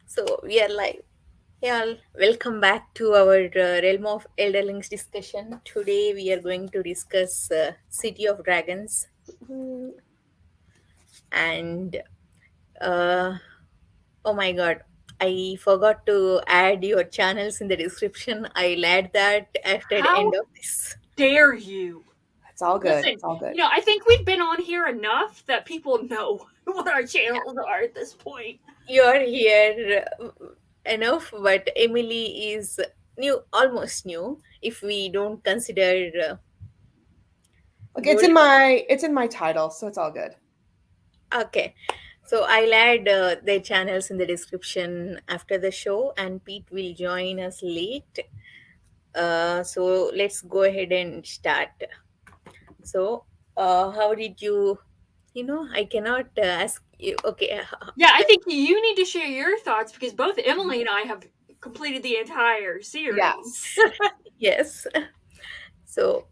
So we are live. Yeah, welcome back to our Realm of Elderlings discussion. Today we are going to discuss City of Dragons. And uh, oh my god, I forgot to add your channels in the description. I'll add that after the How end of this. dare you? It's all good. Listen, It's all good. I think we've been on here enough that people know what our channels are at this point. You're here enough, but Emily is new, almost new, if we don't consider Look, Gold. it's in my title, so it's all good. Okay, so I'll add their channels in the description after the show, and Pete will join us late. So let's go ahead and start. So, how did you? I cannot ask you. Okay, Yeah, I think you need to share your thoughts because both Emily and I have completed the entire series. Yes. yes. So,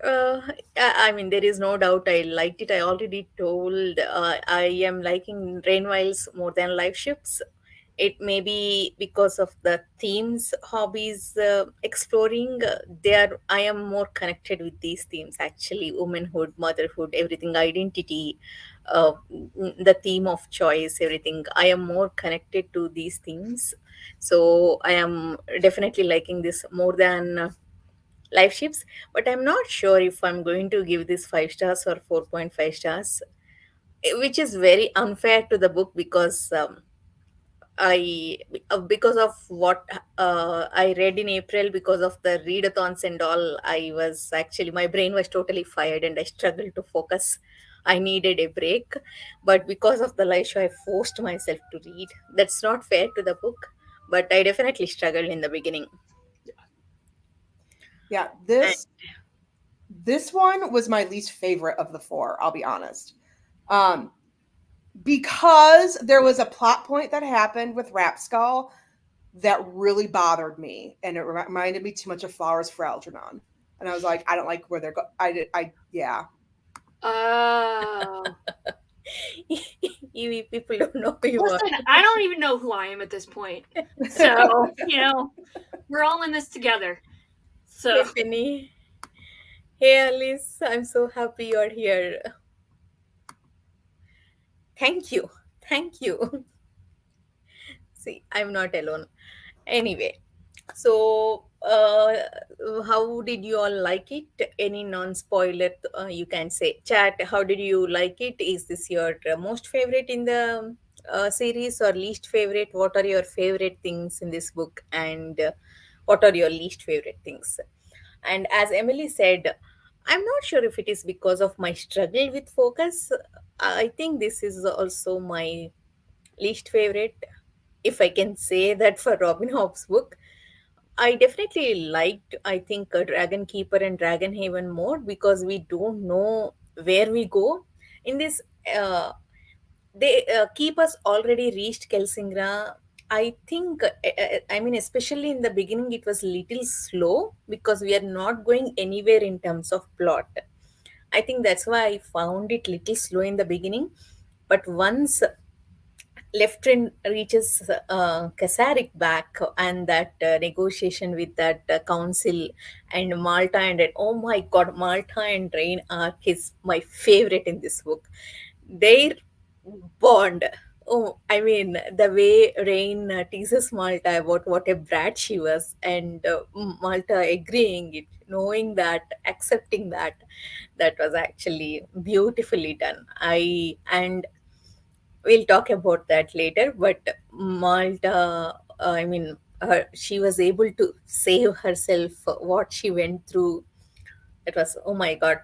I mean, there is no doubt I liked it. I already told I am liking Rainwilds more than live ships. It may be because of the themes, hobbies, exploring. There, I am more connected with these themes actually: womanhood, motherhood, everything, identity, the theme of choice, everything. I am more connected to these themes, so I am definitely liking this more than live ships. But I'm not sure if I'm going to give this 5 stars or 4.5 stars, which is very unfair to the book because I because of what I read in April, because of the readathons and all, I was actually, my brain was totally fired and I struggled to focus. I needed a break, but because of the live show, I forced myself to read. That's not fair to the book, but I definitely struggled in the beginning. Yeah, And this one was my least favorite of the four, I'll be honest. Um because there was a plot point that happened with Rapskull that really bothered me and it reminded me too much of Flowers for Algernon. And I was like, I don't like where they're going. Yeah. Oh. you people don't know who you are. Listen, I don't even know who I am at this point. So, we're all in this together. Hey, So, Penny. Hey, Alice. I'm so happy you're here. Thank you. Thank you. See, I'm not alone. Anyway, so how did you all like it? Any non-spoiler you can say? Chat, how did you like it? Is this your most favorite in the series or least favorite? What are your favorite things in this book, and what are your least favorite things? And as Emily said, I'm not sure if it is because of my struggle with focus. I think this is also my least favorite, if I can say that, for Robin Hobb's book. I definitely liked, I think, Dragon Keeper and Dragon Haven more because we don't know where we go. In this, they keep us already reached Kelsingra. I think, I mean, especially in the beginning, it was little slow because we are not going anywhere in terms of plot. I think that's why I found it little slow in the beginning. But once Leftin reaches Kasarik back and that negotiation with that council and Malta and oh my god, Malta and Rain arc is my favorite in this book. Their bond. Oh, I mean, the way Rain teases Malta about what a brat she was, and Malta agreeing it, knowing that, accepting that, that was actually beautifully done. And we'll talk about that later. But Malta, I mean, she was able to save herself. What she went through, it was, oh my god,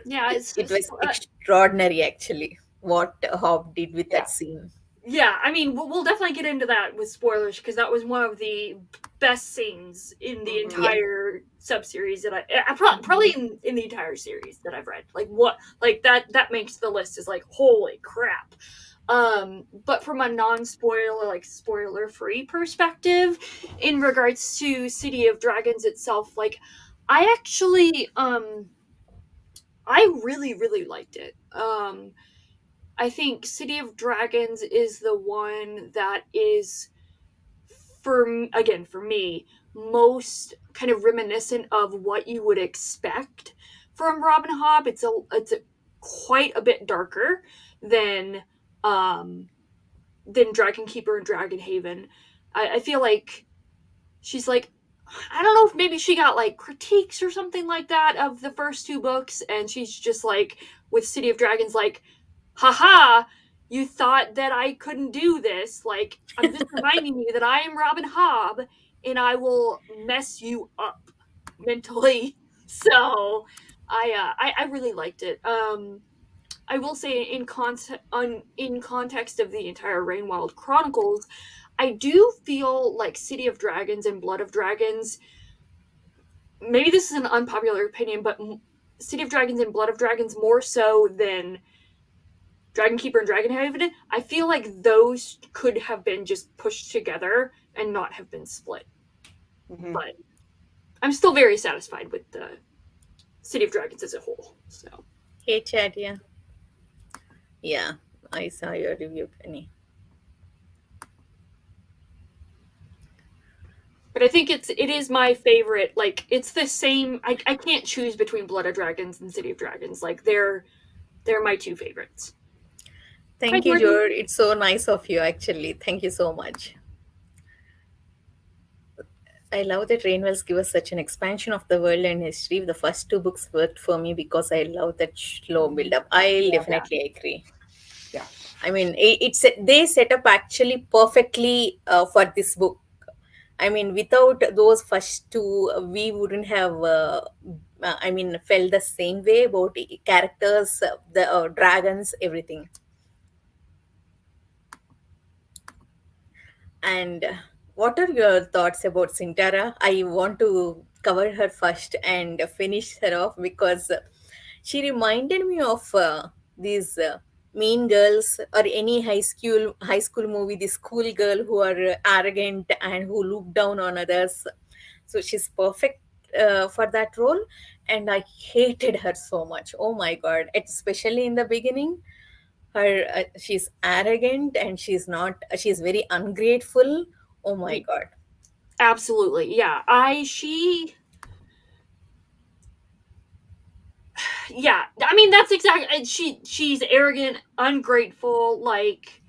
yeah, it was extraordinary actually. What Hobb did with Yeah. that scene. yeah, I mean, we'll definitely get into that with spoilers because that was one of the best scenes in the Mhm. Yeah, entire sub-series that probably in the entire series that I've read. Like what, like that makes the list is like holy crap. But from a non-spoiler, like spoiler-free perspective, in regards to City of Dragons itself, like I actually I really liked it. I think City of Dragons is the one that is, for me, most kind of reminiscent of what you would expect from Robin Hobb. It's quite a bit darker than Dragon Keeper and Dragon Haven. I feel like she's like, I don't know if maybe she got like critiques or something like that of the first two books, and she's just like, with City of Dragons, like, haha, you thought that I couldn't do this. Like, I'm just reminding you that I am Robin Hobb and I will mess you up mentally. So I really liked it. I will say, in context of the entire RainWild Chronicles, I do feel like City of Dragons and Blood of Dragons, maybe this is an unpopular opinion, but City of Dragons and Blood of Dragons more so than Dragon Keeper and Dragon Haven, I feel like those could have been just pushed together and not have been split. Mm-hmm. But I'm still very satisfied with the City of Dragons as a whole. So, Hey, Chad, yeah. Yeah, I saw your review, Penny. but I think it is my favorite. Like, it's the same. I can't choose between Blood of Dragons and City of Dragons. Like, they're my two favorites. Thank Hi, you, Jordan. George. It's so nice of you, actually. Thank you so much. I love that Rainwells give us such an expansion of the world and history. The first two books worked for me because I love that slow build up. I'll definitely agree. Yeah. I mean, they set up actually perfectly for this book. I mean, without those first two, we wouldn't have, felt the same way about characters, the dragons, everything. And what are your thoughts about Sintara? I want to cover her first and finish her off because she reminded me of these mean girls or any high school movie. This school girl who are arrogant and who look down on others. So she's perfect for that role, and I hated her so much. Oh my god! Especially in the beginning, her she's arrogant and she's very ungrateful. Oh my god. Absolutely, yeah. Yeah. I mean, that's exactly. She's arrogant, ungrateful, like,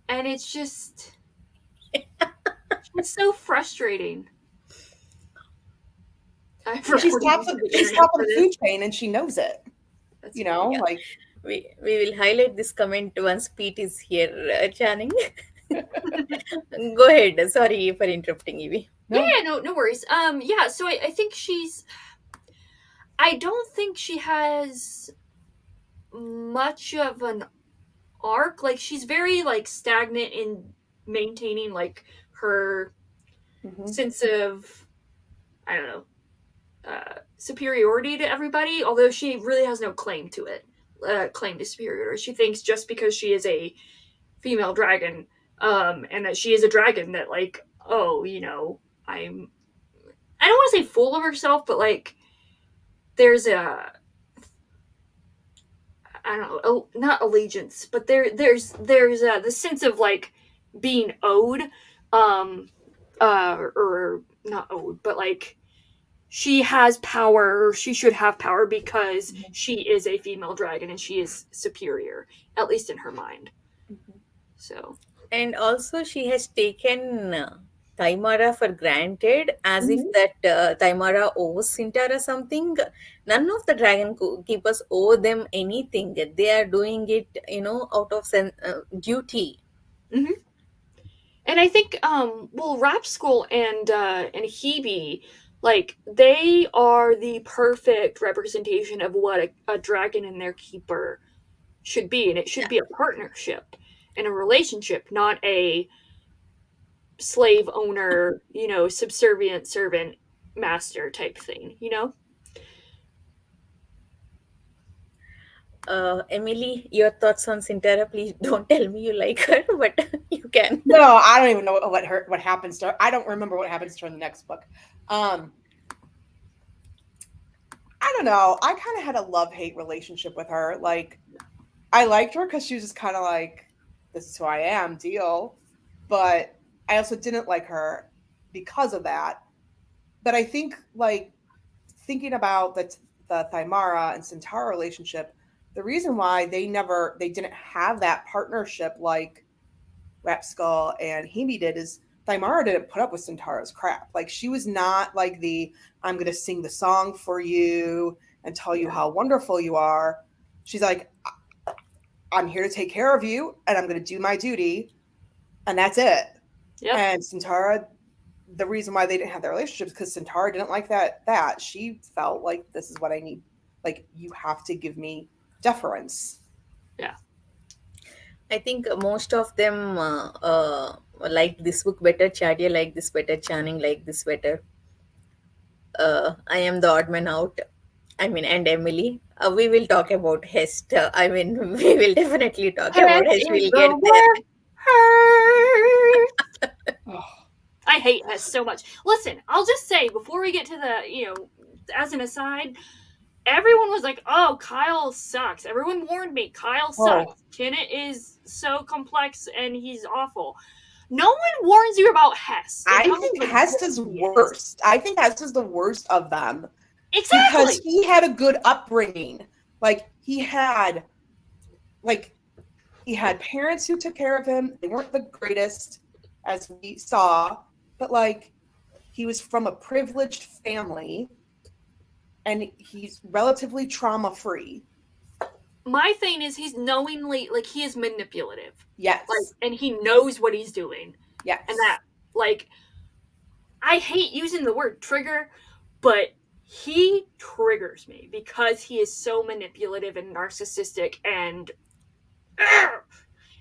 and it's just it's so frustrating. I She's reported top to of the she's internet top of for the this. food chain, and she knows it. That's You know, Yeah. like We will highlight this comment once Pete is here, Channing. Go ahead. Sorry for interrupting, Evie. Yeah, no. yeah, no worries. Yeah. So I think I don't think she has much of an arc. Like, she's very like stagnant in maintaining like her Mhm. sense of, I don't know, superiority to everybody, although she really has no claim to it, claim to superiority. She thinks just because she is a female dragon, and that she is a dragon, that, like, oh, I don't want to say full of herself, but like, there's a, I don't know, not allegiance, but there's the sense of like being owed, or not owed, but like, she has power, or she should have power because she is a female dragon and she is superior, at least in her mind. Mhm. So, And also, she has taken Taimara for granted as if Mhm. that Taimara owes Sintara something. None of the keepers owe them anything. They are doing it, out of duty. mhm. And I think, well, Rapskull and Hebe, like, they are the perfect representation of what a dragon and their keeper should be, and it should be a partnership and a relationship, not a slave owner, subservient servant master type thing. Emily, your thoughts on Sintara? Please don't tell me you like her, but you can. No, I don't even know what happens to her. I don't remember what happens to her in the next book. I don't know. I kind of had a love-hate relationship with her. Like, I liked her because she was just kind of like, this is who I am, deal. But I also didn't like her because of that. But I think like thinking about the Thymara and Centaur relationship, the reason why they didn't have that partnership like Rapskull and Hebe did is Thymara didn't put up with Centaur's crap. Like she was not like the I'm gonna sing the song for you and tell you how wonderful you are. She's like, I'm here to take care of you and I'm gonna do my duty and that's it. Yep. And Centaura, the reason why they didn't have their relationship is because Centaura didn't like that. She felt like this is what I need. Like you have to give me deference. Yeah. I think most of them like this book better. Chadia like this better. Channing like this better. I am the odd man out. I mean, and Emily. We will talk about Hest. I mean, we will definitely talk about Hess Hest. is We'll get the there. worst. Oh, I hate Hess so much. Listen, I'll just say before we get to as an aside, everyone was like, "Oh, Kyle sucks." Everyone warned me, Kyle oh, sucks. Kenneth is so complex and he's awful. No one warns you about Hess. I How, think like, Hest is he worst. I think Hest is the worst of them because Exactly. he had a good upbringing. Like like he had parents who took care of him. They weren't the greatest, as we saw, but like he was from a privileged family and he's relatively trauma free. My thing is he's knowingly like he is manipulative. Yes. Like and he knows what he's doing. Yes. And that like I hate using the word trigger, but he triggers me because he is so manipulative and narcissistic and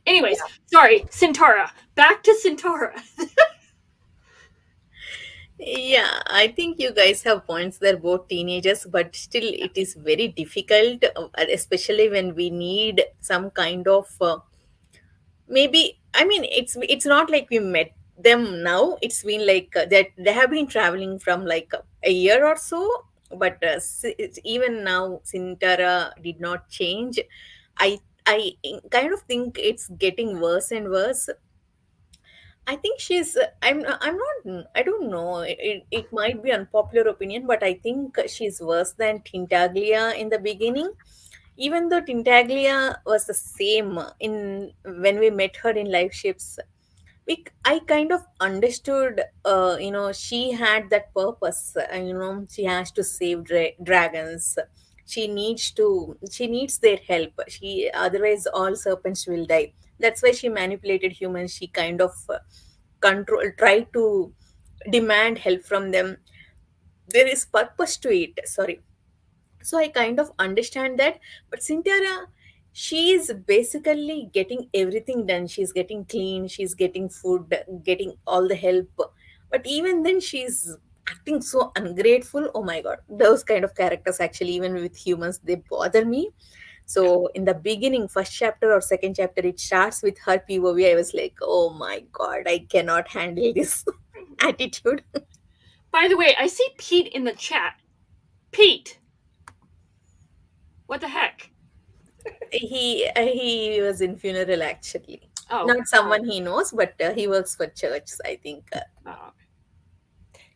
anyways, sorry, Centaura. Back to Centaura. Yeah, I think you guys have points. They're both teenagers, but still, it is very difficult, especially when we need some kind of maybe. I mean, it's not like we met them now. It's been like that they have been traveling from like a year or so. But even now, Sintara did not change. I kind of think it's getting worse and worse. I think she's. I'm not. I don't know. It might be unpopular opinion, but I think she's worse than Tintaglia in the beginning. Even though Tintaglia was the same in when we met her in live ships, I kind of understood. She had that purpose. She has to save dragons. She needs their help. She otherwise all serpents will die. That's why she manipulated humans. She kind of try to demand help from them. There is purpose to it. Sorry. So I kind of understand that. But Cynthia, she is basically getting everything done. She's getting clean, she's getting food, getting all the help. But even then, she's acting so ungrateful. Oh my god, those kind of characters actually, even with humans, they bother me. So in the beginning, first chapter or second chapter, it starts with her POV. I was like, oh my god, I cannot handle this attitude. By the way, I see Pete in the chat. Pete. What the heck? He was in funeral actually. Oh. Not someone he knows, but he works for church, I think. Oh.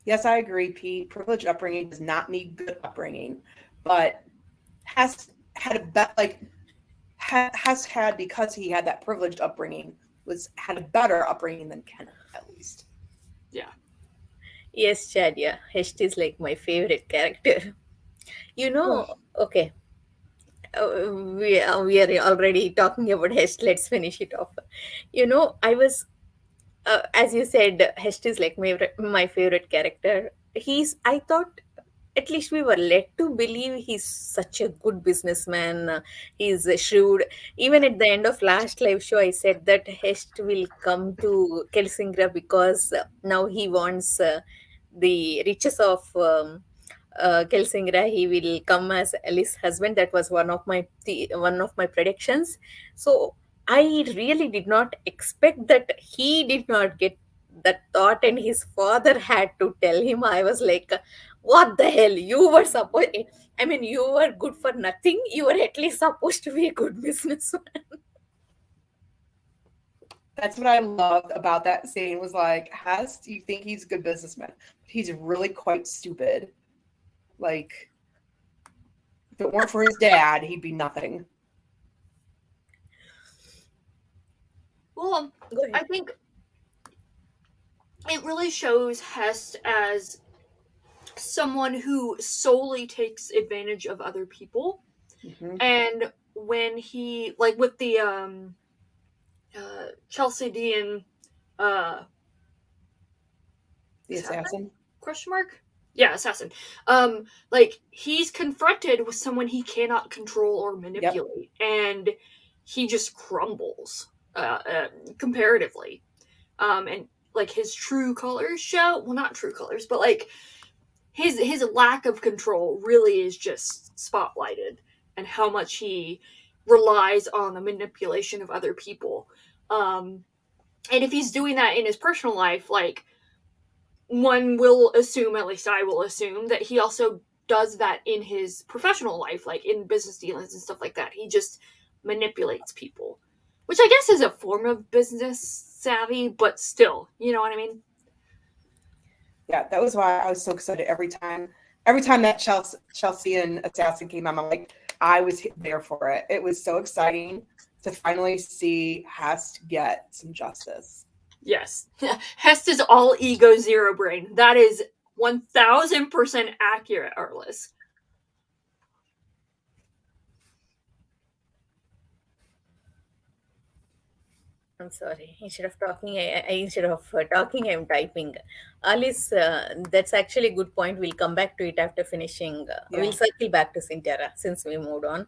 Yes, I agree, Pete. Privileged upbringing does not need good upbringing, but has had a has had because he had that privileged upbringing had a better upbringing than Kenneth at least. Yeah. Yes, Chad, yeah. Hest is like my favorite character. Okay. We are already talking about Hest. Let's finish it off. I was as you said, Hest is like my favorite character. I thought at least we were led to believe he's such a good businessman. He's shrewd. Even at the end of last live show, I said that Hest will come to Kelsingra because now he wants the riches of Kelsingra. He will come as Alice's husband. That was one of my predictions. So I really did not expect that he did not get that thought and his father had to tell him, I was like, what the hell? You were supposed, I mean, you were good for nothing. You were at least supposed to be a good businessman. That's what I loved about that scene was like, Hest, you think he's a good businessman. He's really quite stupid. Like, if it weren't for his dad, he'd be nothing. Well, Go I ahead. think it really shows Hest as someone who solely takes advantage of other people. Mm-hmm. And when he, like with the Chalcedonian uh The assassin, assassin. question mark, yeah, assassin, like he's confronted with someone he cannot control or Yep. manipulate, and he just crumbles comparatively. And like his true colors show, well, not true colors, but like his lack of control really is just spotlighted, and how much he relies on the manipulation of other people. um and if he's doing that in his personal life, like, one will assume, at least I will assume, that he also does that in his professional life, like in business dealings and stuff like that. He just manipulates people, which I guess is a form of business savvy, but still, you know what I mean? Yeah, that was why I was so excited every time that Chelsean assassin came out. I'm like, I was there for it. It was so exciting to finally see Hest get some justice. Yes. Hest is all ego, zero brain. That is 1000% accurate, Arliss. I'm sorry. Instead of talking, instead of talking, I'm typing. Alice, that's actually a good point. We'll come back to it after finishing. We'll Yeah. circle back to Cintera since we moved on.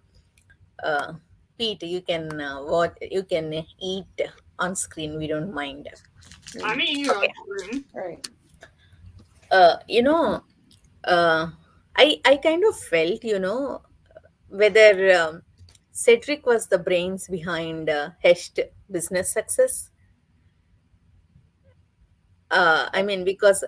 Uh, Pete, you can what you can eat on screen. We don't mind. I Mm, mean, you're on Okay. screen. right. You know, I kind of felt, whether Cedric was the brains behind Hest business success. I mean, because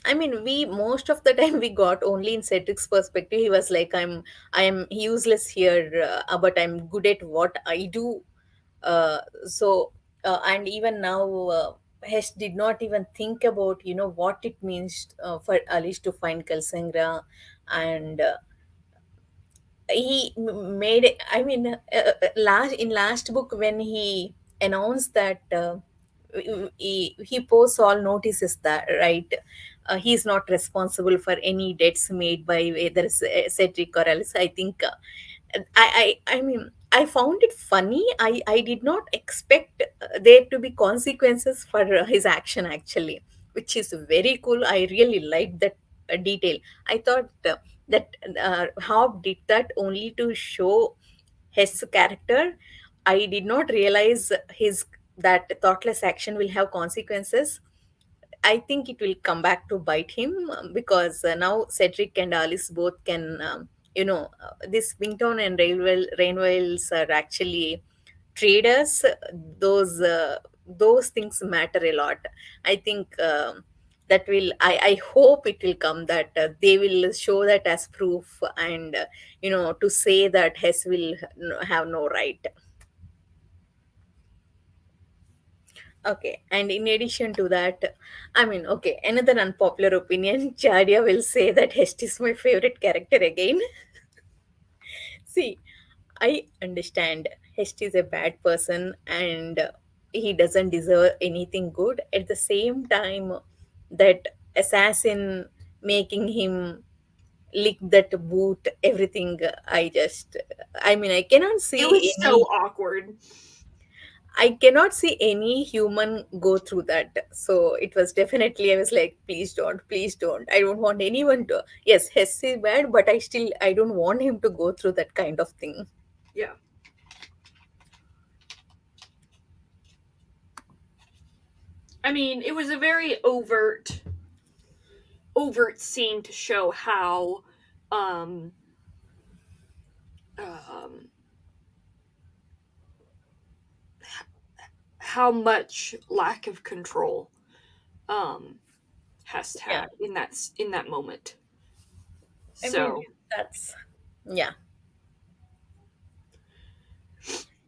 I mean, we most of the time we got only in Cedric's perspective. He was like, I am useless here, but I'm good at what I do. So, and even now, Hesh did not even think about, what it means for Alice to find Kalsangra, and made it. I mean, last book when he announced that he posts all notices that, right, he's not responsible for any debts made by either Cedric or else. I think I mean, I found it funny. I did not expect there to be consequences for his action actually, which is very cool. I really liked that detail. I thought that Hobb did that only to show his character. I did not realize his that thoughtless action will have consequences. I think it will come back to bite him, because now Cedric and Alice both can, this Wington and Rainwells are actually traders. Those uh, those things matter a lot. I think that will. I hope it will come that they will show that as proof, and to say that Hess will have no right. Okay, and in addition to that, I mean, okay, another unpopular opinion, Chadia will say that Hest is my favorite character again. See, I understand Hest is a bad person and he doesn't deserve anything good. At the same time, that assassin making him lick that boot, everything, I mean, It was so awkward. I cannot see any human go through that. So it was definitely, I was like, please don't, please don't. I don't want anyone to. Yes, Hess is bad, but I don't want him to go through that kind of thing. Yeah. I mean, it was a very overt scene to show um um how much lack of control hashtag Yeah. in that moment. I mean, So that's, yeah.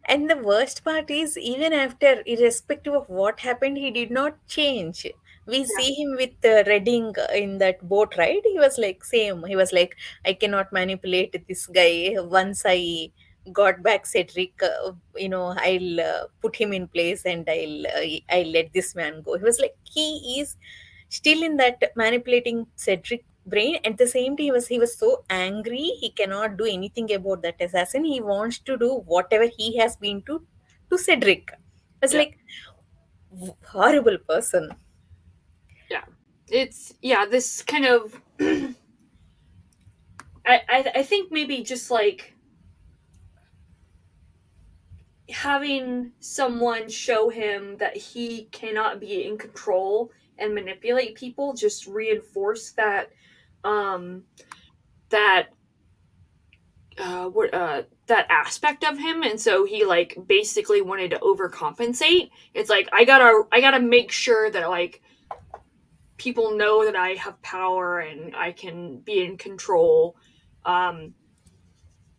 And the worst part is, even after, irrespective of what happened, he did not change. We yeah, see him with Redding in that boat ride. He was like, same. He was like, I cannot manipulate this guy. Once I got back Cedric, I'll put him in place, and I'll let this man go. He was like, he is still in that manipulating Cedric brain. At the same time, he was so angry, he cannot do anything about that assassin. He wants to do whatever he has been to Cedric. It's yeah, like, horrible person. yeah. It's this kind of I think maybe just like having someone show him that he cannot be in control and manipulate people just reinforce um that that aspect of him, and so he like basically wanted to overcompensate. It's like I gotta make sure that like people know that I have power and I can be in control, um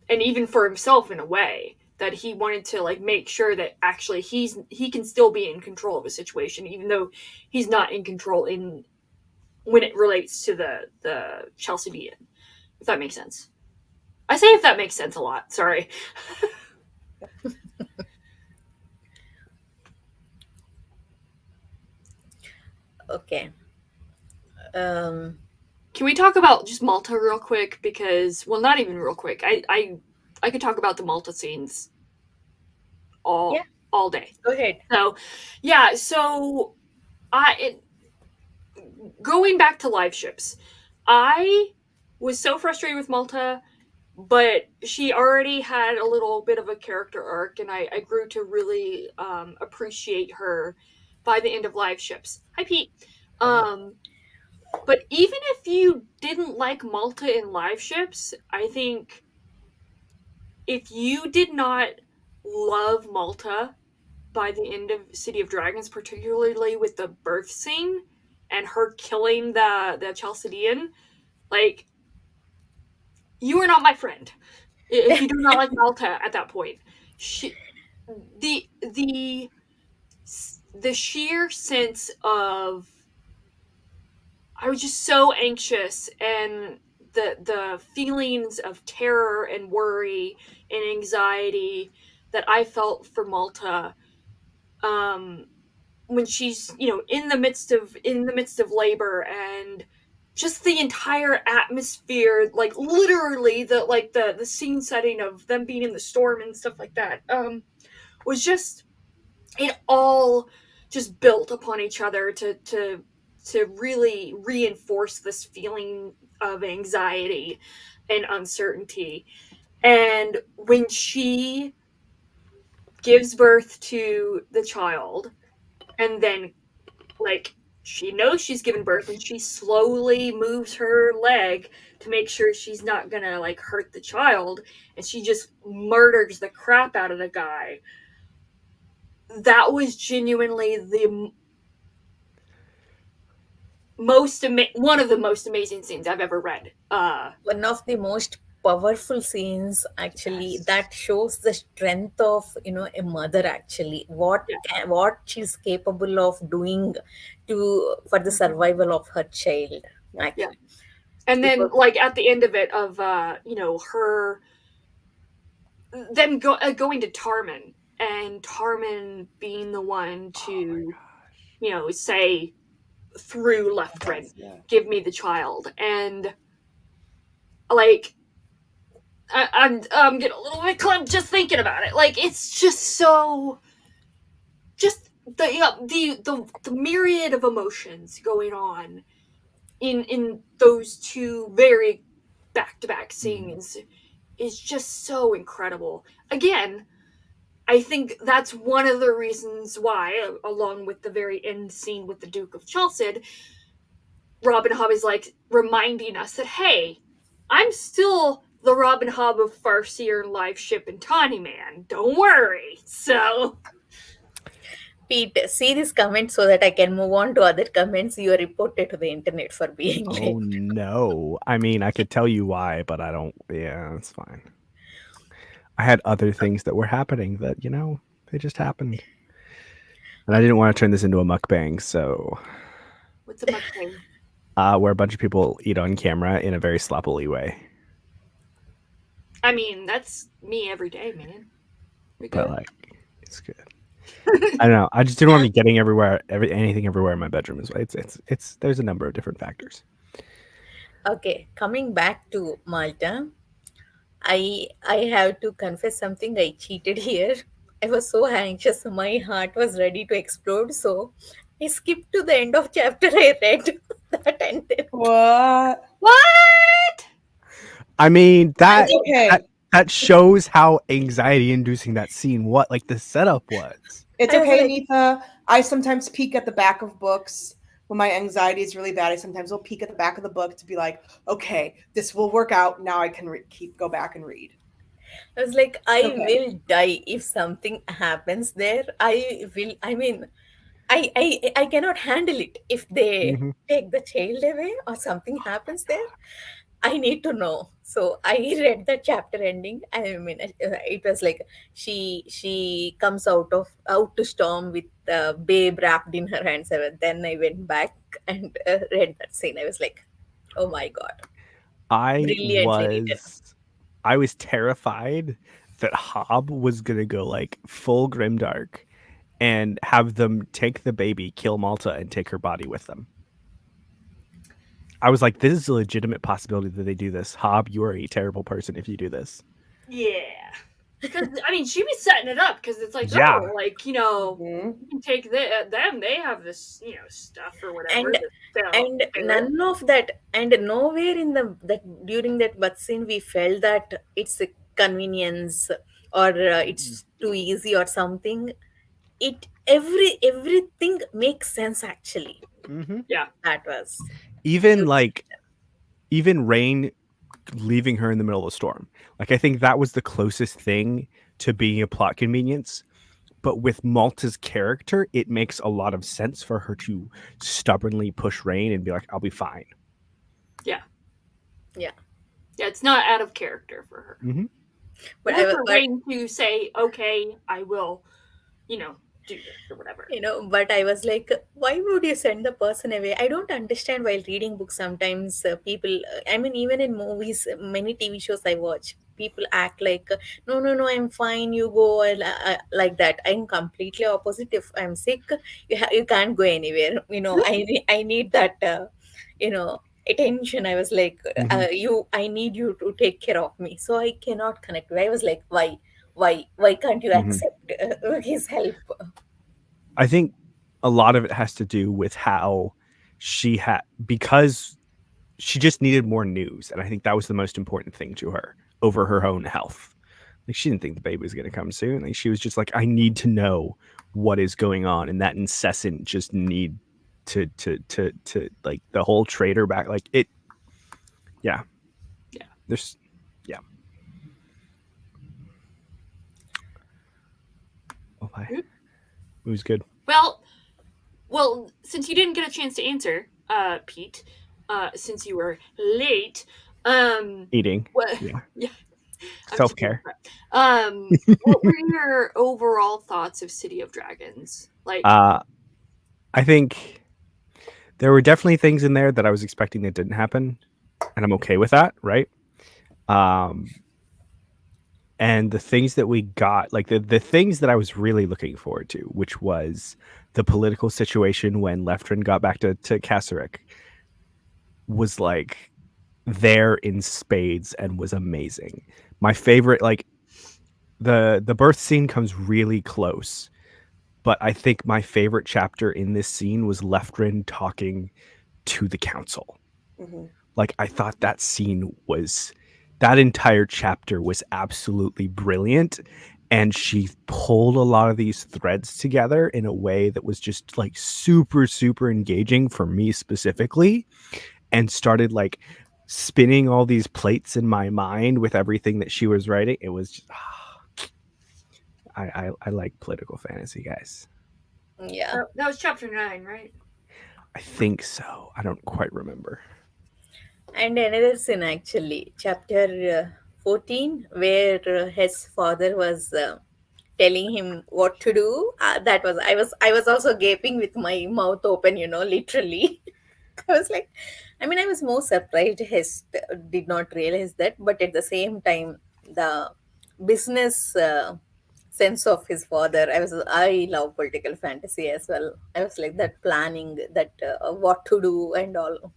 and even for himself in a way that he wanted to like make sure that actually he can still be in control of a situation even though he's not in control in when it relates to the Chalcedean, if that makes sense. I say if that makes sense a lot, sorry. Okay. um Can we talk about just Malta real quick? Because, well, not even real quick. I could talk about the Malta scenes yeah, all day. go ahead. So, yeah. So, going back to live ships, I was so frustrated with Malta, but she already had a little bit of a character arc, and I grew to really appreciate her by the end of live ships. Hi, Pete. Um, but even if you didn't like Malta in live ships, I think if you did not love Malta by the end of City of Dragons, particularly with the birth scene and her killing the Chalcedean, like you are not my friend. If you do not like Malta at that point, she, the the the sheer sense of I was just so anxious, and the feelings of terror and worry and anxiety that I felt for Malta, um, when she's in the midst of labor, and just the entire atmosphere, like literally the scene setting of them being in the storm and stuff like that, was just it all just built upon each other to really reinforce this feeling of anxiety and uncertainty. And when she gives birth to the child, and then like she knows she's given birth, and she slowly moves her leg to make sure she's not gonna like hurt the child, and she just murders the crap out of the guy. That was genuinely the one of the most amazing scenes I've ever read. One of the most powerful scenes, actually, Yes. that shows the strength of, a mother, actually, Yeah. what she's capable of doing to for the survival of her child, Yeah. actually. And then Because, like at the end of it of her them going to Tarman, and Tarman being the one to say through Leftrin, Yes, yeah. give me the child. And like I'm getting a little bit clumped just thinking about it. Like it's just so just the myriad of emotions going on in those two very back to back scenes is just so incredible. Again, I think that's one of the reasons why, along with the very end scene with the Duke of Chalced, Robin Hobb is like reminding us that, hey, I'm still the Robin Hobb of Farseer, Live Ship, and Tawny Man. Don't worry. So Pete, see this comment so that I can move on to other comments. You are reported to the internet for being Oh late. no. I mean, I could tell you why, but I don't. Yeah, it's fine. I had other things that were happening that, they just happened. And I didn't want to turn this into a mukbang, so What's a mukbang? where a bunch of people eat on camera in a very sloppily way. I mean, that's me every day, man. We But good? like, it's good. I don't know. I just didn't want to be getting anything everywhere in my bedroom. It's. There's a number of different factors. Okay, coming back to Malta, I have to confess something. I cheated here. I was so anxious, my heart was ready to explode. So I skipped to the end of chapter. I read that ended. What? What? I mean, I It's did. okay. that shows how anxiety inducing that scene the setup was. It's I was okay, like, Nitha. I sometimes peek at the back of books when my anxiety is really bad. I sometimes will peek at the back of the book to be like, okay, this will work out. Now I can go back and read. I was like, It's I okay. will die if something happens there. I will. I mean, I cannot handle it if they Mm-hmm. take the child away or something happens there. I need to know. So I read the chapter ending. I mean, it was like she comes out to storm with babe wrapped in her hands. Then I went back and read that scene. I was like, oh my god, I brilliantly written. was I was terrified that Hobb was gonna go like full grimdark and have them take the baby, kill Malta, and take her body with them. I was like, this is a legitimate possibility that they do this. Hobb, you are a terrible person if you do this. Yeah. Because I mean, she was setting it up because it's like, Yeah. oh, like Mhm. you can take them. They have this, stuff or whatever. And and Fail. none of that, and nowhere in the that during that bus scene we felt that it's a convenience or it's too easy or something. It everything makes sense actually. Mm-hmm. Yeah. That was Even beautiful. even Rain leaving her in the middle of a storm. Like, I think that was the closest thing to being a plot convenience. But with Malta's character, it makes a lot of sense for her to stubbornly push Rain and be like, I'll be fine. Yeah. Yeah, Yeah. It's not out of character for her. Mm-hmm. but Or for Rain to say, okay, I will, do this or whatever. but I was like, why would you send the person away? I don't understand. While reading books, sometimes people, I mean, even in movies, many TV shows I watch, people act like, no, no, no, I'm fine, you go, like that. I'm completely opposite. If I'm sick, you can't go anywhere. I need that, you know, attention. I was like, Mm-hmm. I need you to take care of me. So I cannot connect. I was like, why can't you Mm-hmm. accept his help? I think a lot of it has to do with how she had, because she just needed more news. And I think that was the most important thing to her over her own health. Like, she didn't think the baby was going to come soon. Like, she was just like, I need to know what is going on. And that incessant just need to like the whole trader back. Like, it, yeah. Yeah. There's, yeah. Oh, hi. Yep. It was good. Well, since you didn't get a chance to answer, Pete, since you were late, Eating. what? Yeah. Yeah. I'm Self just care. what were your overall thoughts of City of Dragons? Like, I think there were definitely things in there that I was expecting that didn't happen, and I'm okay with that, right? And the things that we got, like the things that I was really looking forward to, which was the political situation when Leftrin got back to Kasserek, was like there in spades and was amazing. My favorite, like the birth scene comes really close, but I think my favorite chapter in this scene was Leftrin talking to the council. Mm-hmm. Like, I thought that entire chapter was absolutely brilliant. And she pulled a lot of these threads together in a way that was just like super, super engaging for me specifically, and started like spinning all these plates in my mind with everything that she was writing. It was just, I like political fantasy, guys. Yeah. That was chapter 9, right? I think so. I don't quite remember. And another scene actually, chapter 14, where his father was telling him what to do. That was I was also gaping with my mouth open, literally. I was like, I mean, I was more surprised his did not realize that, but at the same time, the business sense of his father. I love political fantasy as well. I was like that planning, that what to do and all.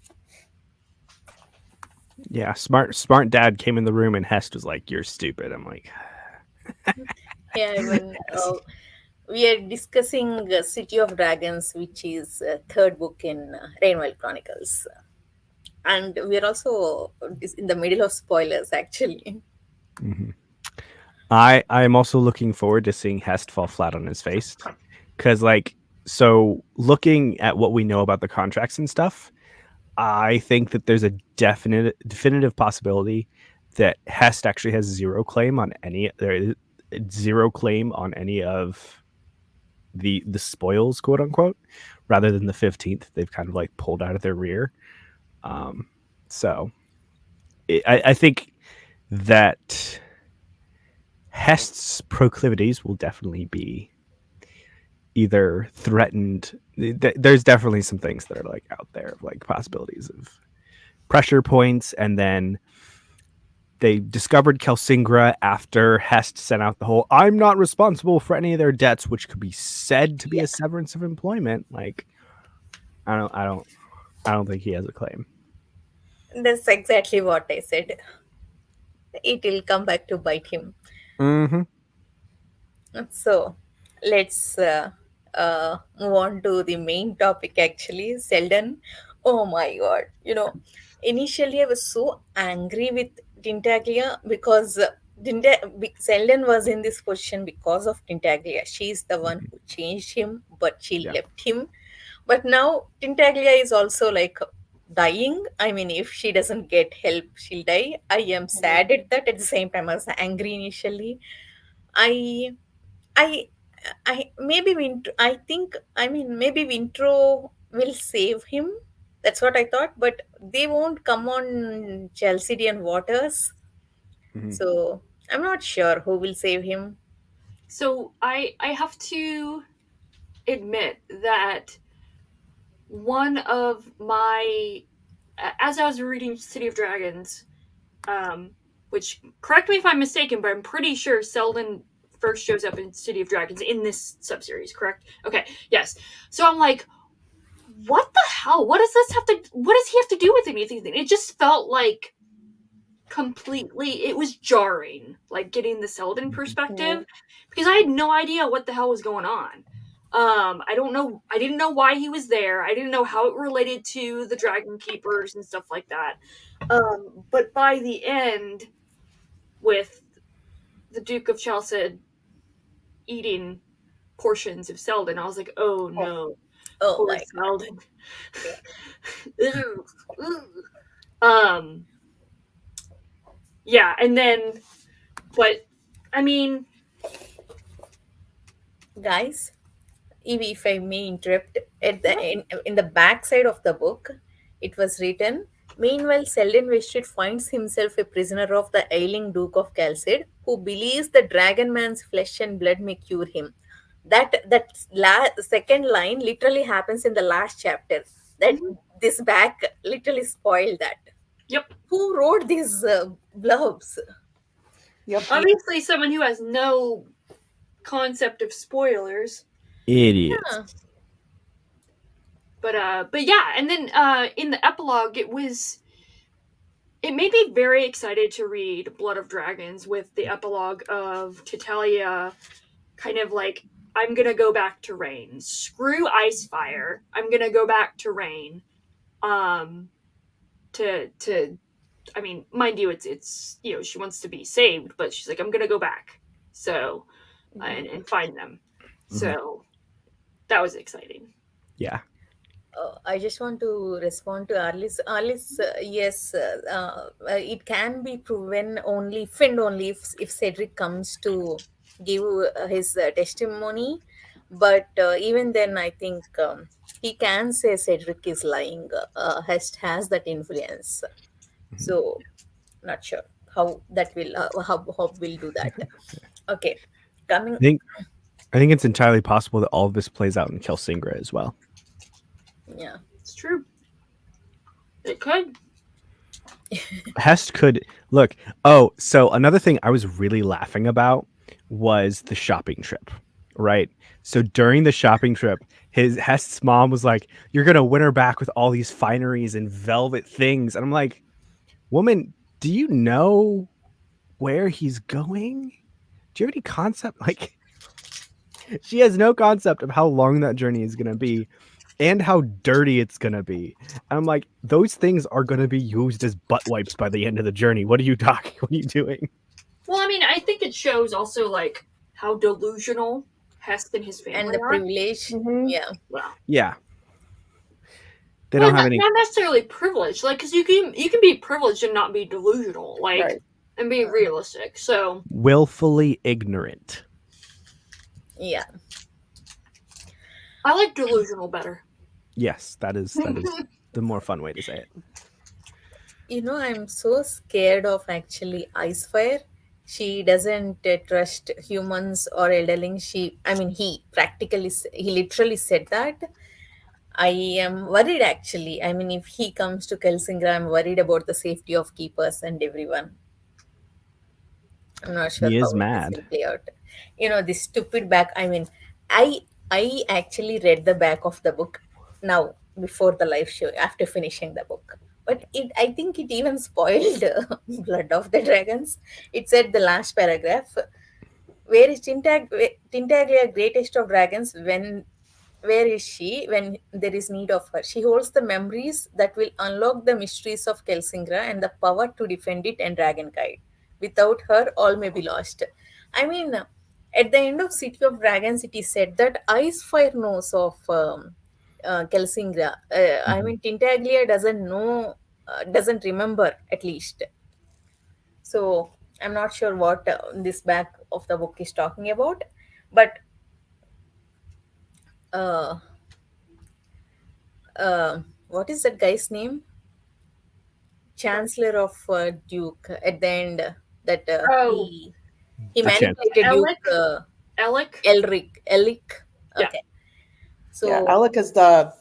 Yeah, smart dad came in the room and Hest was like, "You're stupid." I'm like, Yeah, even Hest. we are discussing City of Dragons, which is third book in RainWild Chronicles, and we are also is in the middle of spoilers actually. Mhm. I am also looking forward to seeing Hest fall flat on his face, because so looking at what we know about the contracts and stuff, I think that there's a definitive possibility that Hest actually has zero claim on any of the spoils, quote unquote, rather than the 15th they've kind of like pulled out of their rear. Um, so I think that Hest's proclivities will definitely be either threatened. There's definitely some things that are like out there, like possibilities of pressure points, and then they discovered Kelsingra after Hest sent out the whole "I'm not responsible for any of their debts," which could be said to be Yeah, a severance of employment. Like, I don't think he has a claim. that's exactly what I said. It will come back to bite him. Mm-hmm. So let's move on to the main topic actually, Selden. Oh my god. Initially I was so angry with Tintaglia because Selden was in this position because of Tintaglia. She's the one who changed him, but she Yeah. left him. But now Tintaglia is also like dying. I mean, if she doesn't get help, she'll die. I am sad at that. At the same time, I was angry initially. I I I maybe I think, I mean, maybe Wintro will save him. That's what I thought, but they won't come on Chalcidian waters. Mm-hmm. So I'm not sure who will save him. So I have to admit that one of my as I was reading City of Dragons, um, which correct me if I'm mistaken, but I'm pretty sure Selden first shows up in City of Dragons in this subseries, correct? Okay, yes. So I'm like, what the hell? What does he have to do with anything? It just felt like completely it was jarring, like getting the Selden perspective, because I had no idea what the hell was going on. I didn't know why he was there. I didn't know how it related to the Dragon Keepers and stuff like that. But by the end, with the Duke of Chelsea eating portions of Selden, I was like, oh Oh, no, Oh poor my god. Selden. Yeah. Ew, ew. um, yeah, and then, but I mean, Guys, Evie, if I may interrupt, at the yeah. in the back side of the book, it was written. Meanwhile, Selden Westrid finds himself a prisoner of the ailing Duke of Calcid, who believes the dragon man's flesh and blood may cure him. Second line literally happens in the last chapter. That Mhm. this back literally spoiled that. Yep. Who wrote these blurbs? yep. Obviously, someone who has no concept of spoilers. Yeah. Idiots. But yeah, and then in the epilogue, it made me very excited to read Blood of Dragons with the epilogue of Titalia kind of like, I'm gonna go back to Rain. Screw Icefire. I'm gonna go back to Rain. Um to I mean, mind you, it's she wants to be saved, but she's like, I'm gonna go back. So and find them. Mhm. So that was exciting. Yeah. I just want to respond to Alice. Alice, yes, it can be proven only, if and only if Cedric comes to give his testimony. But even then, I think he can say Cedric is lying. Has that influence. Mhm. So not sure how that will how Hobb will do that. Okay, coming. I think I think it's entirely possible that all of this plays out in Kelsingra as well. Yeah, It's true. It could. Hest could look. Oh, so another thing I was really laughing about was the shopping trip, right? So during the shopping trip, his Hest's mom was like, "You're gonna win her back with all these fineries and velvet things," and I'm like, "Woman, do you know where he's going? Do you have any concept?" Like, she has no concept of how long that journey is gonna be and how dirty it's gonna be. And I'm like, those things are gonna be used as butt wipes by the end of the journey. What are you talking? What are you doing? Well, I mean, I think it shows also like how delusional Hest and his and family the are. privilege. Mhm. Yeah, Well, Yeah, they well, don't have any. not necessarily privileged, like because you can be privileged and not be delusional, like Right. and be realistic. So Willfully ignorant. yeah. I like delusional better. Yes, that is the more fun way to say it. I'm so scared of actually Icefire. She doesn't trust humans or elderlings. I mean, he literally said that. I am worried actually. I mean, if he comes to Kelsingra, I'm worried about the safety of keepers and everyone. I'm not sure He is how this mad. will play out. This stupid back. I mean, I actually read the back of the book now before the live show after finishing the book. But I think it even spoiled Blood of the Dragons. It said the last paragraph, where is Tintaglia, greatest of dragons, when where is she when there is need of her? She holds the memories that will unlock the mysteries of Kelsingra and the power to defend it and Dragonguide. Without her, all may be lost. I mean, at the end of City of Dragons, it is said that Icefire knows of Kelsingra. I Mhm. mean, Tintaglia doesn't remember at least. So I'm not sure what this back of the book is talking about, but uh, what is that guy's name? Chancellor of Duke at the end that Oh, he The chance. manipulated Duke Alec, Alec, Elric. yeah. Okay, Yeah, so Alec is the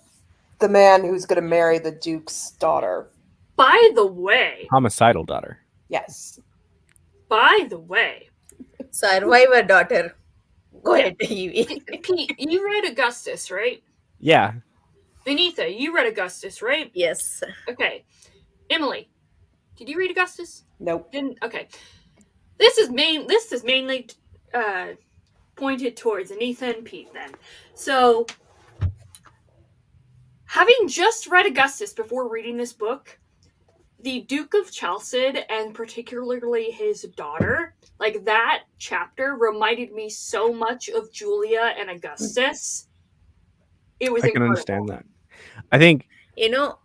man who's going to marry the Duke's daughter. By the way, Homicidal daughter. Yes. by the way, Survivor daughter. Go yeah. ahead, Evie. Pete, you read Augustus, right? Yeah. Benita, you read Augustus, right? Yes. Okay. Emily, did you read Augustus? Nope. Didn't. Okay. This is mainly pointed towards Anitha and Pete then. So, having just read Augustus before reading this book, the Duke of Chalced and particularly his daughter, like that chapter reminded me so much of Julia and Augustus. It was I can incredible. understand that. I think. You know,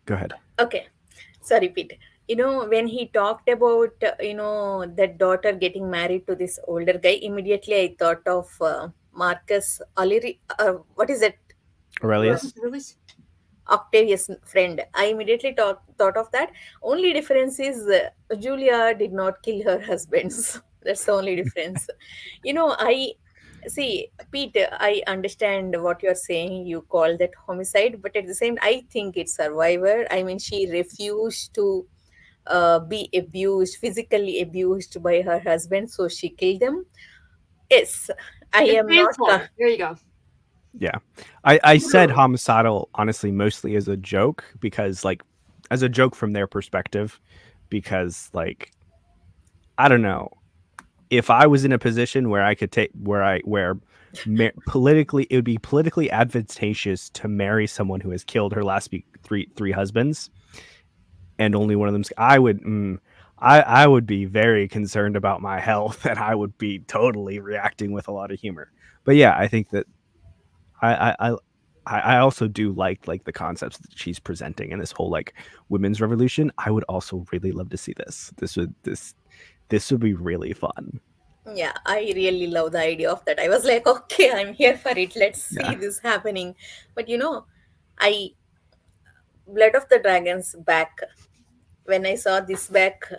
Go ahead. okay. Sorry, Pete. When he talked about, that daughter getting married to this older guy, immediately I thought of Marcus O'Leary. What is it? Aurelius. Really? Octavius' friend. I immediately thought of that. Only difference is Julia did not kill her husbands. That's the only difference. I see, Pete. I understand what you're saying. You call that homicide, but at the same, I think it's survivor. I mean, she refused to be abused, physically abused by her husband, so she killed them. Yes, I It's am not. manslaughter. There you go. Yeah. I said homicidal honestly mostly as a joke because like as a joke from their perspective because like I don't know if I was in a position where I could take where politically it would be politically advantageous to marry someone who has killed her last three husbands and only one of them's I would I would be very concerned about my health and I would be totally reacting with a lot of humor. But yeah, I think that I I I also do like the concepts that she's presenting in this whole like women's revolution. I would also really love to see this. This would be really fun. Yeah, I really love the idea of that. I was like, okay, I'm here for it. Let's see Yeah. this happening. But I Blood of the Dragons back. When I saw this back,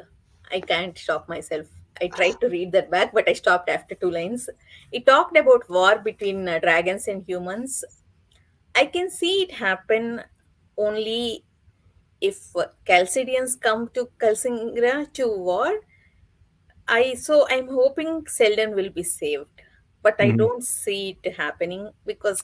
I can't stop myself. I tried to read that back, but I stopped after two lines. It talked about war between dragons and humans. I can see it happen only if Chalcidians come to Calcingra to war. I'm hoping Selden will be saved, but I Mhm. don't see it happening because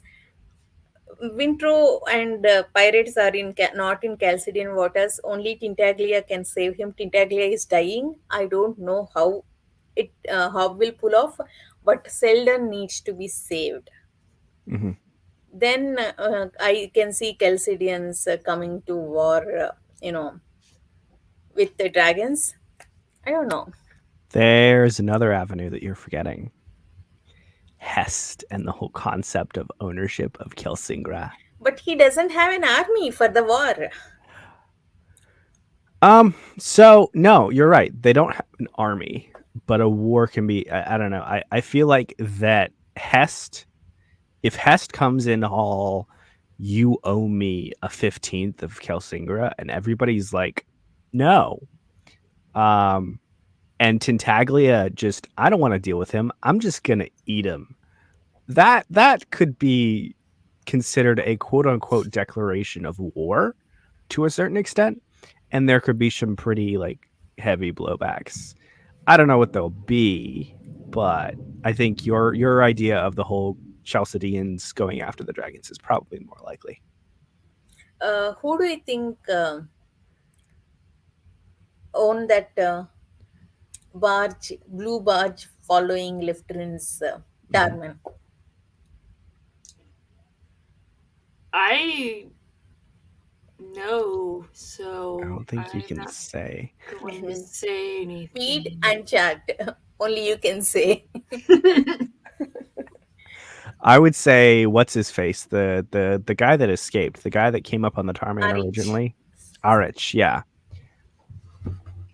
Wintro and pirates are not in Chalcidian waters. Only Tintaglia can save him. Tintaglia is dying. I don't know how will pull off, but Selden needs to be saved. Mhm. Then I can see Chalcidians coming to war. You know, with the dragons. I don't know, There's another avenue that you're forgetting. Hest and the whole concept of ownership of Kelsingra. but he doesn't have an army for the war. So no, you're right. They don't have an army, but a war can be I don't know. I feel like that Hest, if Hest comes in all, you owe me a 15th of Kelsingra, and everybody's like, no. Um and Tintaglia just, I don't want to deal with him. I'm just gonna eat him. That could be considered a quote unquote declaration of war to a certain extent, and there could be some pretty like heavy blowbacks. I don't know what they'll be, but I think your idea of the whole Chalcidians going after the dragons is probably more likely. Who do you think own that blue barge following Lieutenant's Mhm. Darman? I know, I so don't think you I'm can not say. going to say Feed anything. and chat. Only you can say. I would say what's his face, the guy that escaped, the guy that came up on the Tarman Arich. originally, Arich. Yeah,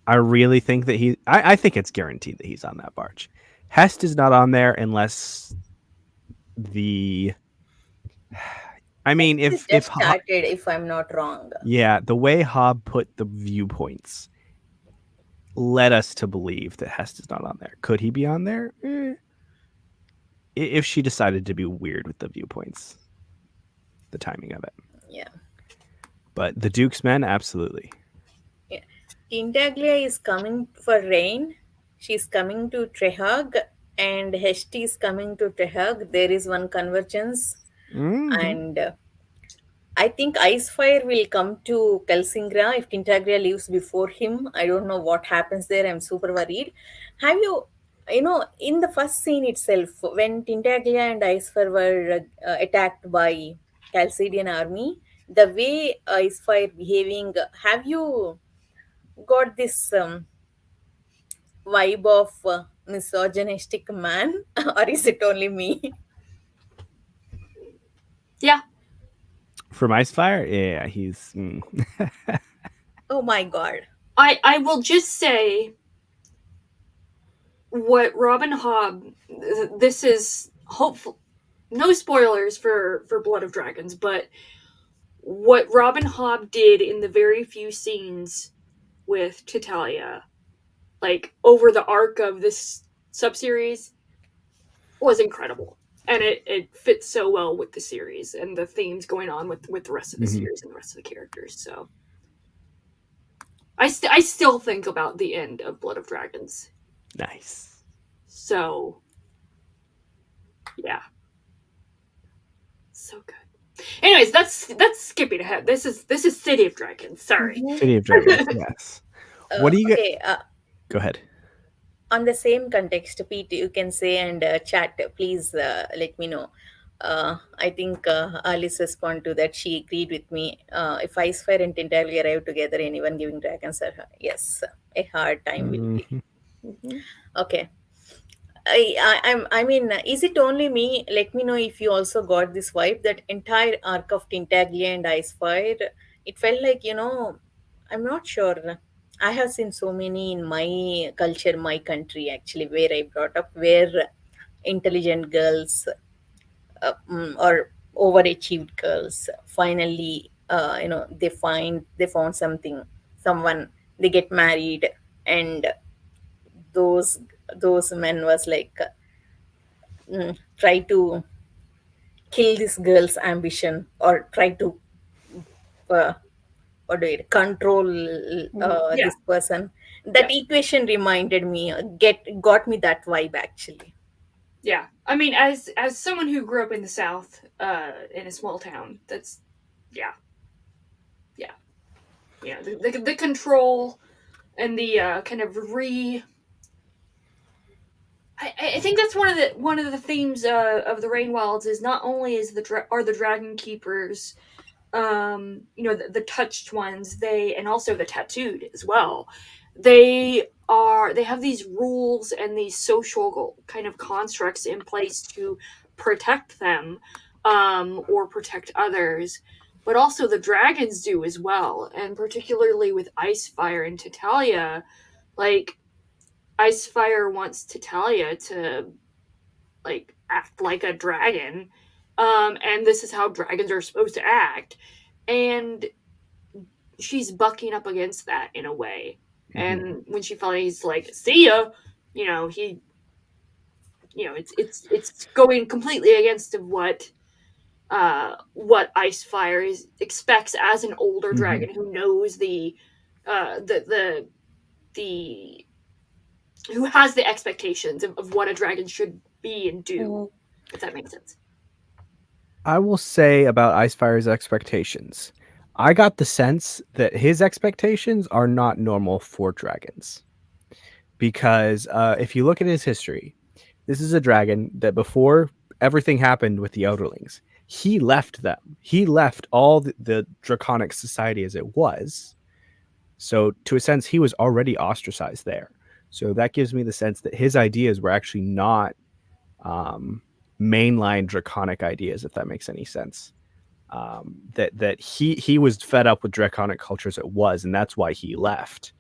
I really think that I think it's guaranteed that he's on that barge. Hest is not on there unless the. I mean, This if just started, if I'm not wrong. yeah, the way Hobb put the viewpoints led us to believe that Hest is not on there. Could he be on there? If she decided to be weird with the viewpoints, the timing of it. Yeah. But the Duke's men, absolutely. Yeah. Tintaglia is coming for rain. She's coming to Trehag, and Heshti is coming to Trehag. There is one convergence, Mm-hmm. and I think Icefire will come to Kelsingra if Tintaglia leaves before him. I don't know what happens there. I'm super worried. Have in the first scene itself, when Tintaglia and Icefire were attacked by Chalcidian army, the way Icefire behaving, have you got this vibe of misogynistic man, or is it only me? Yeah, For Icefire, yeah, he's. Oh my god. I will just say what Robin Hobb. This is hopeful. No spoilers for Blood of Dragons, but what Robin Hobb did in the very few scenes with Titalia, like over the arc of this subseries, was incredible. And it fits so well with the series and the themes going on with the rest of the Mhm. series and the rest of the characters. So I still think about the end of Blood of Dragons. Nice. So yeah, so good. Anyways, that's skipping ahead. This is City of Dragons. Sorry. Mhm. City of Dragons, yes. What do you get? Okay, Go ahead. on the same context, Pete, you can say and chat. Please let me know. I think Alice responded to that. She agreed with me. If Icefire and Tintalia arrive together, anyone giving dragons are yes, a hard time will be. Mhm. Mhm. Okay. I mean, is it only me? Let me know if you also got this vibe. That entire arc of Tintaglia and Icefire, it felt like I'm not sure. I have seen so many in my culture, my country, actually, where I brought up, where intelligent girls or overachieved girls finally, they found something, someone, they get married, and those those men was like, try to kill this girl's ambition or try to uh, what do you control Mhm. Yeah, this person. That yeah, equation reminded me, get got me that vibe actually. yeah. I mean, as someone who grew up in the South, in a small town, that's yeah, yeah, yeah. The control and the kind of I think that's one of the themes of the Rainwilds is not only is are the dragon keepers, the touched ones, they and also the tattooed as well. They have these rules and these social kind of constructs in place to protect them, or protect others. But also the dragons do as well, and particularly with Icefire and Titalia, like Icefire wants Titalia to like act like a dragon, and this is how dragons are supposed to act, and she's bucking up against that in a way. Mhm. And when she finally is like, "See ya," he, it's going completely against of what Icefire is expects as an older Mhm. dragon who knows the who has the expectations of what a dragon should be and do, Mhm. if that makes sense. I will say about Icefire's expectations. I got the sense that his expectations are not normal for dragons because if you look at his history, this is a dragon that before everything happened with the Outerlings, he left them. He left all the draconic society as it was. So, to a sense, he was already ostracized there. So that gives me the sense that his ideas were actually not um, mainline draconic ideas, if that makes any sense. That he was fed up with draconic culture as it was, and that's why he left.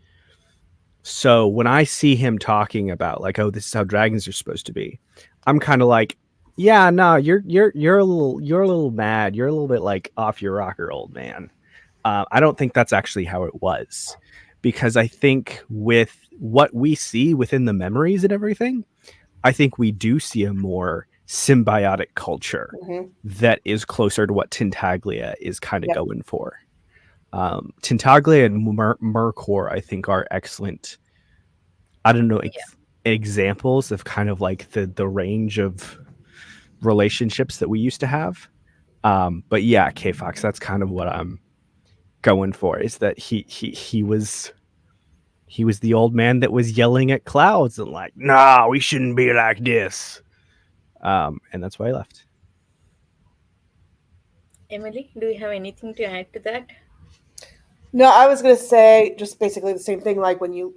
So when I see him talking about like, oh, this is how dragons are supposed to be, I'm kind of like, yeah, no, you're a little mad. You're a little bit like off your rocker, old man. I don't think that's actually how it was, because I think with what we see within the memories and everything, I think we do see a more symbiotic culture Mhm. that is closer to what Tintaglia is kind of Yep. going for. Tintaglia and Mercor, I think, are excellent. I don't know Yeah, examples of kind of like the range of relationships that we used to have. But yeah, K Fox, that's kind of what I'm going for. Is that he was the old man that was yelling at clouds and like, nah, we shouldn't be like this. And that's why I left. Emily, do you have anything to add to that? No, I was going to say just basically the same thing. Like when you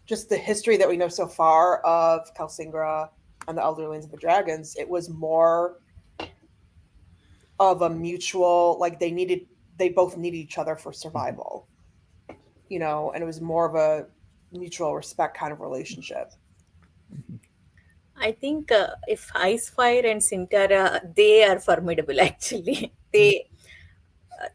just the history that we know so far of Kalsingra and the Elderlings of the Dragons, it was more of a mutual, like they both needed each other for Mhm. survival, and it was more of a mutual respect kind of relationship. Mhm. I think if Ice Fire and Sintara, they are formidable actually. Mhm. They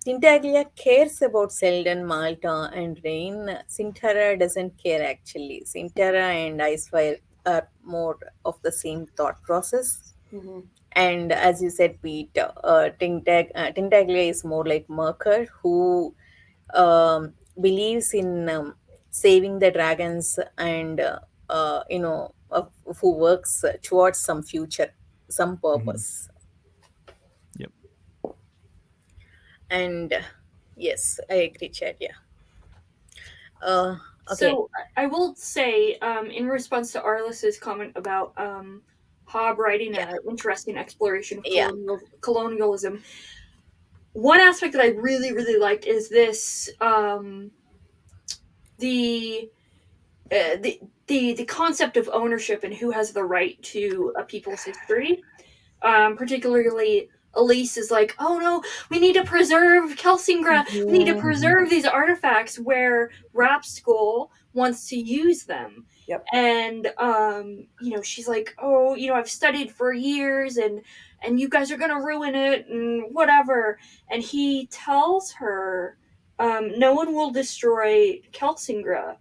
Tintaglia cares about Selden, Malta, and Rain. Sintara doesn't care actually. Sintara and Icefire are more of the same thought process. Hmm. And as you said, Pete, Tintaglia is more like Merker, who believes in saving the dragons and who works towards some future, some Mhm. purpose. Yep. And yes, I agree, Chad. Yeah. Uh, okay. So I will say, in response to Arliss's comment about Hobb writing Yeah. an interesting exploration of Yeah. colonialism, one aspect that I really really liked is this the the concept of ownership and who has the right to a people's history, particularly Elise is like, oh no, we need to preserve Kelsingra. We need to Mhm. preserve these artifacts where Rapskull wants to use them. Yep. And she's like, oh, I've studied for years, and you guys are gonna ruin it and whatever. And he tells her, no one will destroy Kelsingra.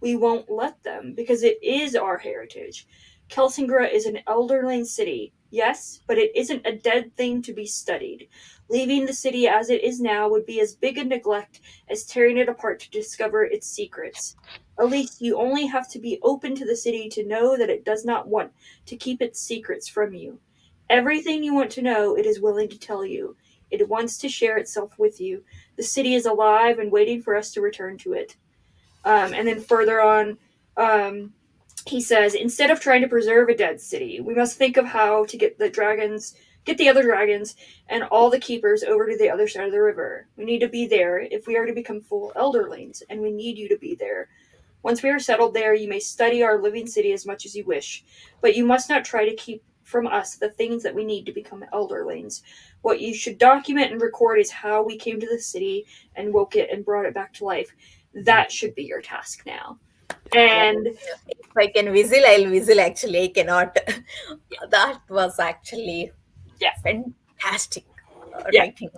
We won't let them, because it is our heritage. Kelsingra is an Elderlane city, yes, but it isn't a dead thing to be studied. Leaving the city as it is now would be as big a neglect as tearing it apart to discover its secrets. At least you only have to be open to the city to know that it does not want to keep its secrets from you. Everything you want to know, it is willing to tell you. It wants to share itself with you. The city is alive and waiting for us to return to it. And then further on, he says, instead of trying to preserve a dead city, we must think of how to get the other dragons, and all the keepers over to the other side of the river. We need to be there if we are to become full Elderlings, and we need you to be there. Once we are settled there, you may study our living city as much as you wish, but you must not try to keep from us the things that we need to become Elderlings. What you should document and record is how we came to the city and woke it and brought it back to life. That should be your task now. And If I can whistle, I'll whistle. Actually, I cannot. That was actually yeah, fantastic Yeah. writing.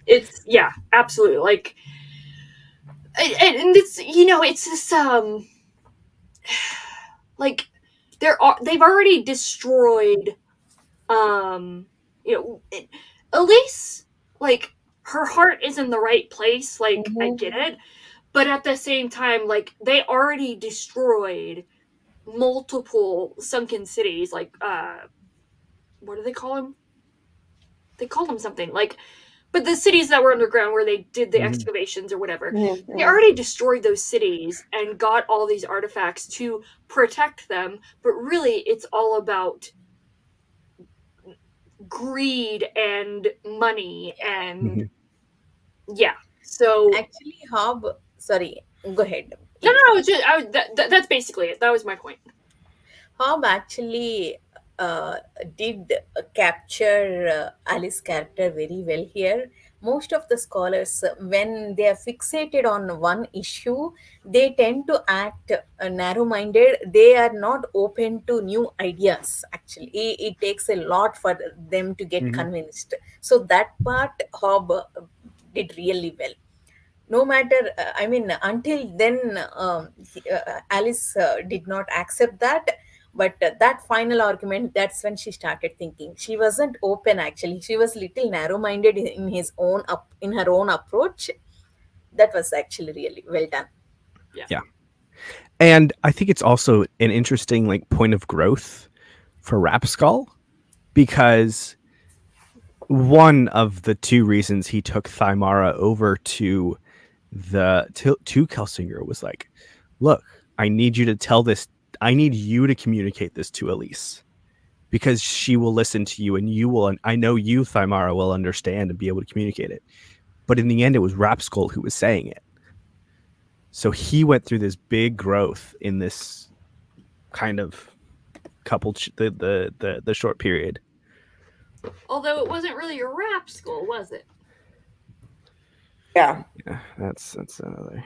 it's absolutely, like, and it's it's this like they've already destroyed Elise, like, her heart is in the right place, like, I Mhm. get it, but at the same time, like, they already destroyed multiple sunken cities, like, what do they call them? They call them something, like, but the cities that were underground where they did the Mhm. excavations or whatever, Mhm. they already destroyed those cities and got all these artifacts to protect them, but really it's all about greed and money and Mhm. so Actually, Hobb. Sorry, go ahead, no, please. it's just, that's basically it. That was my point. Hobb actually uh, did capture Alice's character very well here. Most of the scholars, when they are fixated on one issue, they tend to act narrow minded. They are not open to new ideas. Actually, it takes a lot for them to get Mhm. convinced. So, that part Hobb did really well. No matter, I mean, until then, Alice did not accept that. But that final argument, that's when she started thinking. She wasn't open, actually. She was little narrow minded in his own up in her own approach. That was actually really well done. Yeah. And I think it's also an interesting like point of growth for Rapskull, because one of the two reasons he took Thymara over to Kelsinger was like, look, I need you to tell this. I need you to communicate this to Elise, because she will listen to you, and you will. And I know you, Thymara, will understand and be able to communicate it. But in the end, it was Rapskull who was saying it. So he went through this big growth in this kind of the short period. Although it wasn't really a rap school, was it? Yeah. Yeah, that's another.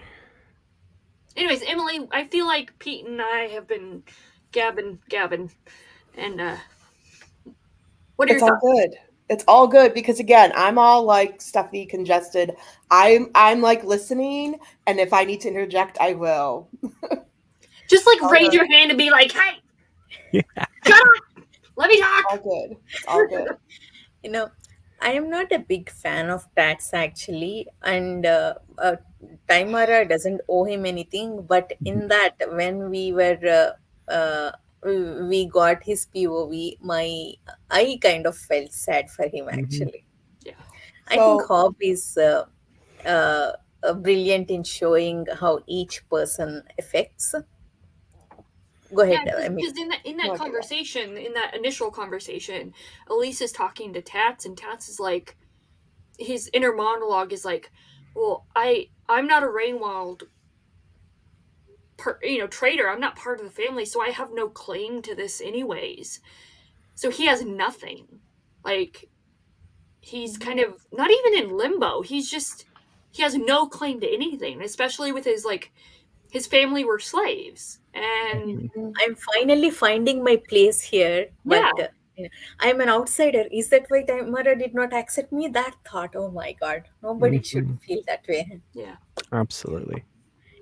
Anyways, Emily, I feel like Pete and I have been gabbing, and what are It's your all thoughts? good. It's all good because again, I'm all like stuffy, congested. I'm like listening, and if I need to interject, I will. Just like All raise good. your hand and be like, "Hey, Yeah. shut up! Let me All talk." good. It's all good. You know, I am not a big fan of Tats, actually, and Timara doesn't owe him anything. But in that, when we were we got his POV, I kind of felt sad for him, Mhm. actually. Yeah. I think So Hobb is brilliant in showing how each person affects. Go Yeah, ahead, because Emily. in that okay, yeah. conversation, in that initial conversation, Elise is talking to Tats, and Tats is like, his inner monologue is like, "Well, I'm not a RainWild traitor. I'm not part of the family, so I have no claim to this anyways." So he has nothing. Like, he's kind of not even in limbo. He has no claim to anything, especially with his family were slaves. And I'm finally finding my place here, yeah, but I'm an outsider. Is that why Tamara did not accept me? That thought, oh my god, nobody should Mhm. feel that way. yeah. Absolutely.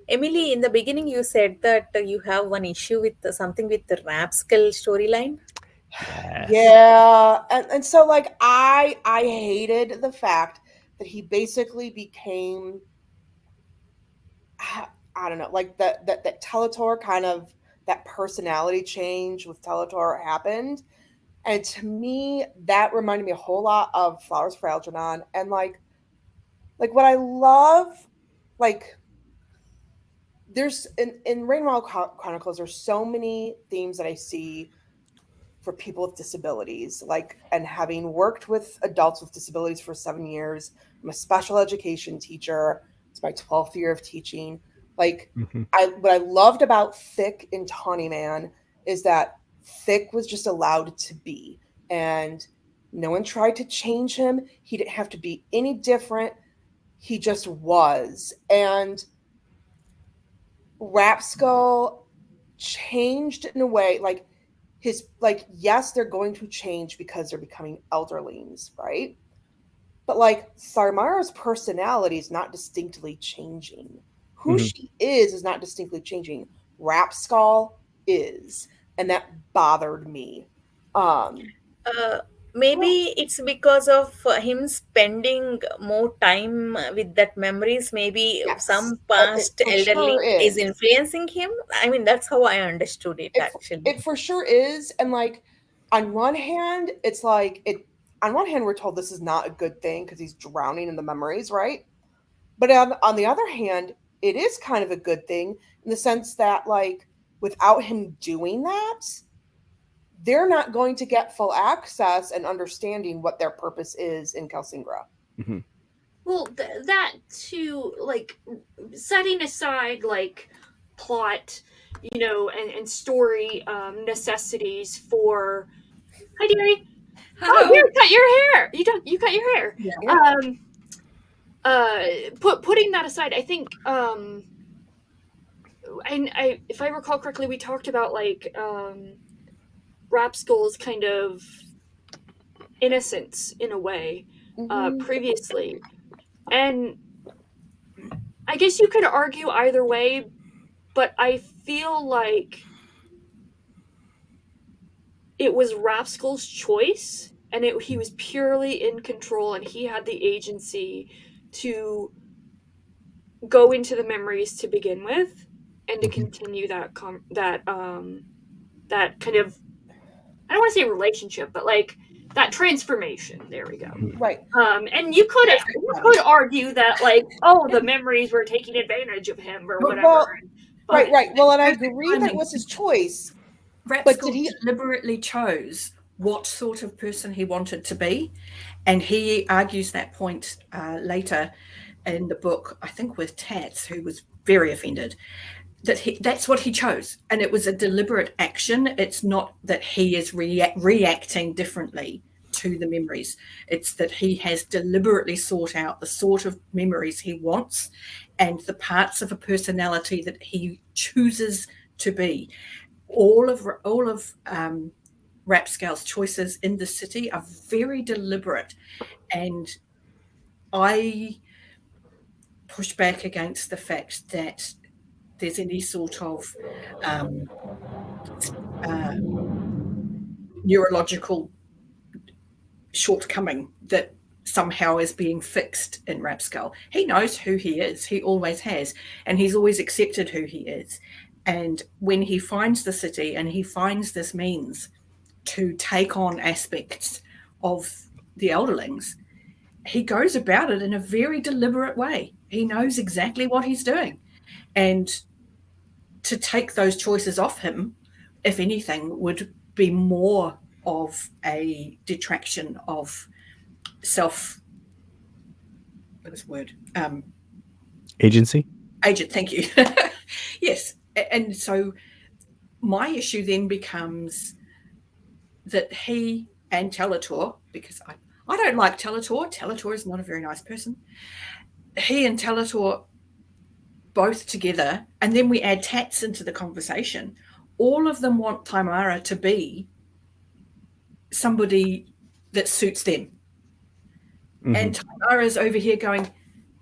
Emily, in the beginning, you said that you have one issue with something with the Rapskull storyline. Yes. Yeah, and so like I hated the fact that he basically became I don't know, like that Teletor kind of that personality change with Teletor happened. And to me, that reminded me a whole lot of Flowers for Algernon. And like what I love, like there's in RainWild Chronicles, there's so many themes that I see for people with disabilities, like, and having worked with adults with disabilities for 7 years, I'm a special education teacher. It's my 12th year of teaching. Like, Mhm. what I loved about Thick in Tawny Man is that Thick was just allowed to be, and no one tried to change him. He didn't have to be any different. He just was. And Rapskull changed in a way, like his, like, yes, they're going to change because they're becoming elderlings, right? But like Sarmara's personality is not distinctly changing. Who Mhm. she is not distinctly changing. Rapskull is, and that bothered me. Um, Uh, Well, Maybe it's because of him spending more time with that memories. Maybe yes, some it past for elderly sure is is. influencing him. I mean, that's how I understood it It actually. it for sure is, and like on one hand, it's like it. On one hand, we're told this is not a good thing because he's drowning in the memories, right? But on the other hand, it is kind of a good thing in the sense that, like, without him doing that, they're not going to get full access and understanding what their purpose is in Kelsingra. Mhm. well, that too, like, setting aside like plot, and story necessities for. Hi, Derri. Oh, Hello. you cut your hair. You cut your hair. Yeah. Yeah. Uh, putting that aside, I think I if I recall correctly, we talked about like Rapskull's kind of innocence in a way Mm-hmm. previously, and I guess you could argue either way, but I feel like it was Rapskull's choice, and he was purely in control, and he had the agency to go into the memories to begin with, and to Mhm. continue that kind of, I don't want to say relationship, but like that transformation. There we go. Mhm. Right. And you could argue that like, oh, the memories were taking advantage of him or whatever. Well, But right. Well, and I Perfect agree that it timing. was his choice, but did Ratskill he? deliberately chose what sort of person he wanted to be, and he argues that point later in the book, I think with Tats, who was very offended, that's what he chose, and it was a deliberate action. It's not that he is reacting differently to the memories. It's that he has deliberately sought out the sort of memories he wants and the parts of a personality that he chooses to be. All of Rapscal's choices in the city are very deliberate, and I push back against the fact that there's any sort of um, uh, neurological shortcoming that somehow is being fixed in Rapskull. He knows who he is. He always has, and he's always accepted who he is. And when he finds the city and he finds this means to take on aspects of the elderlings, he goes about it in a very deliberate way. He knows exactly what he's doing. And to take those choices off him, if anything, would be more of a detraction of self, what is the word? Agency. Agent, thank you. Yes. And so my issue then becomes that he and Teletor, because I don't like Teletor. Teletor is not a very nice person. He and Teletor both together, and then we add Tats into the conversation. All of them want Taimara to be somebody that suits them. Mhm. And Taimara's over here going,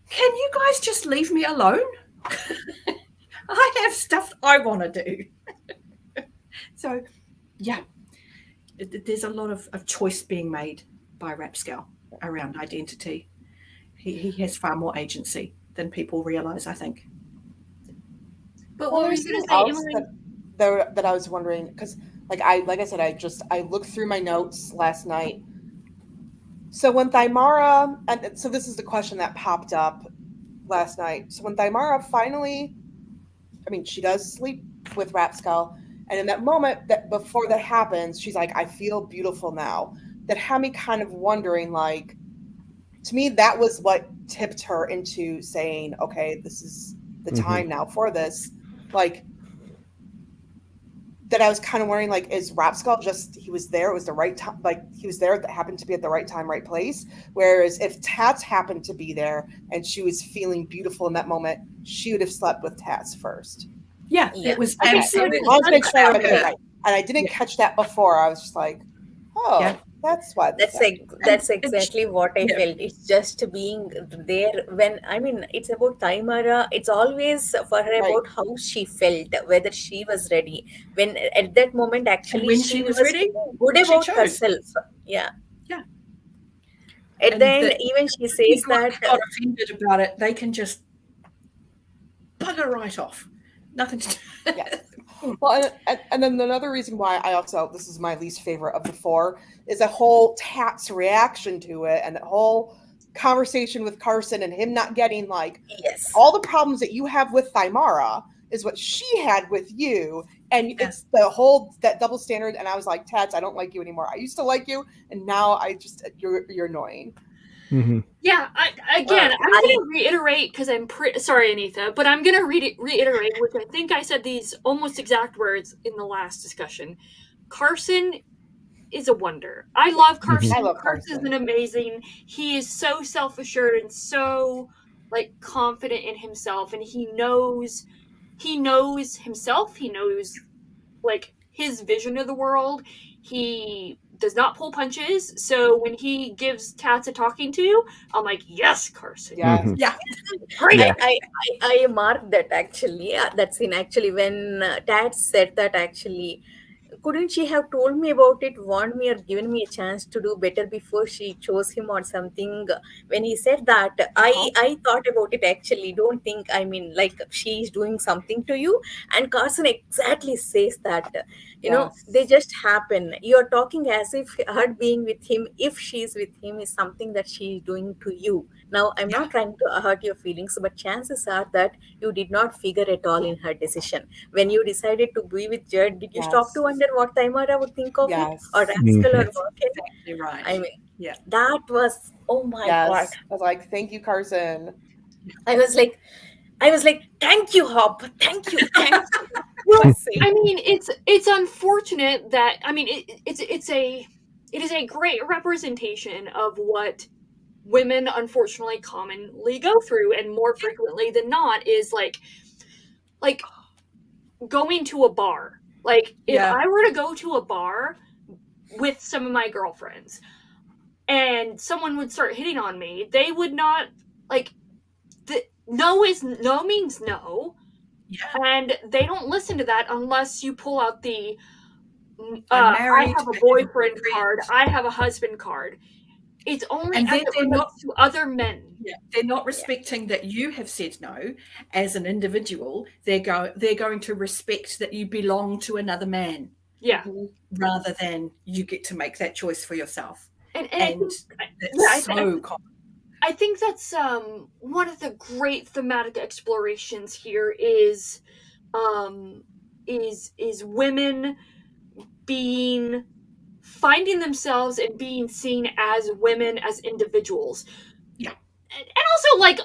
can you guys just leave me alone? I have stuff I want to do. So, yeah, there's a lot of choice being made by Rapscal around identity. He has far more agency than people realize, I think. But Well, what were there's you going to something say, else Emily? that I was wondering, because like I said, I looked through my notes last night. So when Thymara, and so this is the question that popped up last night. So when Thymara finally, I mean, she does sleep with Rapskull, and in that moment, that before that happens, she's like, "I feel beautiful now." That had me kind of wondering, like, to me, that was what tipped her into saying, "Okay, this is the time now for this." Like, that I was kind of wondering, like, is Rapskull just, he was there, it was the right time, like he was there, that happened to be at the right time, right place. Whereas if Tats happened to be there and she was feeling beautiful in that moment, she would have slept with Tats first. Yeah, Yeah. it was Okay, absolutely. I was making sure I about remember her. right. And I didn't Yeah. catch that before. I was just like, oh, Yeah. that's why this happened. That's And exactly what I yeah. felt. It's just being there when, I mean, it's about Taimara. It's always for her Right. about how she felt, whether she was ready. When at that moment, actually, when she she was was ready, feeling good she about chose. herself. Yeah. Yeah. At And the end, that even she if he says that. got offended about it, they can just bugger right off. Nothing to do. Yes. Well, and then another reason why I also, this is my least favorite of the four, is a whole Tat's reaction to it, and that whole conversation with Carson and him not getting, like, Yes. all the problems that you have with Thymara is what she had with you, and Yeah. it's the whole, that double standard. And I was like, Tats, I don't like you anymore. I used to like you, and now I just, you're annoying. Yeah, I'm going to reiterate, because I'm sorry, Anita, but I'm going to reiterate, which I think I said these almost exact words in the last discussion. Carson is a wonder. I love Carson. I love Carson's Carson. an amazing. He is so self-assured and so, like, confident in himself, and he knows himself. He knows, like, his vision of the world. He does not pull punches. So when he gives Tats a talking to, I'm like, yes, Carson. Yeah. Yeah. Great. Yeah. I marked that actually. Yeah, that scene actually when Dad said that actually. Couldn't she have told me about it, warned me, or given me a chance to do better before she chose him or something? When he said that, I thought about it actually. Don't think, I mean, like she's doing something to you. And Carson exactly says that, they just happen. You're talking as if her being with him, if she's with him, is something that she's doing to you. Now, I'm not trying to hurt your feelings, but chances are that you did not figure at all in her decision. When you decided to be with Jed, did you stop to wonder what Taimara would think of it? Or Rascal or That's Workin? exactly right. I mean, Yeah. that was, oh my God. I was like, thank you, Carson. I was like, thank you, Hobb. Thank you. I mean, it's unfortunate that, I mean, it is a great representation of what women unfortunately commonly go through, and more frequently than not is like going to a bar. Like, if I were to go to a bar with some of my girlfriends and someone would start hitting on me, they would not, like, no means no. Yeah. And they don't listen to that unless you pull out the I'm married, I have a boyfriend card, I have a husband card. It's only and as it relates to other men. Yeah, they're not respecting that you have said no as an individual. They're going to respect that you belong to another man. Yeah. Rather than you get to make that choice for yourself. And that's so common. I think that's one of the great thematic explorations here is women finding themselves and being seen as women, as individuals. Yeah. And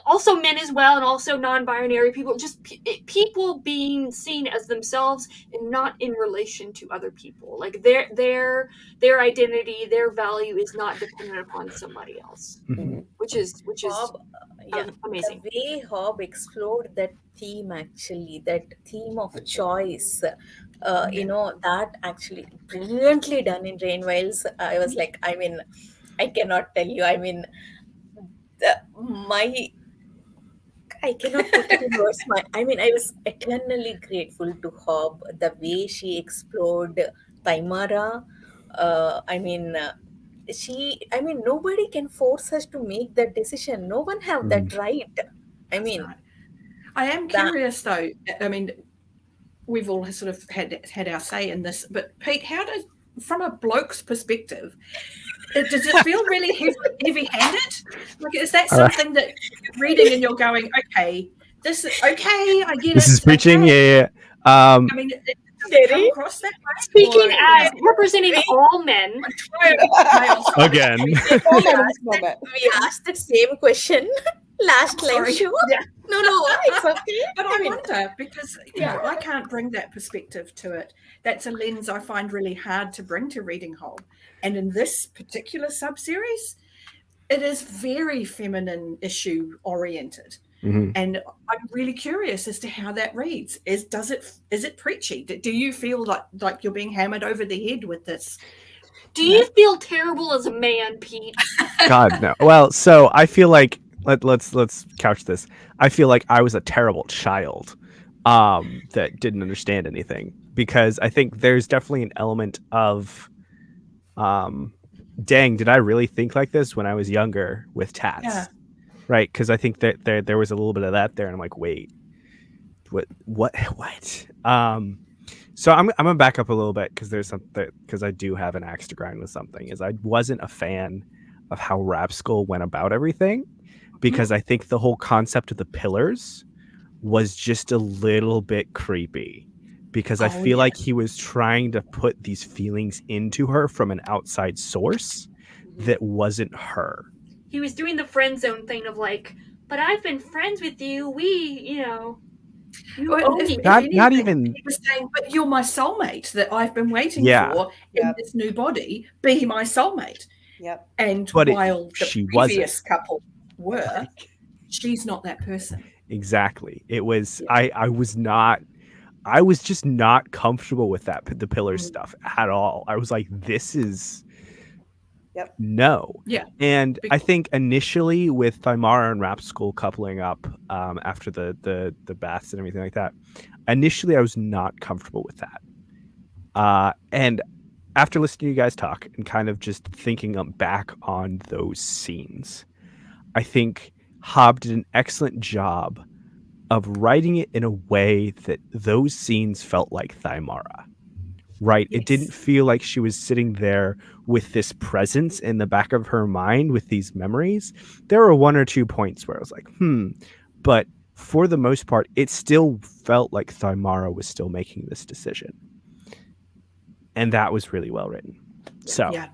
also men as well, and also non-binary people, just people being seen as themselves and not in relation to other people. Like their identity, their value is not dependent upon somebody else, Mhm. which is Hobb, yeah, amazing. the way Hobb explored that theme, actually, that theme of choice, that actually brilliantly done in Rainwilds. I was like, I mean, I cannot tell you. I mean, my I cannot put it in words. I mean, I was eternally grateful to Hobb, the way she explored Taimara. I mean, nobody can force us to make that decision. No one have that right. I That's mean, right. I am that curious though. I mean, we've all sort of had our say in this, but Pete, how does, from a bloke's perspective, does it feel really heavy-handed? Like, is that something that you're reading and you're going, okay, this is okay, I get This it. is preaching. Okay. Yeah. I mean, does it come Derri, across that way? Speaking Or, you know, as representing we, all men, male side? Again. Hold we on asked this moment. we asked the same question last live Sorry. show. Yeah. No, it's okay. But I I mean, wonder, because you know, I can't bring that perspective to it. That's a lens I find really hard to bring to reading Hobb. And in this particular sub-series, it is very feminine issue oriented. Mhm. And I'm really curious as to how that reads. Is it preachy? Do you feel like you're being hammered over the head with this? do you feel terrible as a man, Pete? God no. Well, so I feel like let's couch this. I feel like I was a terrible child that didn't understand anything, because I think there's definitely an element of dang, did I really think like this when I was younger with tats? Yeah. Right? Because I think that there was a little bit of that there, and I'm like, wait, what? So I'm gonna back up a little bit, because there's something, because I do have an axe to grind with something. Is I wasn't a fan of how Rapskull went about everything, because I think the whole concept of the pillars was just a little bit creepy, because I Oh, feel yeah. like he was trying to put these feelings into her from an outside source that wasn't her. He was doing the friend zone thing of like, but I've been friends with you. You Well, owe if me. Not anything, even. he was saying, but you're my soulmate that I've been waiting Yeah. for in Yep. this new body. Be my soulmate. Yep. And But while the she previous wasn't. couple were, she's not that person. Exactly. It was. Yeah. I was not. I was just not comfortable with the pillar Mm. stuff at all. I was like, this is. Yep. No. Yeah. And I think initially with Thymara and Rapskull coupling up after the baths and everything like that, initially I was not comfortable with that. And after listening to you guys talk and kind of just thinking back on those scenes, I think Hobb did an excellent job of writing it in a way that those scenes felt like Thymara. Right. Yes. It didn't feel like she was sitting there with this presence in the back of her mind with these memories. There were one or two points where I was like, but for the most part, it still felt like Thymara was still making this decision. And that was really well written. So Yeah.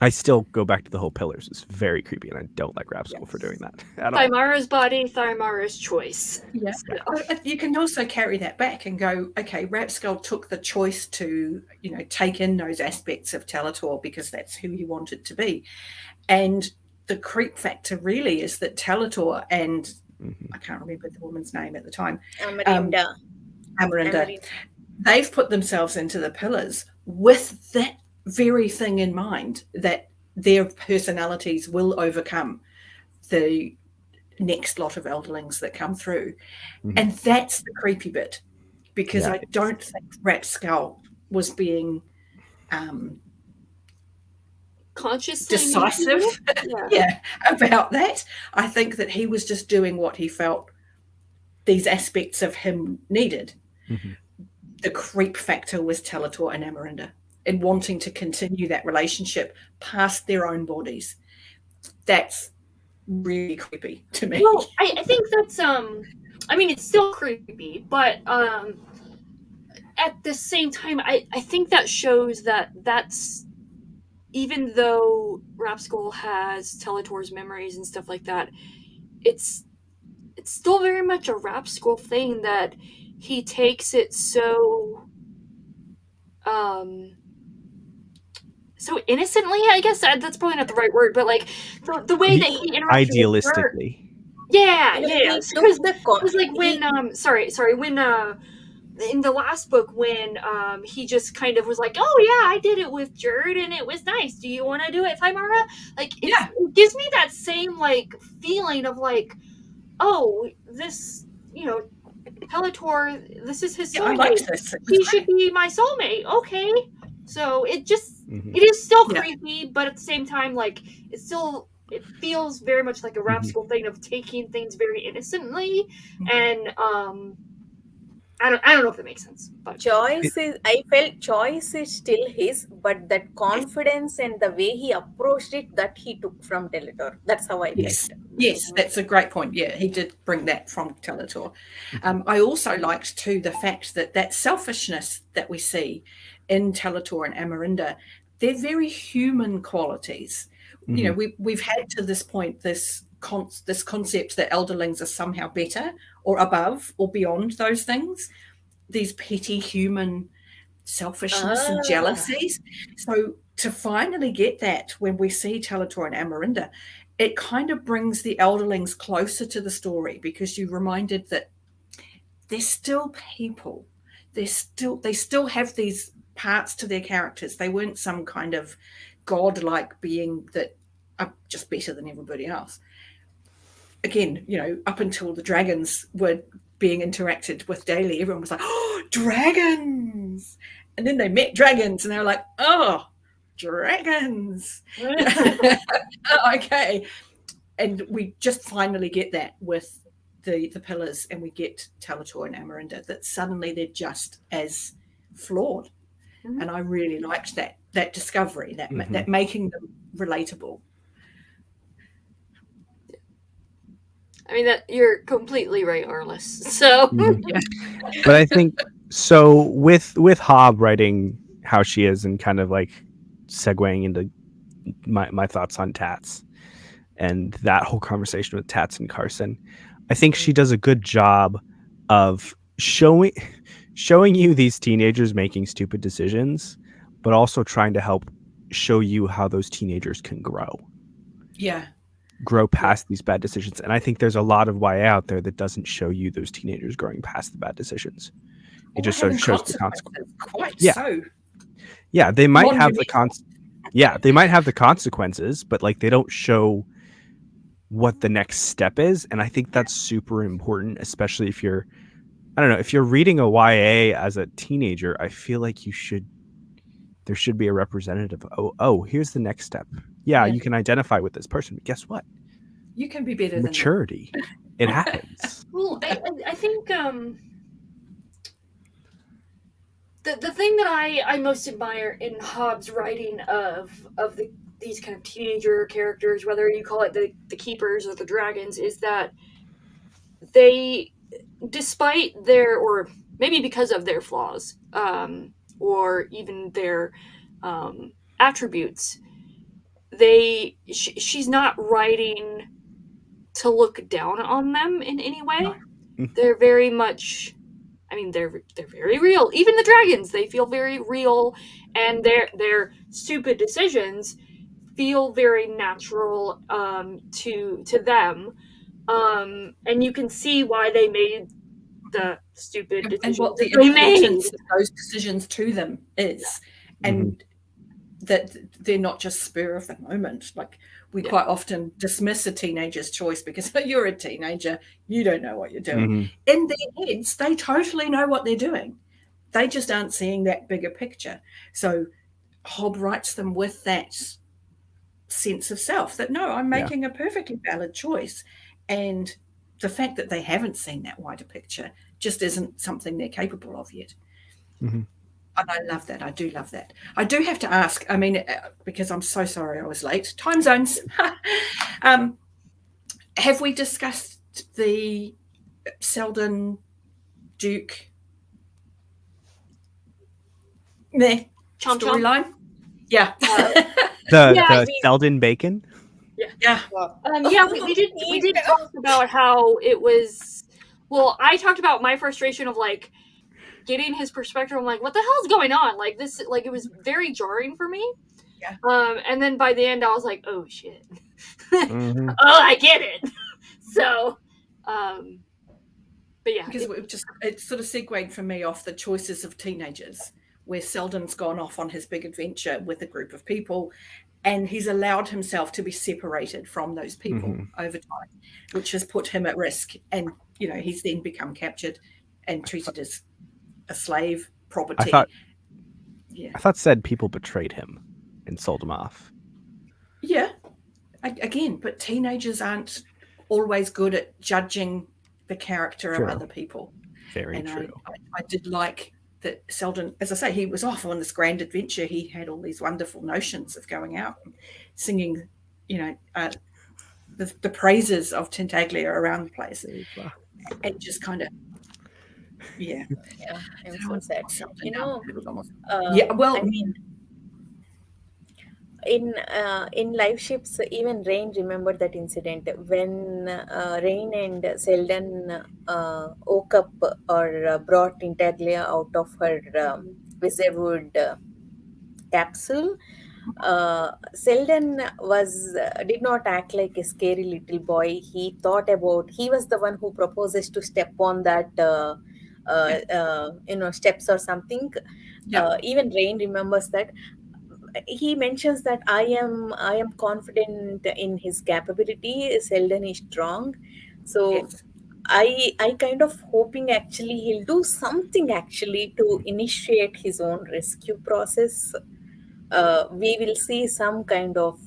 I still go back to the whole pillars. It's very creepy, and I don't like Rapskull for doing that at all. Thymara's body, Thymara's choice. Yeah. You can also carry that back and go, okay, Rapskull took the choice to, you know, take in those aspects of Talator because that's who he wanted to be. And the creep factor really is that Talator and I can't remember the woman's name at the time. Amarinda. They've put themselves into the pillars with that very thing in mind, that their personalities will overcome the next lot of elderlings that come through. And that's the creepy bit, because I don't think Rapskull was being consciously decisive about that. I think that he was just doing what he felt these aspects of him needed. The creep factor was Talator and Amarinda, and wanting to continue that relationship past their own bodies. That's really creepy to me. Well, I think that's I mean, it's still creepy, but at the same time, I think that shows that's, even though Rapskull has Teletor's memories and stuff like that, it's still very much a rap school thing that he takes it so so innocently, I guess that's probably not the right word, but like the way that he interacts with her. Idealistically. Yeah, Even yeah. he took the Because like when sorry when in the last book when he just kind of was like, oh yeah, I did it with Jerd and it was nice. Do you want to do it, Thymara? Like it gives me that same like feeling of like, oh, this, you know, Teletor, this is his Yeah, I soulmate. liked this. It was He great. should be my soulmate. Okay. So it just Mhm. it is still Yeah. creepy, but at the same time, like it feels very much like a rap Mhm. school thing of taking things very innocently, Mhm. and I don't know if that makes sense, but I felt choice is still his, but that confidence and the way he approached it, that he took from Teletor. That's how I Yes, felt. yes, that's a great point. Yeah, he did bring that from Teletor. I also liked too the fact that selfishness that we see in Teletor and Amarinda, they're very human qualities. You know, we've had to this point this concept that elderlings are somehow better or above or beyond those things, these petty human selfishness and Ah, jealousies. So to finally get that when we see Teletor and Amarinda, it kind of brings the elderlings closer to the story because you reminded that they're still people. They still have these parts to their characters. They weren't some kind of godlike being that are just better than everybody else. Again, you know, up until the dragons were being interacted with daily, everyone was like, oh, dragons. And then they met dragons and they were like, oh, dragons. Okay. And we just finally get that with the pillars, and we get Talator and Amarinda, that suddenly they're just as flawed. Mhm. And I really liked that discovery, that making them relatable. I mean that you're completely right, Arliss. So But I think so with Hobb writing how she is and kind of like segueing into my thoughts on Tats and that whole conversation with Tats and Carson, I think she does a good job of showing you these teenagers making stupid decisions, but also trying to help show you how those teenagers can Yeah. grow past these bad decisions. And I think there's a lot of YA out there that doesn't show you those teenagers growing past the bad decisions. It just sort of shows the consequences. Quite Yeah. so. Yeah, they might have Monumental. they might have the consequences, but like they don't show what the next step is. And I think that's super important, especially if you're, I don't know, if you're reading a YA as a teenager, I feel like there should be a representative. Oh, here's the next step. Yeah, you can identify with this person, but guess what? You can be better than them. Maturity. It happens. well, I think the thing that I most admire in Hobb's writing of these kind of teenager characters, whether you call it the keepers or the dragons, is that they, despite their, or maybe because of their flaws, or even their attributes, she's not writing to look down on them in any way. No. They're very much, I mean, they're very real. Even the dragons, they feel very real, and their stupid decisions feel very natural to them, and you can see why they made the stupid decisions and what the they made. importance of those decisions to them is, and that they're not just spur of the moment. Like we quite often dismiss a teenager's choice because you're a teenager, you don't know what you're doing. In their heads, they totally know what they're doing. They just aren't seeing that bigger picture. So Hobb writes them with that sense of self that no, I'm making a perfectly valid choice. And the fact that they haven't seen that wider picture just isn't something they're capable of yet. And I love that. I do love that. I do have to ask, I mean, because I'm so sorry I was late. Time zones. Have we discussed the Selden Duke storyline? Yeah. The Selden Bacon? Yeah. Yeah, we did talk about how it was. Well, I talked about my frustration of like getting his perspective. I'm like, what the hell's going on? Like this, like it was very jarring for me. Yeah. And then by the end, I was like, oh shit. Mhm. Oh, I get it. So, but yeah, Because it sort of segued for me off the choices of teenagers, where Selden's gone off on his big adventure with a group of people, and he's allowed himself to be separated from those people over time, which has put him at risk. And he's then become captured and treated as a slave property. I thought said people betrayed him and sold him off. Yeah, again, but teenagers aren't always good at judging the character of other people. Very true. I did like that Selden, as I say, he was off on this grand adventure. He had all these wonderful notions of going out and singing, the praises of Tintaglia around the place. And just kind of, Yeah, I'm so sad. well, I mean, in live ships, even Rain remembered that incident when Rain and Selden woke up or brought Tintaglia out of her Wizardwood capsule. Selden did not act like a scary little boy. He was the one who proposes to step on that steps or something. Even Rain remembers that. He mentions that I am confident in his capability. Selden is strong, so I kind of hoping actually he'll do something actually to initiate his own rescue process. We will see some kind of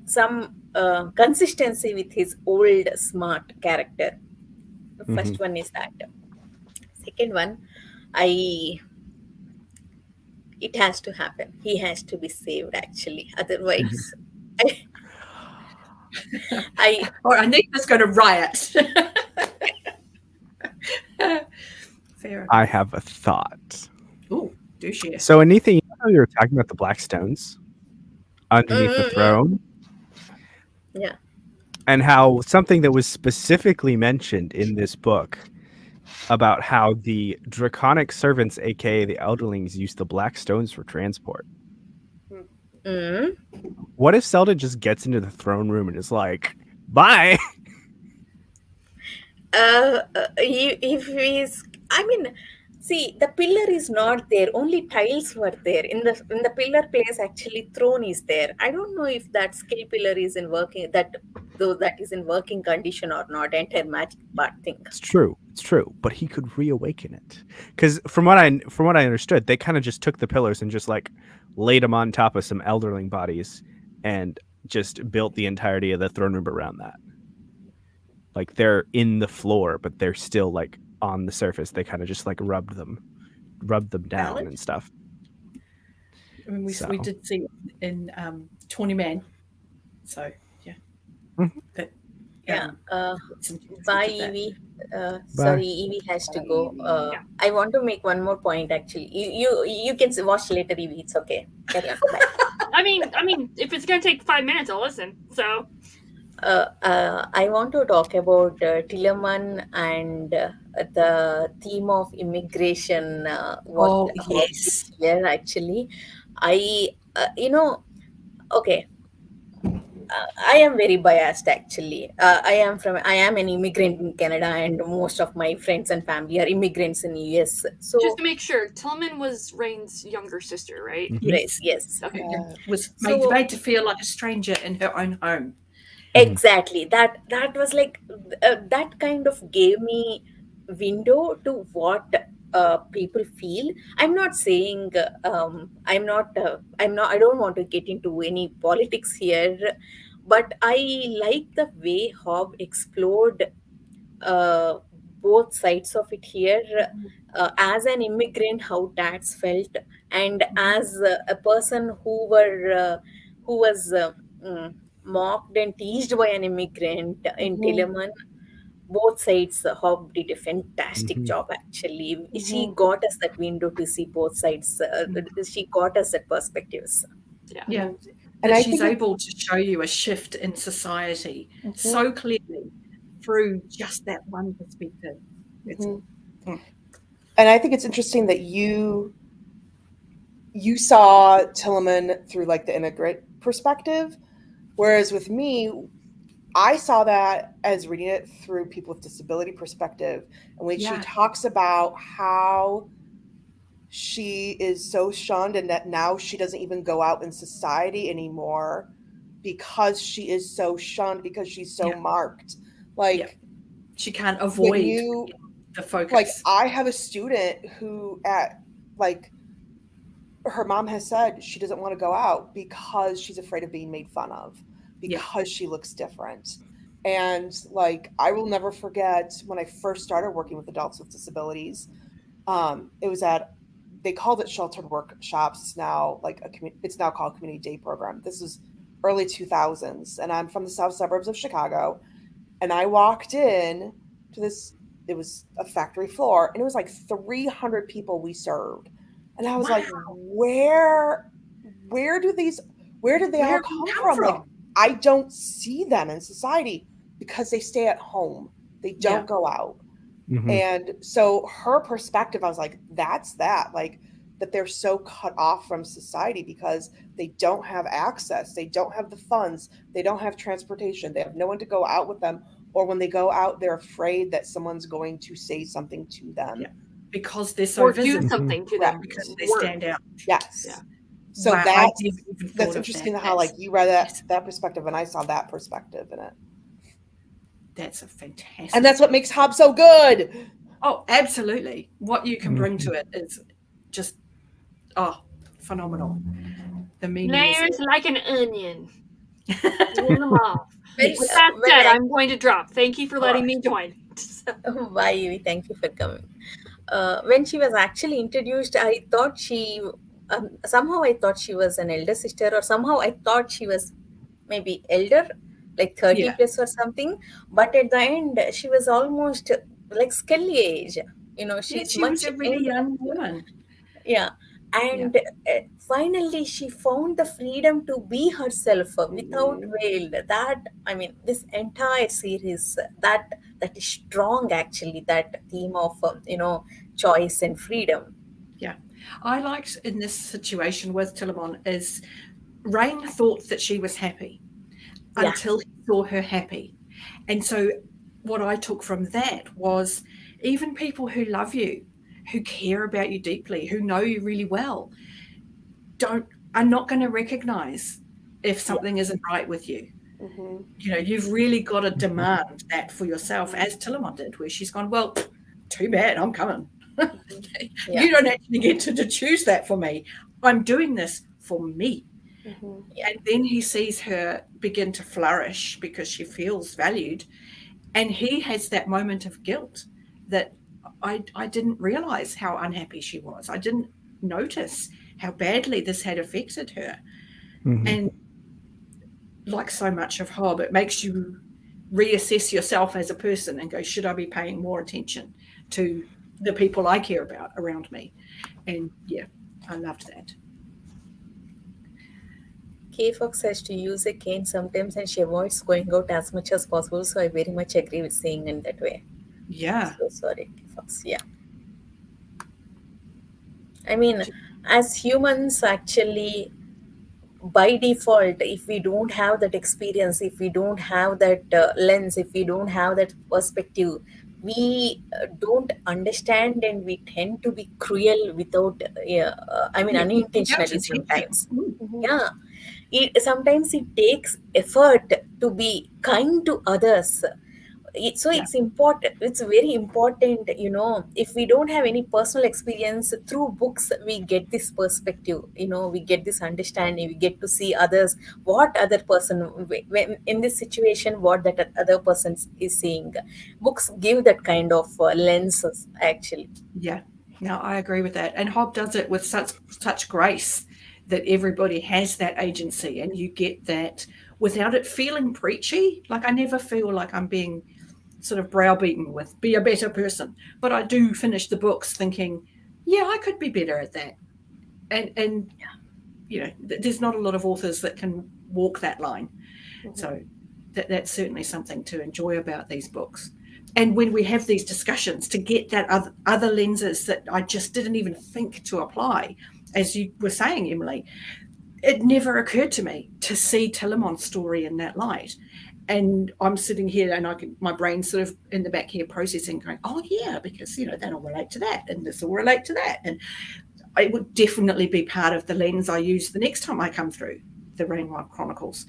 some consistency with his old smart character. The first one is that. Second one, it has to happen. He has to be saved actually. Otherwise, Anita's going to riot. Fair. I have a thought. Oh, do share. So, Anita, you were talking about the black stones underneath the throne? Yeah. And how something that was specifically mentioned in this book about how the draconic servants, aka the elderlings, use the black stones for transport. What if Selden just gets into the throne room and is like, bye? If he's, I mean, see, the pillar is not there. Only tiles were there. In the pillar place, actually, throne is there. I don't know if that scale pillar is in working. That is in working condition or not. Entire magic part thing. It's true. But he could reawaken it. Because from what I understood, they kind of just took the pillars and just like laid them on top of some elderling bodies and just built the entirety of the throne room around that. Like they're in the floor, but they're still like on the surface. They kind of just like rubbed them down and stuff. I mean, we did see it in 20 Man. So yeah. Bye, Evie. Sorry, Evie has to go. I want to make one more point. Actually, you can watch later, Evie. It's okay. Carry on. Bye. I mean, if it's gonna take 5 minutes, I'll listen. So. I want to talk about Tilleman and the theme of immigration. Yes. Here, actually, okay. I am very biased actually. I am an immigrant in Canada, and most of my friends and family are immigrants in US. So just to make sure, Tillman was Rain's younger sister, right? Yes. Okay. Was made to feel like a stranger in her own home. Exactly. That was like that kind of gave me window to what people feel. I'm not saying I don't want to get into any politics here, but I like the way Hobb explored both sides of it here. As an immigrant, how that's felt, and as a person who was mocked and teased by an immigrant in Tilleman. Both sides, Hobb did a fantastic job actually. She got us that window to see both sides. She got us that perspectives. Yeah. And That I she's think able to show you a shift in society Mhm. so clearly through just that one perspective. It's Mhm. And I think it's interesting that you saw Tillman through like the immigrant perspective, whereas with me, I saw that as reading it through people with disability perspective. And when she Yeah. talks about how she is so shunned and that now she doesn't even go out in society anymore because she is so shunned, because she's so Yeah. marked. Like she can't when avoid you the like, focus. I have a student who at like her mom has said she doesn't want to go out because she's afraid of being made fun of Yeah. because she looks different. And like I will never forget when I first started working with adults with disabilities. It was at, they called it sheltered workshops. It's now like it's now called community day program. This is early 2000s, and I'm from the south suburbs of Chicago. And I walked in to this, it was a factory floor, and it was like 300 people we served. And I was like, Wow. where do these, where did they Where all do you come come from? Like, from? I don't see them in society because they stay at home. They don't Yeah. go out. Mhm. And so her perspective, I was like, that's that, like that they're so cut off from society because they don't have access, they don't have the funds, they don't have transportation, they have no one to go out with them, or when they go out, they're afraid that someone's going to say something to them. Yeah. Because they're so Or do visible, something to them. because they Words. stand out. Yes. Yeah. So Wow, I never even thought that's of interesting that. how like you read Yes. that perspective and I saw that perspective in it. That's a fantastic. And that's what makes Hobb so good. Oh, absolutely. What you can bring Mhm. to it is just phenomenal. The meaning is Layers like an onion. there. Peel them off. When, With that when said, I, I'm going to drop. Thank you for letting me join. Bye, Evie. Thank you for coming. When she was actually introduced, I thought somehow I thought she was an elder sister, or somehow I thought she was maybe elder, like 30 Yeah. plus or something. But at the end, she was almost like Scully age. Yeah, She's she was much a really young woman. yeah. And finally, she found the freedom to be herself without Mhm. veil. That, I mean, this entire series, that is strong actually. That theme of choice and freedom. Yeah. I liked in this situation with Tillamoon is Rain thought that she was happy Yeah, until he saw her happy. And so what I took from that was even people who love you, who care about you deeply, who know you really well, are not going to recognize if something isn't right with you. Mhm. You've really got to demand that for yourself, as Tillamoon did, where she's gone, well, too bad, I'm coming. yeah, You don't actually get to choose that for me. I'm doing this for me. Mhm. yeah, And then he sees her begin to flourish because she feels valued. And he has that moment of guilt that I didn't realize how unhappy she was. I didn't notice how badly this had affected her. Mhm. And like so much of Hobb, it makes you reassess yourself as a person and go, should I be paying more attention to the people I care about around me? And yeah, I loved that. K Fox has to use a cane sometimes, and she avoids going out as much as possible. So I very much agree with saying in that way. Yeah. So sorry, K Fox. Yeah. I mean, as humans, actually, by default, if we don't have that experience, if we don't have that lens, if we don't have that perspective, we don't understand, and we tend to be cruel without, I mean, Yeah. Without unintentionally intention. sometimes. Mhm. Yeah. Sometimes it takes effort to be kind to others. So Yeah. it's very important, if we don't have any personal experience, through books we get this perspective, we get this understanding, we get to see others, what other person, when in this situation, what that other person is seeing. Books give that kind of lenses actually. Yeah. No, I agree with that. And Hobb does it with such grace that everybody has that agency and you get that without it feeling preachy. Like I never feel like I'm being sort of browbeaten with be a better person. But I do finish the books thinking, yeah, I could be better at that. And there's not a lot of authors that can walk that line. So that's certainly something to enjoy about these books. And when we have these discussions, to get that other lenses that I just didn't even think to apply, as you were saying, Emily, it never occurred to me to see Tillamon's story in that light. And I'm sitting here and my brain's sort of in the back here processing, going, oh yeah, because that'll relate to that, and this will relate to that. And it would definitely be part of the lens I use the next time I come through the RainWild Chronicles,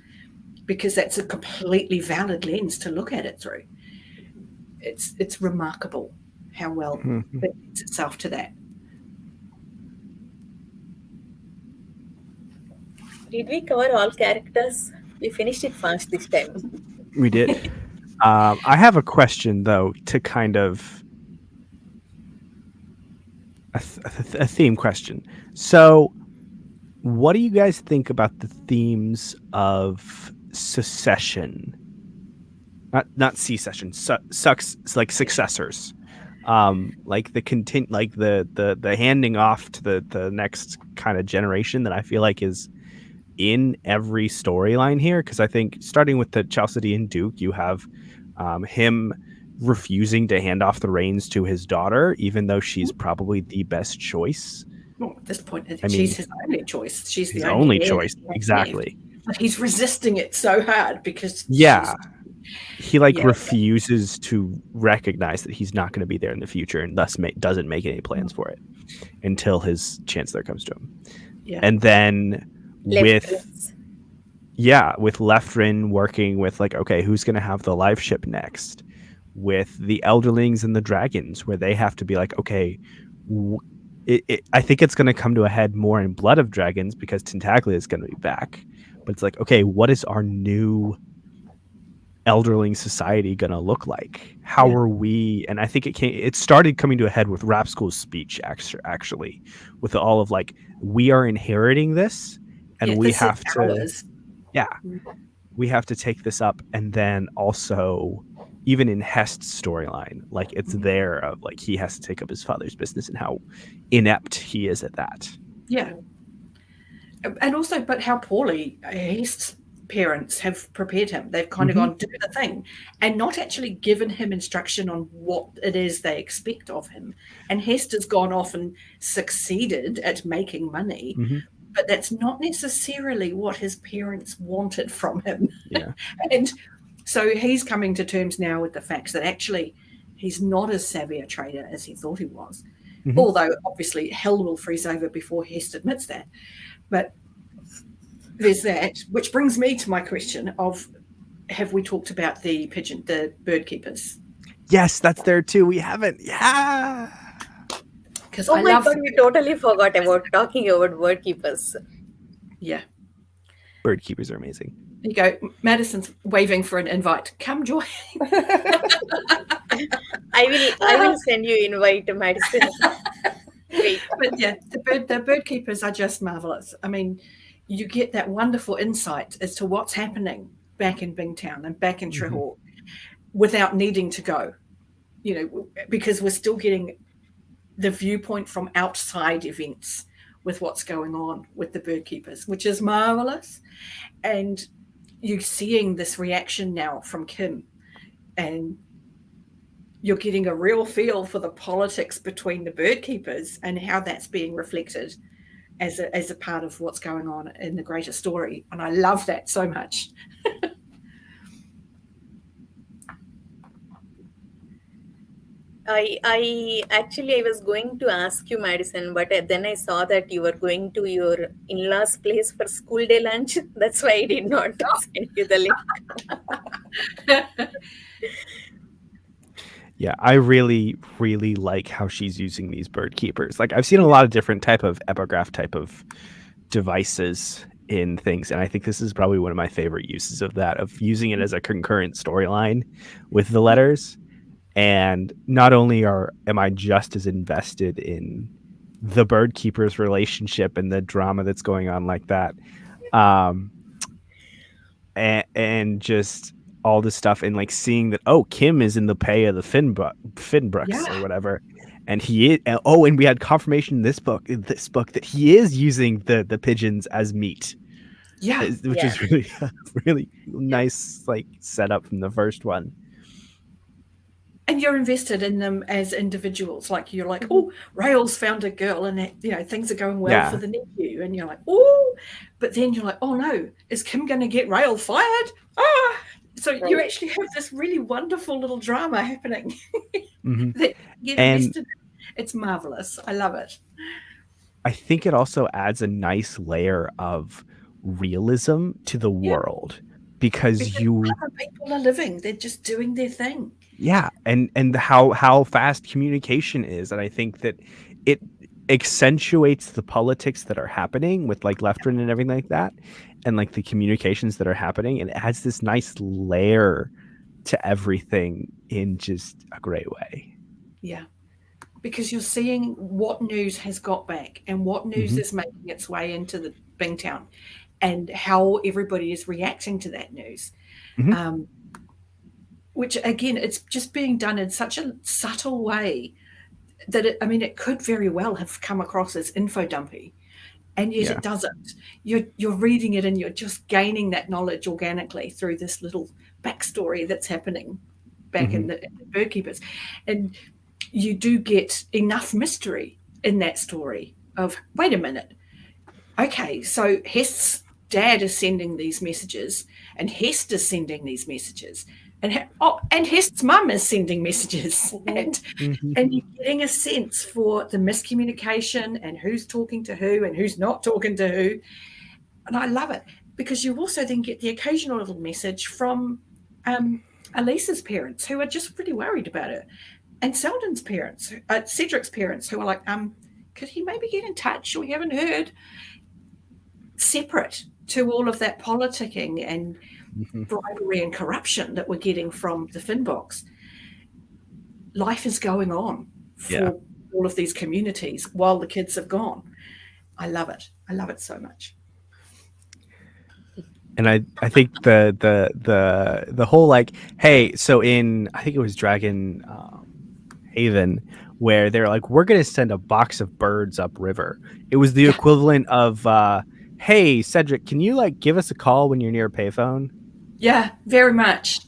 because that's a completely valid lens to look at it through. It's remarkable how well it lends itself to that. Did we cover all characters? We finished it fast this time. We did. I have a question, though, to kind of a theme question. So, what do you guys think about the themes of secession? Not secession. Like successors. Like the handing off to the next kind of generation that I feel like is in every storyline here, because I think starting with the Chalcedean Duke, you have him refusing to hand off the reins to his daughter, even though she's probably the best choice. Well, at this point, she's his only choice. She's his the only choice, exactly. But he's resisting it so hard because he refuses to recognize that he's not going to be there in the future, and thus doesn't make any plans for it until his chancellor comes to him. Yeah. And then with Leftrin working with okay, who's going to have the live ship next, with the elderlings and the dragons, where they have to be okay, I think it's going to come to a head more in Blood of Dragons, because Tintaglia is going to be back, but it's okay, what is our new elderling society going to look like? How are we? And I think it started coming to a head with Rap School's speech, actually, with all of we are inheriting this, and we have to we have to take this up. And then also, even in Hest's storyline, it's there of he has to take up his father's business and how inept he is at that. Yeah. And also, but how poorly Hest's parents have prepared him. They've kind of gone, do the thing, and not actually given him instruction on what it is they expect of him. And Hest has gone off and succeeded at making money, but that's not necessarily what his parents wanted from him. Yeah. And so he's coming to terms now with the fact that actually he's not as savvy a trader as he thought he was. Although obviously hell will freeze over before Hest admits that. But there's that, which brings me to my question of, have we talked about the bird keepers? Yes, that's there too. We haven't. Yeah. Because God, we totally forgot about talking about bird keepers. Yeah. Bird keepers are amazing. There you go. Madison's waving for an invite. Come join. I will send you invite, Madison. Wait. But yeah, the bird keepers are just marvelous. I mean, you get that wonderful insight as to what's happening back in Bingtown and back in Trehawk without needing to go, because we're still getting the viewpoint from outside events with what's going on with the bird keepers, which is marvelous. And you're seeing this reaction now from Kim, and you're getting a real feel for the politics between the bird keepers and how that's being reflected as a part of what's going on in the greater story. And I love that so much. I was going to ask you, Madison, but then I saw that you were going to your in-laws' place for school day lunch. That's why I did not send you the link. Yeah, I really, really like how she's using these bird keepers. I've seen a lot of different type of epigraph type of devices in things, and I think this is probably one of my favorite uses of that, of using it as a concurrent storyline with the letters. And not only am I just as invested in the bird keepers relationship and the drama that's going on like that, and just all this stuff, and seeing that Kim is in the pay of the Finbrooks or whatever, and he is, oh, and we had confirmation in this book that he is using the pigeons as meat, Yeah. which Yeah. is really really nice, like setup from the first one. And you're invested in them as individuals. Like you're like, Mhm. oh, Rail's found a girl, and that, you know, things are going well for Yeah. the nephew, and you're like, oh, but then you're like, oh no, is Kim going to get Rail fired? Ah, so you Right. actually have this really wonderful little drama happening Hmm. that you get And invested in. It's marvelous. I love it. I think it also adds a nice layer of realism to the Yeah, world, because because you, other people are living; they're just doing their thing. yeah, and how fast communication is, and I think that it accentuates the politics that are happening with like Leftrin and everything like that, and like the communications that are happening, and it adds this nice layer to everything in just a great way. Yeah, because you're seeing what news has got back and what news Hmm. is making its way into the Bingtown, and how everybody is reacting to that news. Hmm. Um, which again, it's just being done in such a subtle way that I mean, it could very well have come across as info dumpy, and yet Yeah. it doesn't. You're reading it and you're just gaining that knowledge organically through this little backstory that's happening back Hmm. in the Burkeepers, and you do get enough mystery in that story of wait a minute, okay, so Hest's dad is sending these messages, and Hest is sending these messages, and Hest's mum is sending messages, Mhm. Hmm. and you're getting a sense for the miscommunication and who's talking to who and who's not talking to who, and I love it because you also then get the occasional little message from Elisa's parents who are just pretty worried about it, and Selden's parents, Cedric's parents, who are like, could he maybe get in touch? We haven't heard. Separate to all of that politicking and Hmm. bribery and corruption that we're getting from the Finbox. Life is going on Yeah. for all of these communities while the kids have gone. I love it. I love it so much. And I think the whole like, hey, so in, I think it was Dragon Haven, where they're like, we're gonna send a box of birds upriver. It was the Yeah. equivalent of hey Cedric, can you like give us a call when you're near a payphone? Yeah, very much.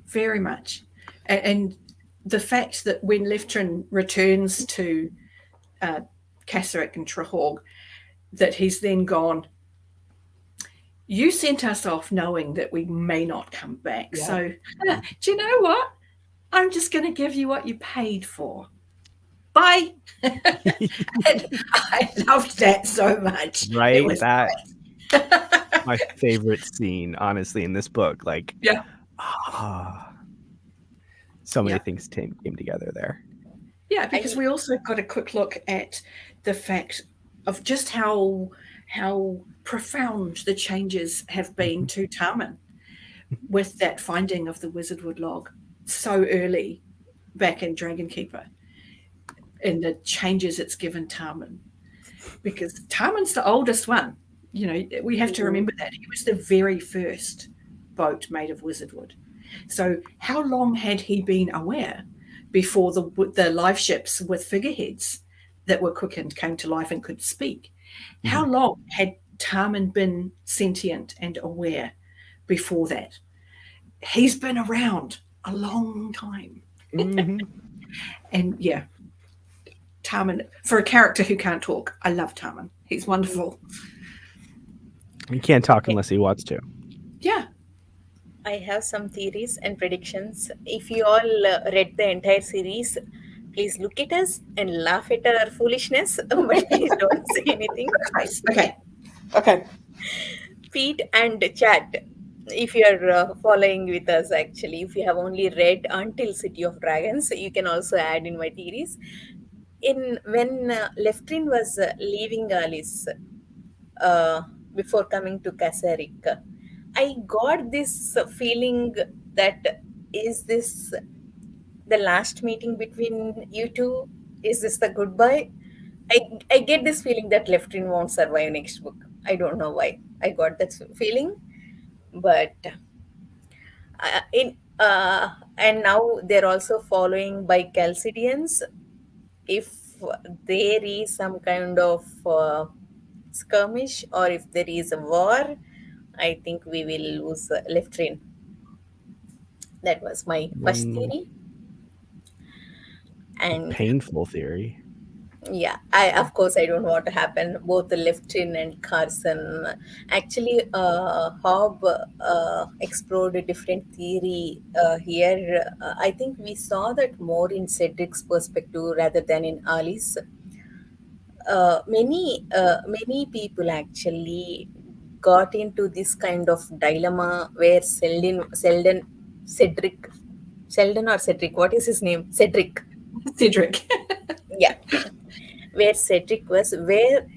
Very much. And the fact that when Leftrin returns to Kasserek and Trahog, that he's then gone, you sent us off knowing that we may not come back. Yeah. So, do you know what? I'm just going to give you what you paid for. Bye. And I loved that so much. It Right? was That great. my favorite scene, honestly, in this book. Like, Yeah. so many Yeah. things came together there. Yeah, because we also got a quick look at the fact of just how profound the changes have been to Tarman with that finding of the Wizardwood log so early back in Dragonkeeper, and the changes it's given Tarman. Because Tarman's the oldest one. You know, we have to remember that. He was the very first boat made of Wizardwood. So how long had he been aware before the live ships with figureheads that were quickened came to life and could speak? How long had Tarman been sentient and aware before that? He's been around a long time. Mm-hmm. And yeah, Tarman, for a character who can't talk, I love Tarman. He's wonderful. He can't talk unless he wants to. Yeah. I have some theories and predictions. If you all read the entire series, please look at us and laugh at our foolishness, but please don't say anything. Okay. Okay. Pete and chat, if you're following with us, actually, if you have only read until City of Dragons, you can also add in my theories. In when Leftrin was leaving Alice before coming to Kasserik, I got this feeling that is this the last meeting between you two? Is this the goodbye? I get this feeling that Leftrin won't survive next book. I don't know why. I got that feeling, but in and now they're also following by Chalcidians. if there is some kind of skirmish or if there is a war, I think we will lose left train. That was my first One theory. And painful theory. yeah, I of course I don't want to happen. Both the Lifton and Carson. Actually, Hobb explored a different theory here. I think we saw that more in Cedric's perspective rather than in Ali's. Many people actually got into this kind of dilemma where Cedric, Sheldon or Cedric, what is his name? Cedric. Cedric. Yeah, where Cedric was, where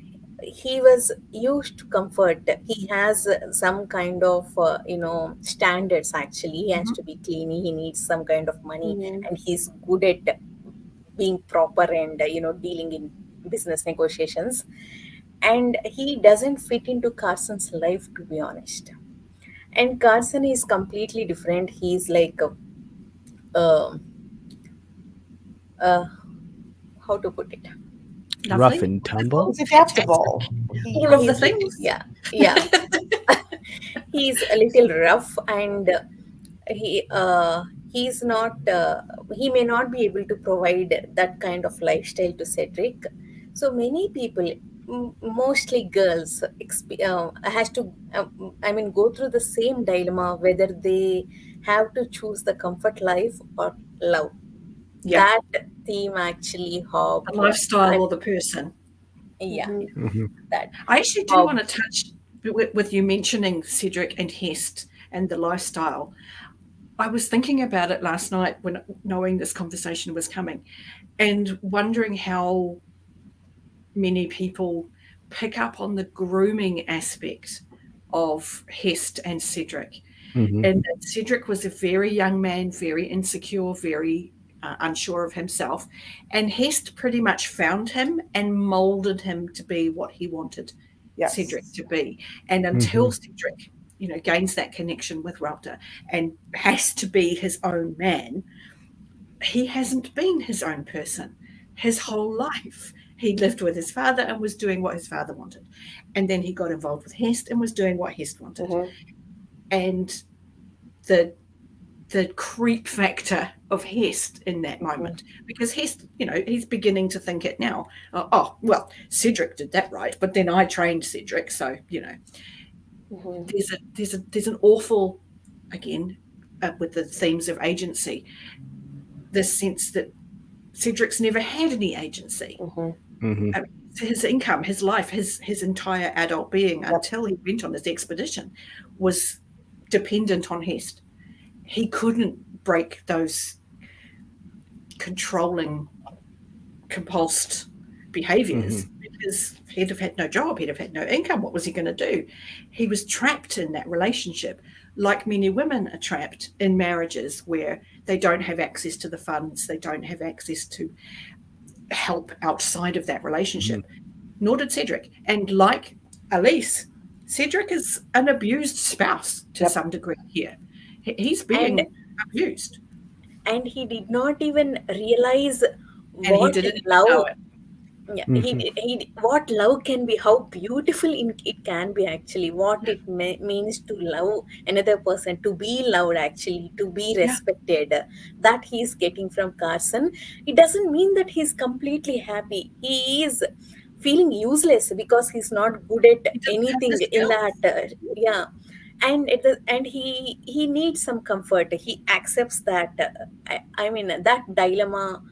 he was used to comfort. He has some kind of, standards actually. He has to be clean, he needs some kind of money, Mhm. and he's good at being proper and, dealing in business negotiations. And he doesn't fit into Carson's life, to be honest. And Carson is completely different. He's like, uh, uh, how to put it? Rough Lovely. and tumble. He's adaptable. All of the He's, things. yeah, yeah. He's a little rough, and he uh, he's not he may not be able to provide that kind of lifestyle to Cedric. So many people, mostly girls, has to I mean, go through the same dilemma whether they have to choose the comfort life or love. Yeah. That theme actually Hob, The lifestyle I, or the person. yeah, Mhm. Mhm. that I actually do Hob. want to touch with you mentioning Cedric and Hest and the lifestyle. I was thinking about it last night when knowing this conversation was coming and wondering how many people pick up on the grooming aspect of Hest and Cedric. Mhm. And that Cedric was a very young man, very insecure, very unsure of himself. And Hest pretty much found him and molded him to be what he wanted Yes. Cedric to be. And until Mhm. Cedric, gains that connection with Ralta and has to be his own man, he hasn't been his own person his whole life. He lived with his father and was doing what his father wanted. And then he got involved with Hest and was doing what Hest wanted. Mhm. And the the creep factor of Hest in that moment, because Hest, he's beginning to think it now. Oh, well, Cedric did that right, but then I trained Cedric, so Mhm. there's an awful, again, with the themes of agency, the sense that Cedric's never had any agency. Mhm. Mhm. His income, his life, his entire adult being until he went on this expedition was dependent on Hest. He couldn't break those controlling, compulsed behaviors because he'd have had no job, he'd have had no income. What was he going to do? He was trapped in that relationship, like many women are trapped in marriages where they don't have access to the funds, they don't have access to help outside of that relationship. Nor did Cedric. And like Elise, Cedric is an abused spouse to Yep. some degree here. He's and being abused. and he did not even realize And he what didn't even know love. it. Yeah, Mhm. what love can be, how beautiful it can be actually, what it means to love another person, to be loved actually, to be Yeah, respected, that he's getting from Carson. It doesn't mean that he's completely happy. He is feeling useless because he's not good at he doesn't have the anything in that, skills. yeah. And he needs some comfort. He accepts that, I mean, that dilemma.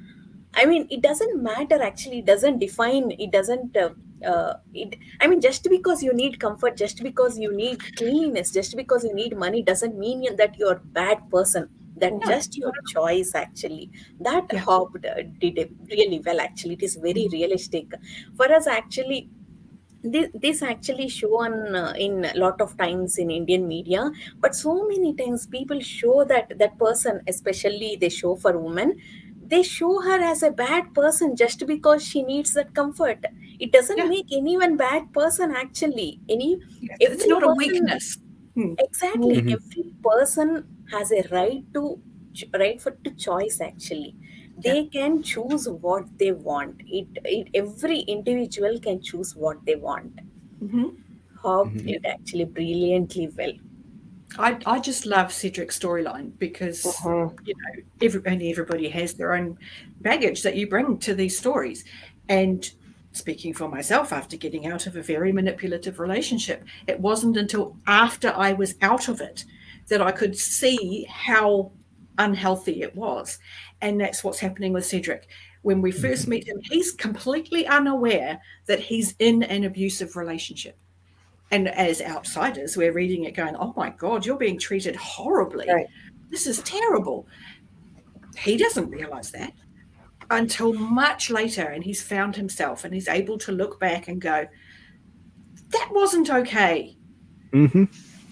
I mean, it doesn't matter actually. It doesn't define. It doesn't. I mean, just because you need comfort, just because you need cleanliness, just because you need money, doesn't mean that you're a bad person. That No, just your choice actually. That yeah. Hobbes did it really well. Actually, it is very Mhm. realistic for us. Actually, this actually shown in a lot of times in Indian media, but so many times people show that person, especially they show for women, they show her as a bad person just because she needs that comfort. It doesn't Yeah, make anyone bad person actually. yeah. It's Every not a person, weakness. Hmm. exactly, Mhm. every person has a right to right for to choice actually. they can choose what they want. Every individual can choose what they want. Mhm. Hobb Mhm. did actually brilliantly well. I just love Cedric's storyline because everybody has their own baggage that you bring to these stories. And speaking for myself, after getting out of a very manipulative relationship, it wasn't until after I was out of it that I could see how unhealthy it was. And that's what's happening with Cedric. When we first meet him, he's completely unaware that he's in an abusive relationship. And as outsiders, we're reading it going, oh my God, you're being treated horribly. Right. This is terrible. He doesn't realize that until much later. And he's found himself and he's able to look back and go, that wasn't okay. Mm-hmm.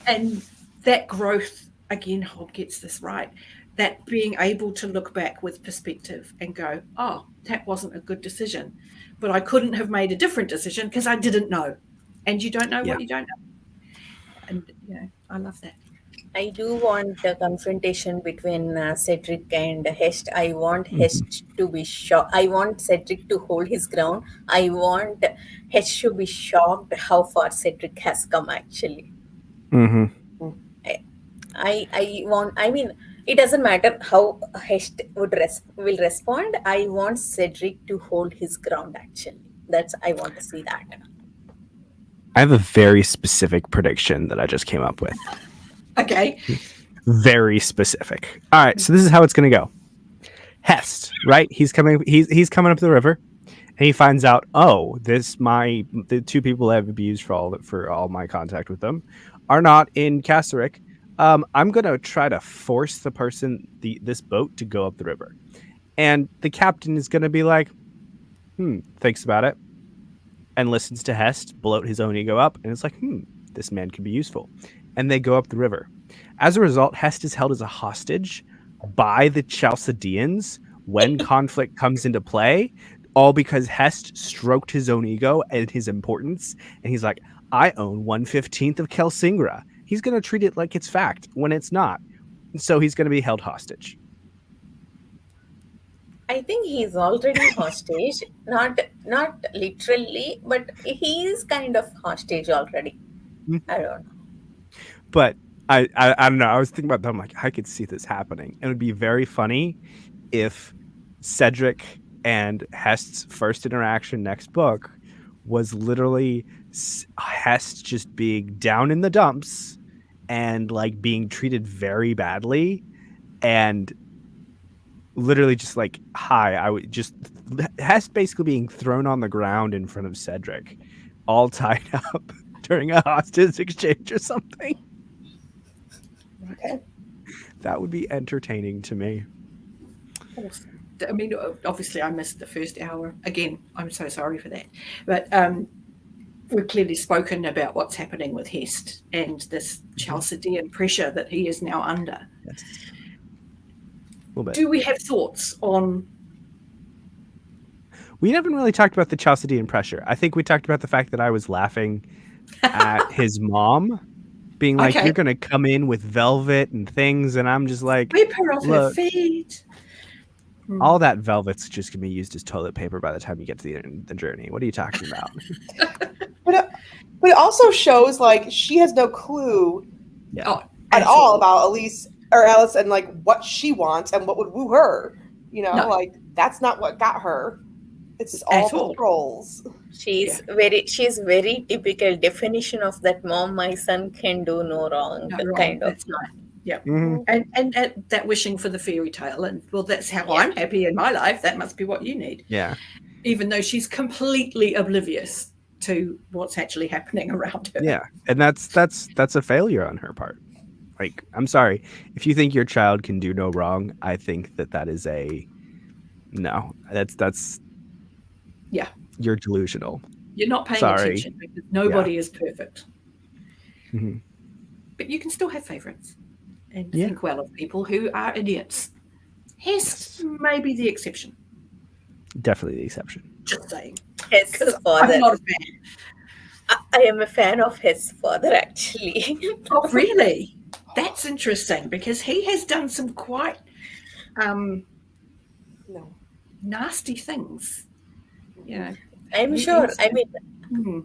And that growth, again, Hobb gets this right, that being able to look back with perspective and go, oh, that wasn't a good decision. But I couldn't have made a different decision because I didn't know. And you don't know what you don't know. And I love that. I do want a confrontation between Cedric and Hest. I want Hest to be shocked. I want Cedric to hold his ground. I want Hest to be shocked how far Cedric has come. Actually, Mm-hmm. I want. I mean, it doesn't matter how Hest will respond. I want Cedric to hold his ground. Actually, I want to see that. I have a very specific prediction that I just came up with. Okay. Very specific. All right, so this is how it's going to go. Hest, right? He's coming up the river, and he finds out, oh, the two people I've abused for all my contact with them are not in Kasserek. I'm going to try to force this boat to go up the river. And the captain is going to be like, thinks about it and listens to Hest bloat his own ego up, and it's like, this man could be useful. And they go up the river. As a result, Hest is held as a hostage by the Chalcedeans when conflict comes into play, all because Hest stroked his own ego and his importance, and he's like, I own 1/15 of Kelsingra. He's going to treat it like it's fact when it's not. So he's going to be held hostage. I think he's already hostage, not literally, but he's kind of hostage already. I don't know. But I don't know. I was thinking about that. I'm like, I could see this happening. It would be very funny if Cedric and Hest's first interaction next book was literally Hest just being down in the dumps and like being treated very badly, and literally just like, I would just Hest basically being thrown on the ground in front of Cedric, all tied up during a hostage exchange or something. Okay. That would be entertaining to me. Awesome. I mean, obviously, I missed the first hour. Again, I'm so sorry for that. But we've clearly spoken about what's happening with Hest and this Chalcedean pressure that he is now under. Yes. A little bit. Do we have thoughts on... We haven't really talked about the Chalcedean pressure. I think we talked about the fact that I was laughing at his mom being like, you're going to come in with velvet and things. And I'm just like, whip her off her feet. All that velvet's just going to be used as toilet paper by the time you get to the end of the journey. What are you talking about? But it also shows like she has no clue at all about Alice and like what she wants and what would woo her. You know, like that's not what got her. It's all the trolls. She's very typical definition of that mom, my son can do no wrong, kind of. That's not. Yeah. Mm-hmm. And that wishing for the fairy tale, and well, that's how I'm happy in my life. That must be what you need. Yeah. Even though she's completely oblivious to what's actually happening around her. Yeah. And that's a failure on her part. Like, I'm sorry. If you think your child can do no wrong, I think that is that's you're delusional. You're not paying attention because nobody is perfect. Mm-hmm. But you can still have favorites and think well of people who are idiots. Hest may be the exception. Definitely the exception. Just saying. Hest's father. I'm not a fan. I am a fan of his father, actually. Oh, really? That's interesting because he has done some quite No. nasty things. You know, I'm sure. he's, I mean, hmm,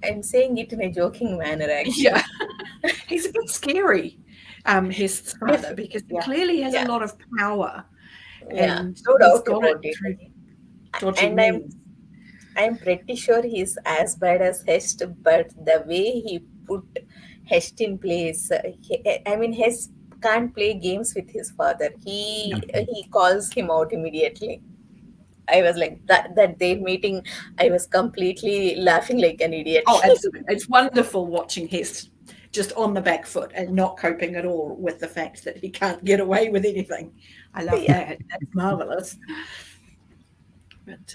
I'm saying it in a joking manner, yeah, actually. he's a bit scary, his father, because he Yeah. clearly has a Yeah, lot of power, yeah, and no he's doubt got it about it. through dodgy And means. I'm pretty sure he's as bad as Hest, but the way he put Hest in place, I mean, Hest can't play games with his father. No. He calls him out immediately. I was like that day meeting. I was completely laughing like an idiot. Oh, absolutely. It's wonderful watching Hest just on the back foot and not coping at all with the fact that he can't get away with anything. I love Yeah, that. That's marvelous. But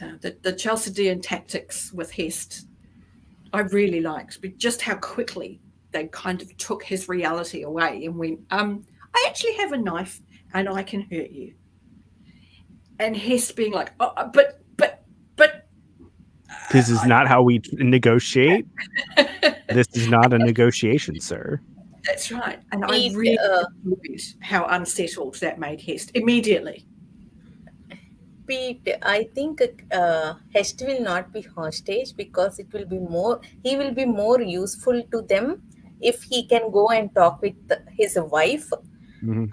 the Chalcidian tactics with Hest, I really liked, but just how quickly they kind of took his reality away and went, I actually have a knife and I can hurt you. And Hest being like, oh, but. This is not how we negotiate. This is not a negotiation, sir. That's right. And I Pete. really enjoyed how unsettled that made Hest immediately. Pete, I think Hest will not be hostage because it will be more. He will be more useful to them if he can go and talk with his wife, Mhm.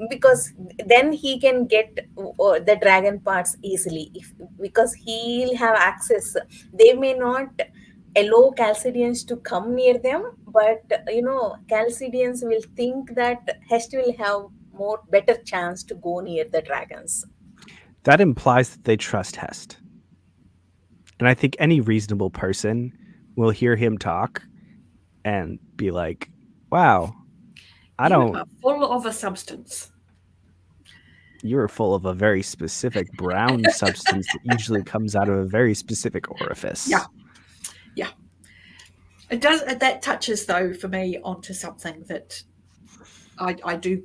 because then he can get the dragon parts easily. Because he'll have access. They may not allow Chalcidians to come near them, but Chalcidians will think that Hest will have more better chance to go near the dragons. That implies that they trust Hest. And I think any reasonable person will hear him talk and be like, wow, You are full of a substance. you're full of a very specific brown substance that usually comes out of a very specific orifice. Yeah. Yeah. It does. That touches, though, for me, onto something that I do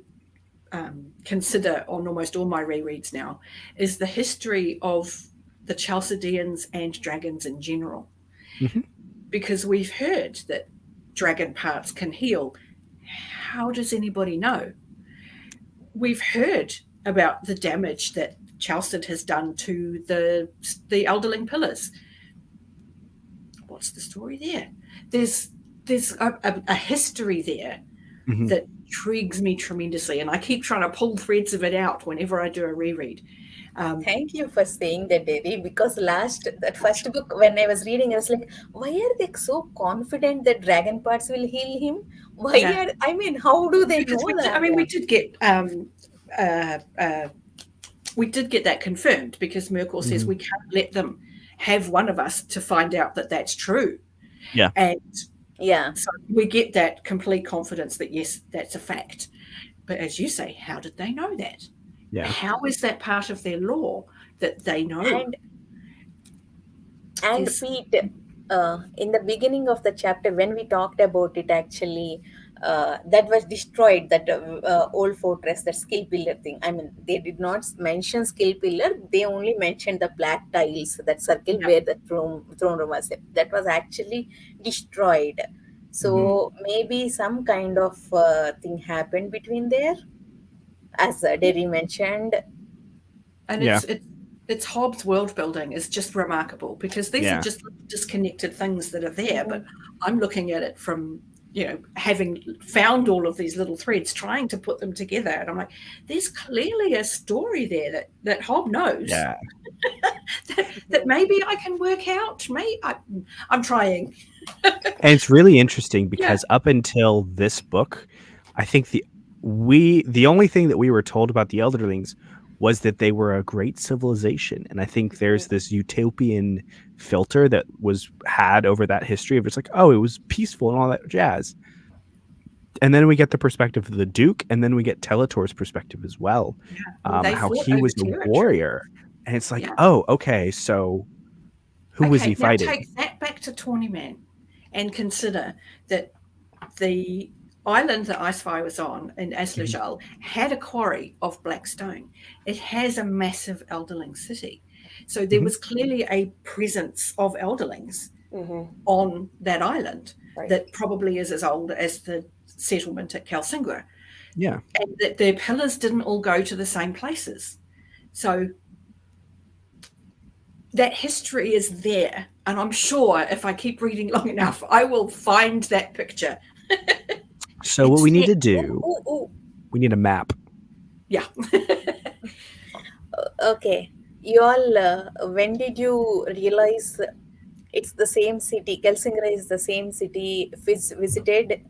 consider on almost all my rereads now, is the history of the Chalcidians and dragons in general. Mhm. Because we've heard that dragon parts can heal. How does anybody know? We've heard about the damage that Chalcid has done to the Elderling pillars. What's the story there? There's a history there Mhm. that intrigues me tremendously, and I keep trying to pull threads of it out whenever I do a reread. Thank you for saying that, Derri, because that first book, when I was reading, I was like, why are they so confident that dragon parts will heal him? Yeah, I mean, how do they because know that? we did get that confirmed, because Merkel says Mhm. we can't let them have one of us to find out that that's true. Yeah. And Yeah. so we get that complete confidence that, yes, that's a fact. But as you say, how did they know that? Yeah. How is that part of their law that they know? And There's- Pete, in the beginning of the chapter, when we talked about it, actually, that was destroyed, that old fortress, that skill pillar thing. I mean, they did not mention skill pillar, they only mentioned the black tiles, that circle Yeah. where the throne room was. That was actually destroyed. So maybe some kind of thing happened between there, as Derry mentioned. And Yeah. it's Hobbes' world building is just remarkable, because these are Yeah. just disconnected things that are there. But I'm looking at it from, having found all of these little threads, trying to put them together, and I'm like, there's clearly a story there that Hobb knows. Yeah. that maybe I can work out. I'm trying. And it's really interesting because up until this book, I think the only thing that we were told about the Elderlings was that they were a great civilization. And I think there's this utopian filter that was had over that history of it's like, oh, it was peaceful and all that jazz. And then we get the perspective of the Duke, and then we get Teletor's perspective as well. They How fought he over was a territory. warrior. And it's like, oh, okay, so who was he fighting? Now take that back to Tawnyman and consider that the island that Icefire was on in Aslajal had a quarry of black stone. It has a massive Elderling city. So there was clearly a presence of Elderlings on that island that probably is as old as the settlement at Kalsingua. Yeah. And that their pillars didn't all go to the same places. So that history is there, and I'm sure if I keep reading long enough, I will find that picture. So what It's we need there. to do, Oh, we need a map. Yeah. okay. You all, when did you realize it's the same city? Kelsingra is the same city visited.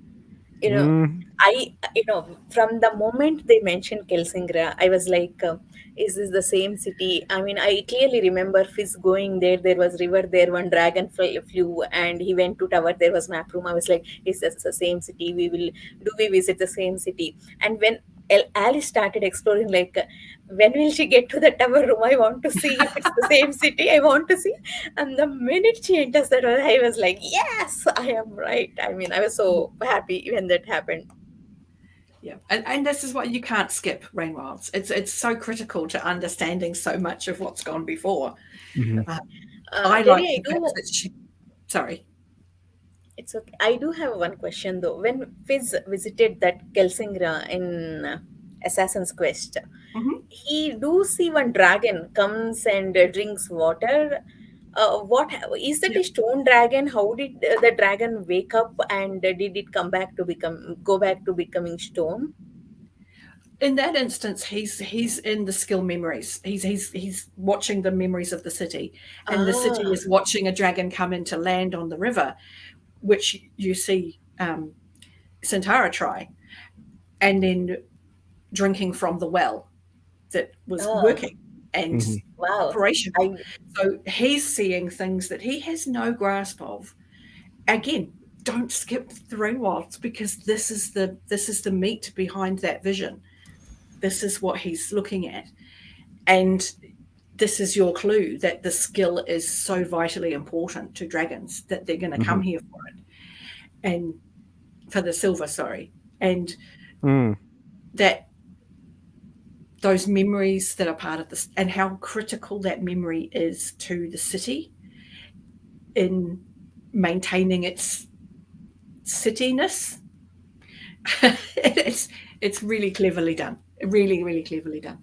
You know, Mm, from the moment they mentioned Kelsingra, I was like, is this the same city? I mean, I clearly remember Fizz going there. There was river there. One dragon flew, and he went to tower. There was map room. I was like, is this the same city? Do we visit the same city? And when Alice started exploring, like, when will she get to the tower room? I want to see if it's the same city. I want to see. And the minute she enters that, I was like, yes, I am right. I mean, I was so happy when that happened. Yeah, and this is what you can't skip, RainWilds. It's so critical to understanding so much of what's gone before. mhm. I like Derri, the fact that she. Sorry. it's okay. I do have one question though. When Fizz visited that Kelsingra in Assassin's Quest, Mhm. he do see one dragon comes and drinks water. What is that, Yeah. a stone dragon? How did the dragon wake up, and did it go back to becoming stone? In that instance, he's in the skill memories. He's watching the memories of the city, and the city Ah, is watching a dragon come into land on the river, which you see Sintara try, and then drinking from the well that was ah, working and Mhm. wow. operational. I So he's seeing things that he has no grasp of. Again, don't skip the rainwilds, because this is the meat behind that vision. This is what he's looking at. And this is your clue that the skill is so vitally important to dragons that they're going to come Mhm. here for it. And for the silver, sorry. And Mm. that those memories that are part of this, and how critical that memory is to the city in maintaining its cityness. it's really cleverly done. Really, really cleverly done.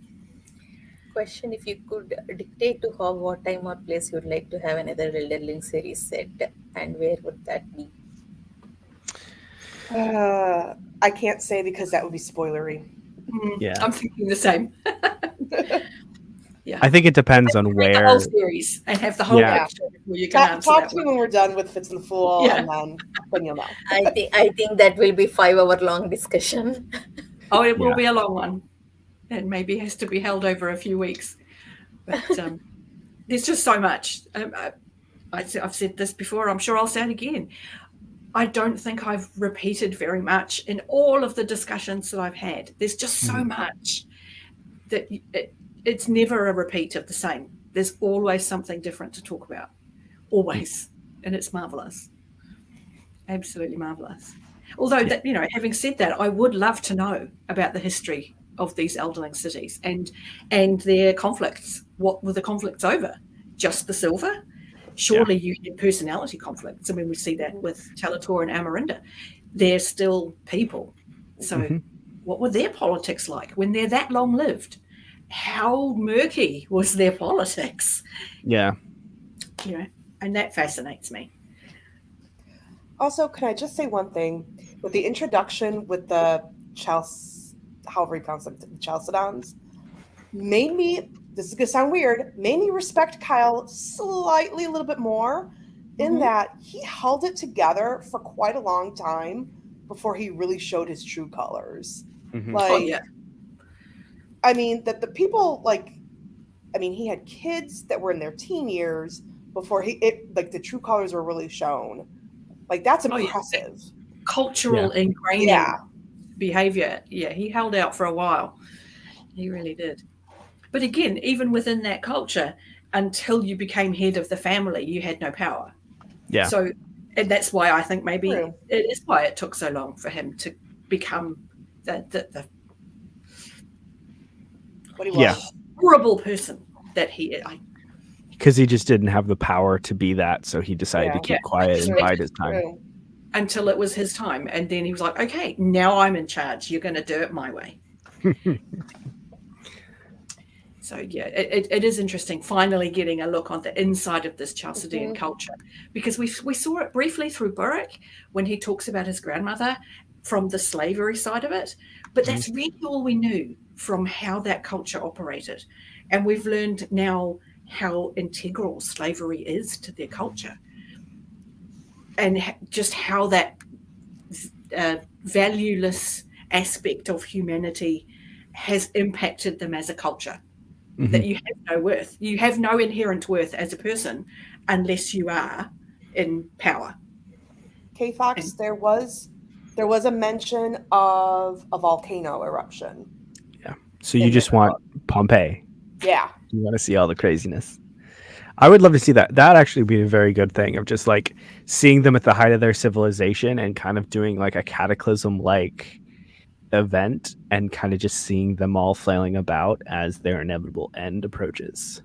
question, if you could dictate to Hobb what time or place you'd like to have another Elderling series set, and where would that be? I can't say because that would be spoilery. Yeah. I'm thinking the same. Yeah. I think it depends on Read the whole where. series and have the whole Yeah. picture before you can answer Talk that to me one. when we're done with Fitz and the Fool, Yeah. and then you'll know. I think that will be 5 hour long discussion. Oh, it will Yeah. be a long one, and maybe has to be held over a few weeks. But there's just so much. I've said this before. I'm sure I'll say it again. I don't think I've repeated very much in all of the discussions that I've had. There's just so much that it's never a repeat of the same. There's always something different to talk about. Always. And it's marvelous. Absolutely marvelous. Although, that, having said that, I would love to know about the history of these elderling cities and their conflicts. What were the conflicts over? Just the silver? Surely you had personality conflicts. I mean, we see that with Talator and Amarinda. They're still people. So what were their politics like when they're that long-lived? How murky was their politics? Yeah. And that fascinates me. Also, can I just say one thing? With the introduction with the however you pronounce it, the Chalcedons, made me, this is going to sound weird, made me respect Kyle slightly a little bit more in that he held it together for quite a long time before he really showed his true colors. I mean, that the people, he had kids that were in their teen years before the true colors were really shown. That's impressive. Cultural ingraining behavior. Yeah, he held out for a while. He really did. But again, even within that culture, until you became head of the family, you had no power. Yeah. So, and that's why I think maybe True. it is why it took so long for him to become the What he was. horrible person that he is. Because he just didn't have the power to be that, so he decided to keep quiet and bide his time. True. Until it was his time. And then he was like, okay, now I'm in charge. You're going to do it my way. So yeah, it is interesting finally getting a look on the inside of this Chaldean culture, because we saw it briefly through Burrick when he talks about his grandmother from the slavery side of it, but that's really all we knew from how that culture operated. And we've learned now how integral slavery is to their culture, and just how that valueless aspect of humanity has impacted them as a culture. That you have no worth. You have no inherent worth as a person unless you are in power. K Fox, there was a mention of a volcano eruption. Yeah. So you just want Pompeii. Yeah. You want to see all the craziness. I would love to see that. That actually be a very good thing of just like seeing them at the height of their civilization and kind of doing like a cataclysm like event and kind of just seeing them all flailing about as their inevitable end approaches.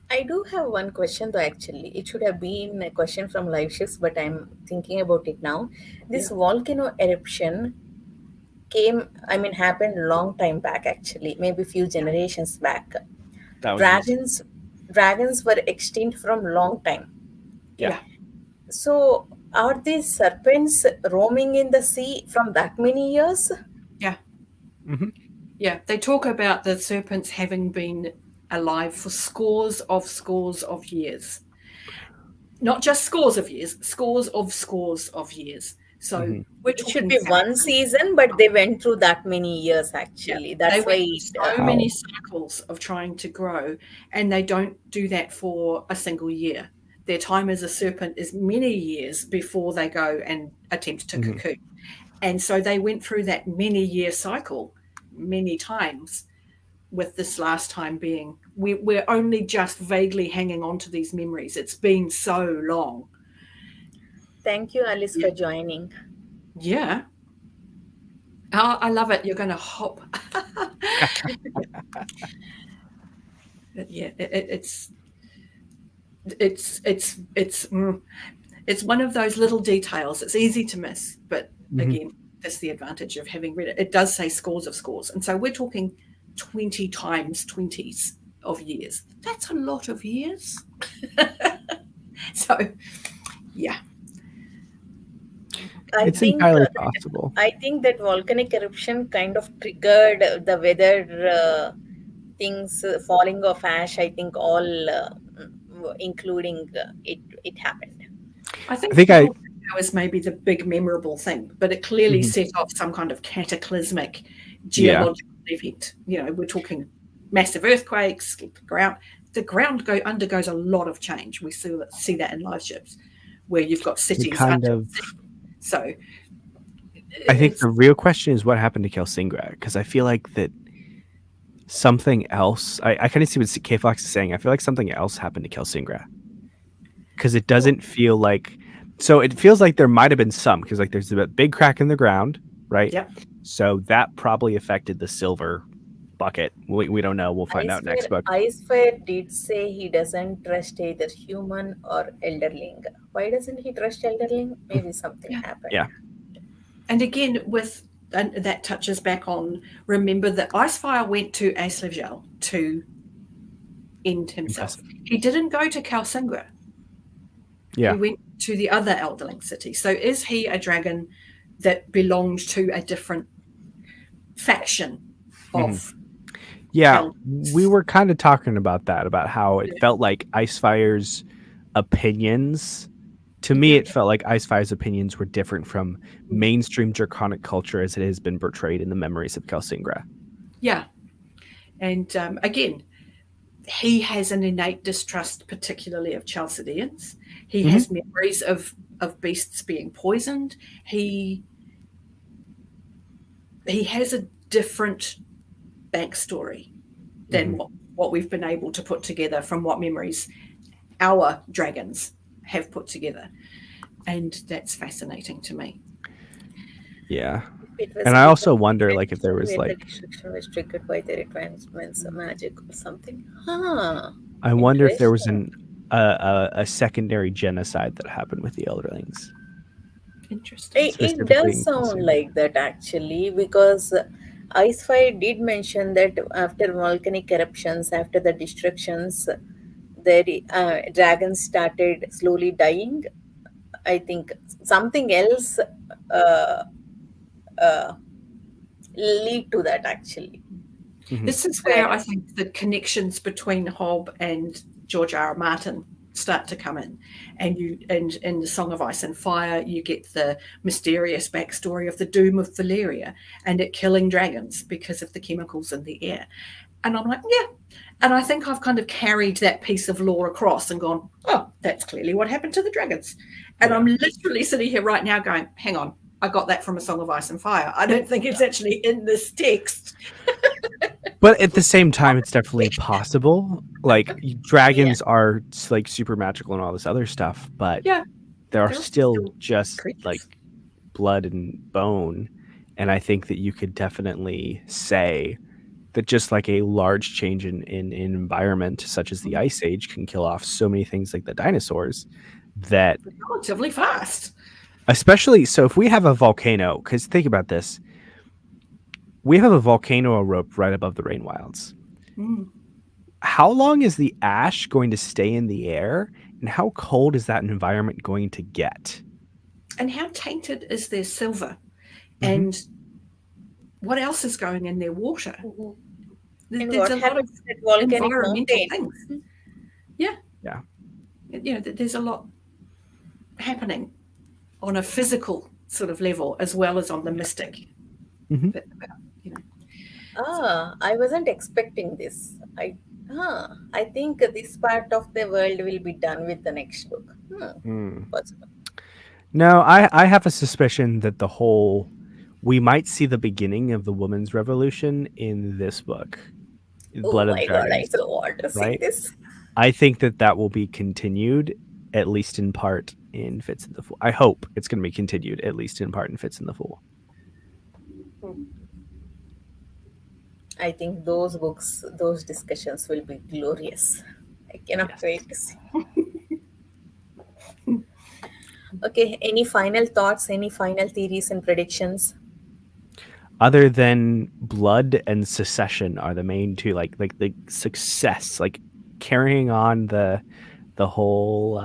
I do have one question though, actually. It should have been a question from live shifts, but I'm thinking about it now. This volcano eruption happened long time back, actually, maybe few generations back. Dragons were extinct from long time. Yeah. So are these serpents roaming in the sea from that many years? Yeah. Yeah, they talk about the serpents having been alive for scores of years. Not just scores of years, scores of years. So it should be one season, but they went through that many years, actually. That's why so many cycles of trying to grow, and they don't do that for a single year. Their time as a serpent is many years before they go and attempt to cocoon. And so they went through that many-year cycle many times, with this last time being we're only just vaguely hanging on to these memories. It's been so long. Thank you, Alice, for joining. Yeah. Oh, I love it. You're going to hop. But yeah, it's one of those little details. It's easy to miss, but again, that's the advantage of having read it. It does say scores, and so we're talking 20 times 20s of years. That's a lot of years. So, yeah. It's entirely possible. I think that volcanic eruption kind of triggered the weather things falling off ash. I think all, including it happened. I think that was maybe the big memorable thing, but it clearly set off some kind of cataclysmic geological event. You know, we're talking massive earthquakes. The ground undergoes a lot of change. We see that in live ships, where you've got cities So I think the real question is what happened to Kelsingra, because I feel like that something else. I kind of see what K Fox is saying. I feel like something else happened to Kelsingra, because it doesn't feel like. So it feels like there might have been some, because like there's a big crack in the ground, right? Yep. So that probably affected the silver bucket. We don't know. We'll find out next book. Icefire did say he doesn't trust either human or elderling. Why doesn't he trust elderling? Maybe something happened. Yeah. And again, and that touches back on, remember that Icefire went to Aslevgel to end himself. He didn't go to Kelsingra. Yeah. He went to the other elderling city. So is he a dragon that belonged to a different faction of we were kind of talking about that, about how it felt like Icefire's opinions, to me it felt like Icefire's opinions were different from mainstream draconic culture as it has been portrayed in the memories of Kelsingra. Yeah. And again, he has an innate distrust, particularly of Chaldeans. He has memories of beasts being poisoned. He has a different backstory than what we've been able to put together from what memories our dragons have put together. And that's fascinating to me. Yeah. And I also wonder, like, if there was like the restriction was triggered by the requirements of magic or something. I wonder if there was a secondary genocide that happened with the elderlings. Interesting. It does sound like that, actually, because Icefire did mention that after volcanic eruptions, after the destructions, the dragons started slowly dying. I think something else uh, uh, lead to that actually. This is where I And think the connections between Hobb and George R. R. Martin start to come in. And you and in the Song of Ice and Fire, you get the mysterious backstory of the doom of Valyria and it killing dragons because of the chemicals in the air. And I'm like, yeah. And I think I've kind of carried that piece of lore across and gone, oh, that's clearly what happened to the dragons. And Yeah. I'm literally sitting here right now going, hang on, I got that from A Song of Ice and Fire. I don't think it's actually in this text. But at the same time, it's definitely possible. Like yeah, dragons are like super magical and all this other stuff, but Yeah, there are they're still still just like creatures. blood and bone. And I think that you could definitely say that just like a large change in environment, such as the Ice Age, can kill off so many things like the dinosaurs. That Relatively fast. especially so, if we have a volcano, because think about this, we have a volcano erupt right above the Rainwilds. Mm. How long is the ash going to stay in the air, and how cold is that environment going to get? And how tainted is their silver? Mhm. And what else is going in their water? and There's what a lot of happens at volcanic environmental mountain? things. Yeah. Yeah. There's a lot happening on a physical sort of level as well as on the mystic. Mhm. But, you know, I wasn't expecting this. I think this part of the world will be done with the next book. Possible. No, I have a suspicion that we might see the beginning of the women's revolution in this book, Oh Blood of my god, I Dragons, so want to see right? this. I think that will be continued, at least in part, in Fits in the Fool. I hope it's going to be continued, at least in part, in Fits in the Fool. I think those books, those discussions will be glorious. I cannot Yes. wait to see. Okay, any final thoughts, any final theories and predictions? Other than blood and secession are the main two, like the success, like carrying on the whole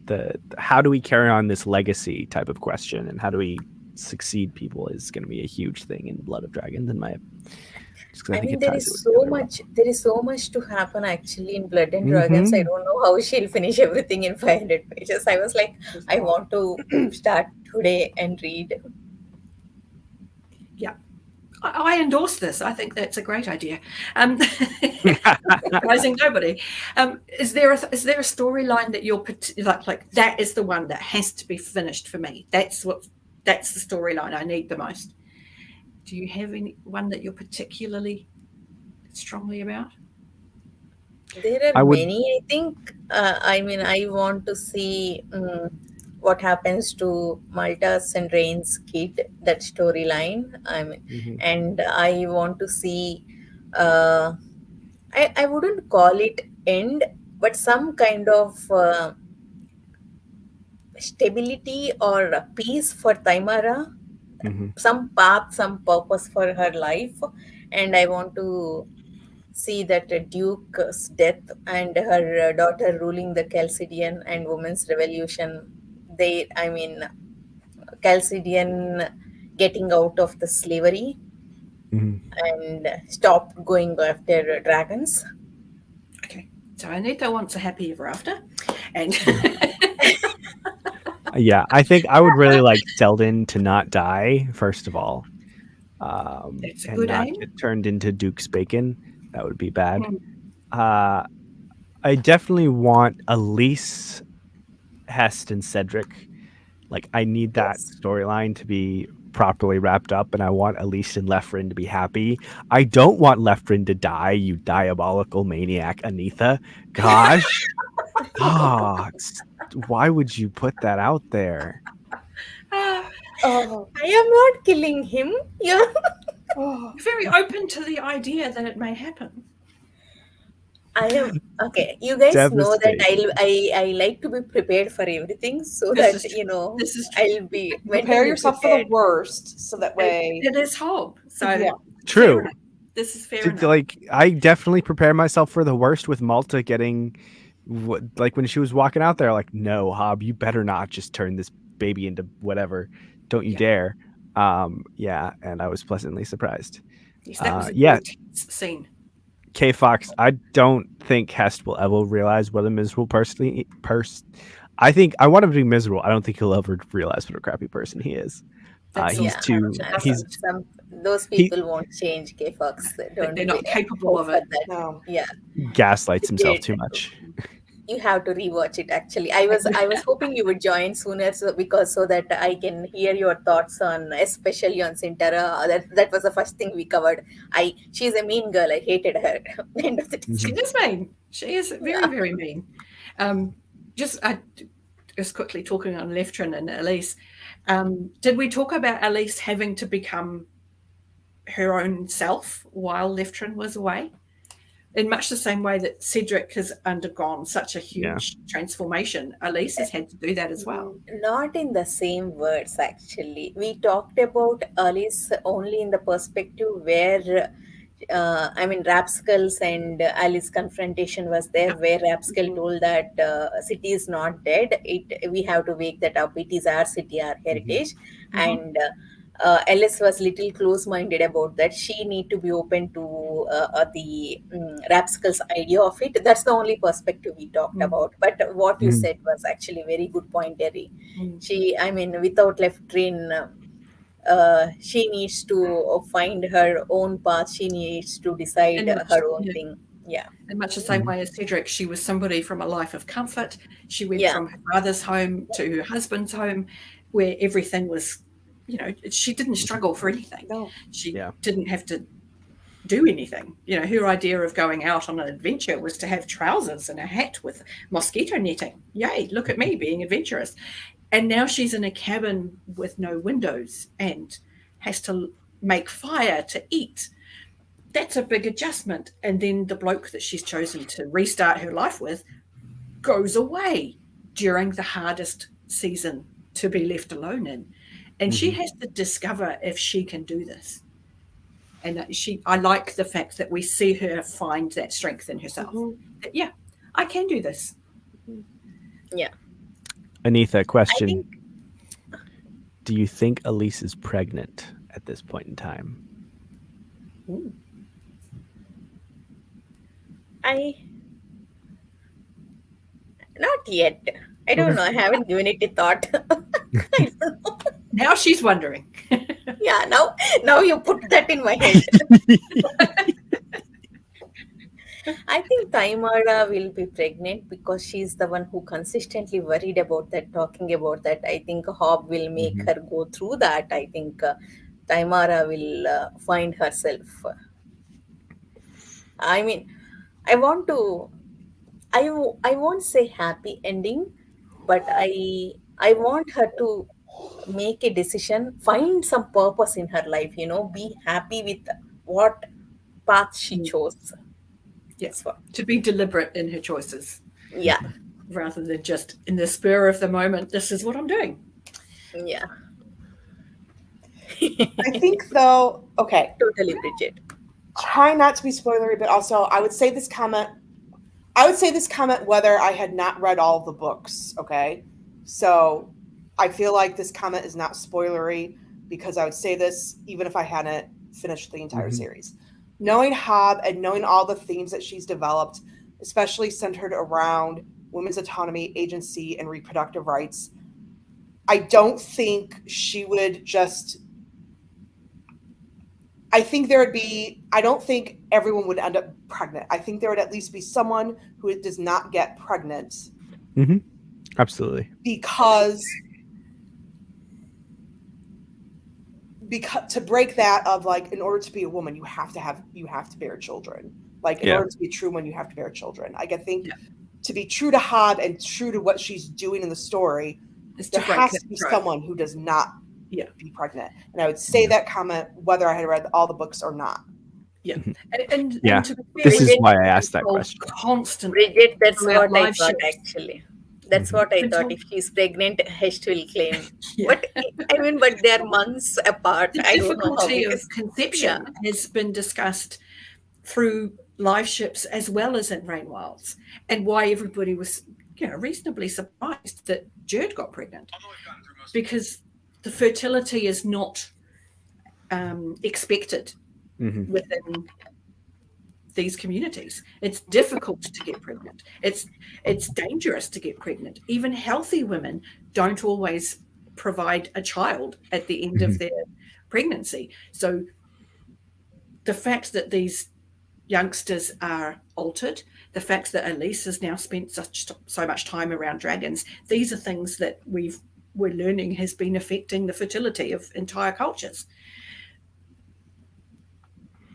the how do we carry on this legacy type of question, and how do we succeed people is going to be a huge thing in Blood of Dragons, in my just because I I think mean, it ties it together well. there is so much to happen actually in Blood and Dragons. I Mm-hmm. don't know how she'll finish everything in 500 pages. I was like, I want to start today and read. yeah. I endorse this. I think that's a great idea. Surprising nobody. Is there a storyline that you're like that is the one that has to be finished for me? That's the storyline I need the most. Do you have any one that you're particularly strongly about? There are I would. many, I think. I mean, I want to see what happens to Malta's and Rain's kid, that storyline. I mean, Mhm. and I want to see, uh, I wouldn't call it end, but some kind of stability or a peace for Taimara, Mhm. some path, some purpose for her life. And I want to see that Duke's death and her daughter ruling the Chalcidian and women's revolution. I mean, Chalcidian getting out of the slavery Mhm. and stop going after dragons. Okay, so Anita wants a happy ever after, and Yeah, I think I would really like Selden to not die, first of all, that's a and good not aim. get turned into Duke's bacon. That would be bad. Hmm. I definitely want Elise, Hest, and Cedric. Like, I need that Yes. storyline to be properly wrapped up, and I want Elise and Lefrin to be happy. I don't want Lefrin to die, you diabolical maniac, Anitha. Gosh. Why would you put that out there? Ah, Oh, I am not killing him. Yeah. oh. you're very open to the idea that it may happen. I am okay. You guys know that Devastating. I like to be prepared for everything so This that is true. This is true. I'll be Prepare mentally yourself for the prepared. worst so that way. It is Hobb. So Yeah. True. Fair enough. This is fair enough. Like, I definitely prepare myself for the worst with Malta getting, like, when she was walking out there, like, no, Hobb, you better not just turn this baby into whatever. Don't you dare. Yeah, and I was pleasantly surprised. Yes, that was a yeah. very tense scene. K Fox, I don't think Hest will ever realize what a miserable I think I want him to be miserable. I don't think he'll ever realize what a crappy person he is. That's He's also too. kind He's those people won't change, K Fox. Don't they're not capable hope of for it. that. No. Yeah. gaslights himself too much. You have to rewatch it. Actually, I was hoping you would join sooner, because so that I can hear your thoughts on, especially on Sintara. That was the first thing we covered. She's a mean girl. I hated her. End of the day. She is mean. She is very, very mean. Just quickly talking on Leftrin and Elise. Did we talk about Elise having to become her own self while Leftrin was away? In much the same way that Cedric has undergone such a huge transformation, Elise has had to do that as well. Not in the same words, actually. We talked about Alice only in the perspective where, Rapskull's and Alice's confrontation was there, where Rapskull told that city is not dead. We have to wake that up. It is our city, our heritage, and. Alice was little close-minded about that. She need to be open to the Rapskull's idea of it. That's the only perspective we talked about. But what you said was actually a very good point, Derri. Without Leftrin, she needs to find her own path. She needs to decide her own thing. Yeah. In much the same way as Cedric, she was somebody from a life of comfort. She went from her father's home to her husband's home, where everything was, she didn't struggle for anything. No. She didn't have to do anything. Her idea of going out on an adventure was to have trousers and a hat with mosquito netting. Yay, look at me being adventurous. And now she's in a cabin with no windows and has to make fire to eat. That's a big adjustment. And then the bloke that she's chosen to restart her life with goes away during the hardest season to be left alone in. And she has to discover if she can do this. And I like the fact that we see her find that strength in herself. That, I can do this. Yeah. Anitha, question. Do you think Elise is pregnant at this point in time? Ooh. Not yet. I don't know. I haven't given it a thought. I don't know. Now she's wondering. Yeah, now you put that in my head. I think Taimara will be pregnant because she's the one who consistently worried about that, talking about that. I think Hobb will make her go through that. I think Taimara will find herself. I won't say happy ending, but I want her to make a decision, find some purpose in her life, be happy with what path she chose. Yes, to be deliberate in her choices. Yeah. Rather than just in the spur of the moment, this is what I'm doing. Yeah. I think though, okay. Totally, Bridget. Try not to be spoilery, but also I would say this comment whether I had not read all of the books, okay? So I feel like this comment is not spoilery because I would say this even if I hadn't finished the entire series. Knowing Hobb and knowing all the themes that she's developed, especially centered around women's autonomy, agency, and reproductive rights, I don't think she would just... I don't think everyone would end up pregnant. I think there would at least be someone who does not get pregnant. Mm-hmm. Absolutely. Because to break that of like, in order to be a woman, you have to bear children. Like in order to be a true woman, you have to bear children. Like I think to be true to Hobb and true to what she's doing in the story, there has to be someone who does not be pregnant. And I would say that comment whether I had read all the books or not. Yeah. And yeah. to be fair, this is why I asked that question. Constantly. Bridget, that's what I thought actually. That's what I thought. Until- If she's pregnant, Hesh will claim. Yeah. But I mean, but they're months apart. The I don't know how difficulty it of is. conception has been discussed through live ships as well as in RainWilds, and why everybody was, reasonably surprised that Jerd got pregnant, because the fertility is not expected Mhm. within these communities. It's difficult to get pregnant. It's dangerous to get pregnant. Even healthy women don't always provide a child at the end of their pregnancy. So the fact that these youngsters are altered, the fact that Elise has now spent so much time around dragons, these are things that we're learning has been affecting the fertility of entire cultures.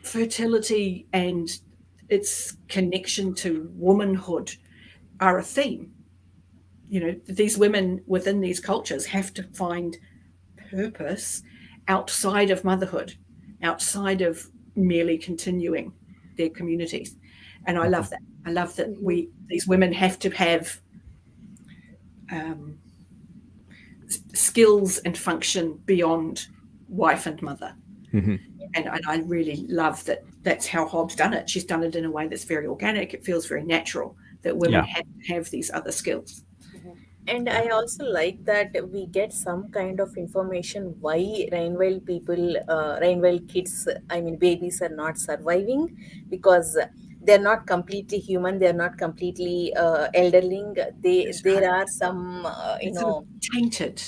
Fertility and its connection to womanhood are a theme. These women within these cultures have to find purpose outside of motherhood, outside of merely continuing their communities. And I love that. I love that these women have to have skills and function beyond wife and mother. Mhm. And I really love that that's how Hobb's done it. She's done it in a way that's very organic. It feels very natural that women have these other skills. And I also like that we get some kind of information why Rainwild kids, I mean babies, are not surviving, because they're not completely human. They're not completely elderling. There are some, It's sort of tainted.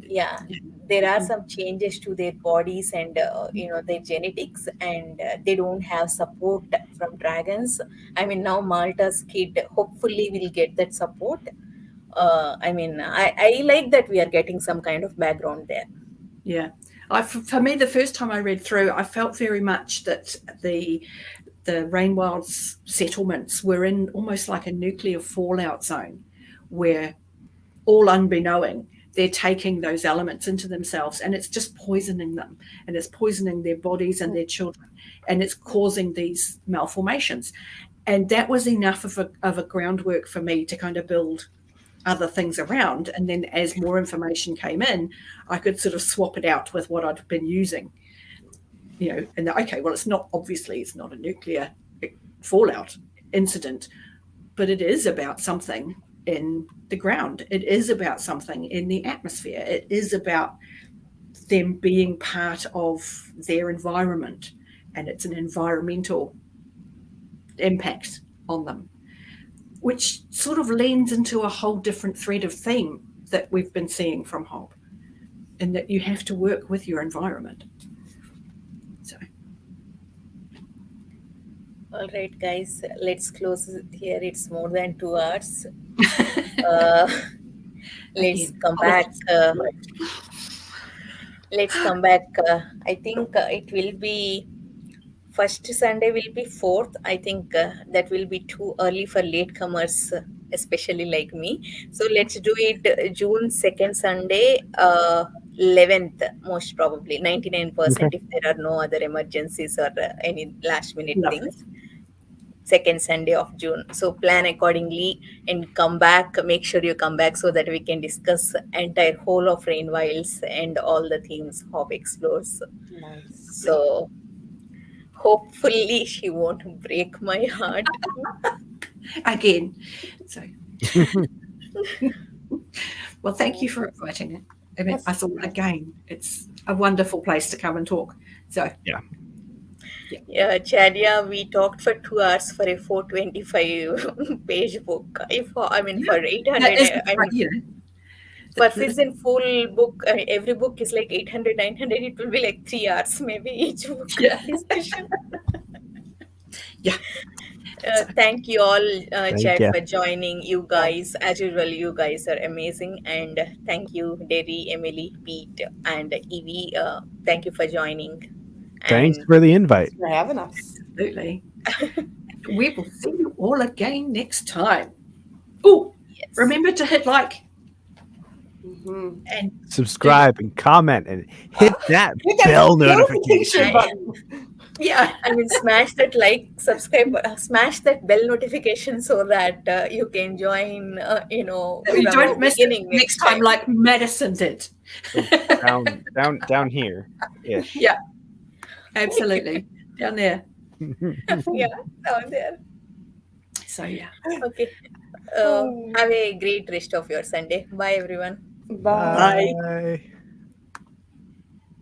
yeah, there are some changes to their bodies and their genetics, and they don't have support from dragons. I mean, now Malta's kid hopefully will get that support. I like that we are getting some kind of background there. Yeah. For me, the first time I read through, I felt very much that the RainWild's settlements were in almost like a nuclear fallout zone, where all unbeknowing, they're taking those elements into themselves, and it's just poisoning them, and it's poisoning their bodies and their children, and it's causing these malformations. And that was enough of a groundwork for me to kind of build other things around. And then as more information came in, I could sort of swap it out with what I'd been using, and okay, well, it's not a nuclear fallout incident, but it is about something in the ground. It is about something in the atmosphere. It is about them being part of their environment, and it's an environmental impact on them, which sort of leans into a whole different thread of theme that we've been seeing from Hobb, and that you have to work with your environment. So, All right, guys, let's close it here. It's more than 2 hours. Let's come back. I think it will be first Sunday will be 4th. I think that will be too early for latecomers, especially like me. So let's do it June 2nd Sunday, 11th, most probably, 99% if there are no other emergencies or any last minute things. Second Sunday of June. So plan accordingly and come back. Make sure you come back so that we can discuss entire whole of RainWilds and all the themes Hobb explores. Nice. So hopefully she won't break my heart. Again. So, well, thank you for inviting it. I mean, us all again. It's a wonderful place to come and talk. So, Yeah, Chadia, we talked for 2 hours for a 425 page book. For 800, but if it's in full book, every book is like 800, 900, it will be like 3 hours maybe each book discussion. Thank you all, Chad, for joining. You guys, as usual, you guys are amazing. And thank you, Derri, Emily, Pete, and Evie. Thank you for joining. Thanks for the invite. Thanks for having us. Absolutely. We will see you all again next time. Oh, remember to hit like and subscribe and comment and hit that bell notification button. Yeah. I mean, smash that like, subscribe, smash that bell notification so that you can join, You from don't the miss it beginning next next time time. like Madison did. down here ish. Yeah, absolutely. Down there. Yeah, down there. So yeah. Okay. Oh. Have a great rest of your Sunday. Bye, everyone. Bye. Bye.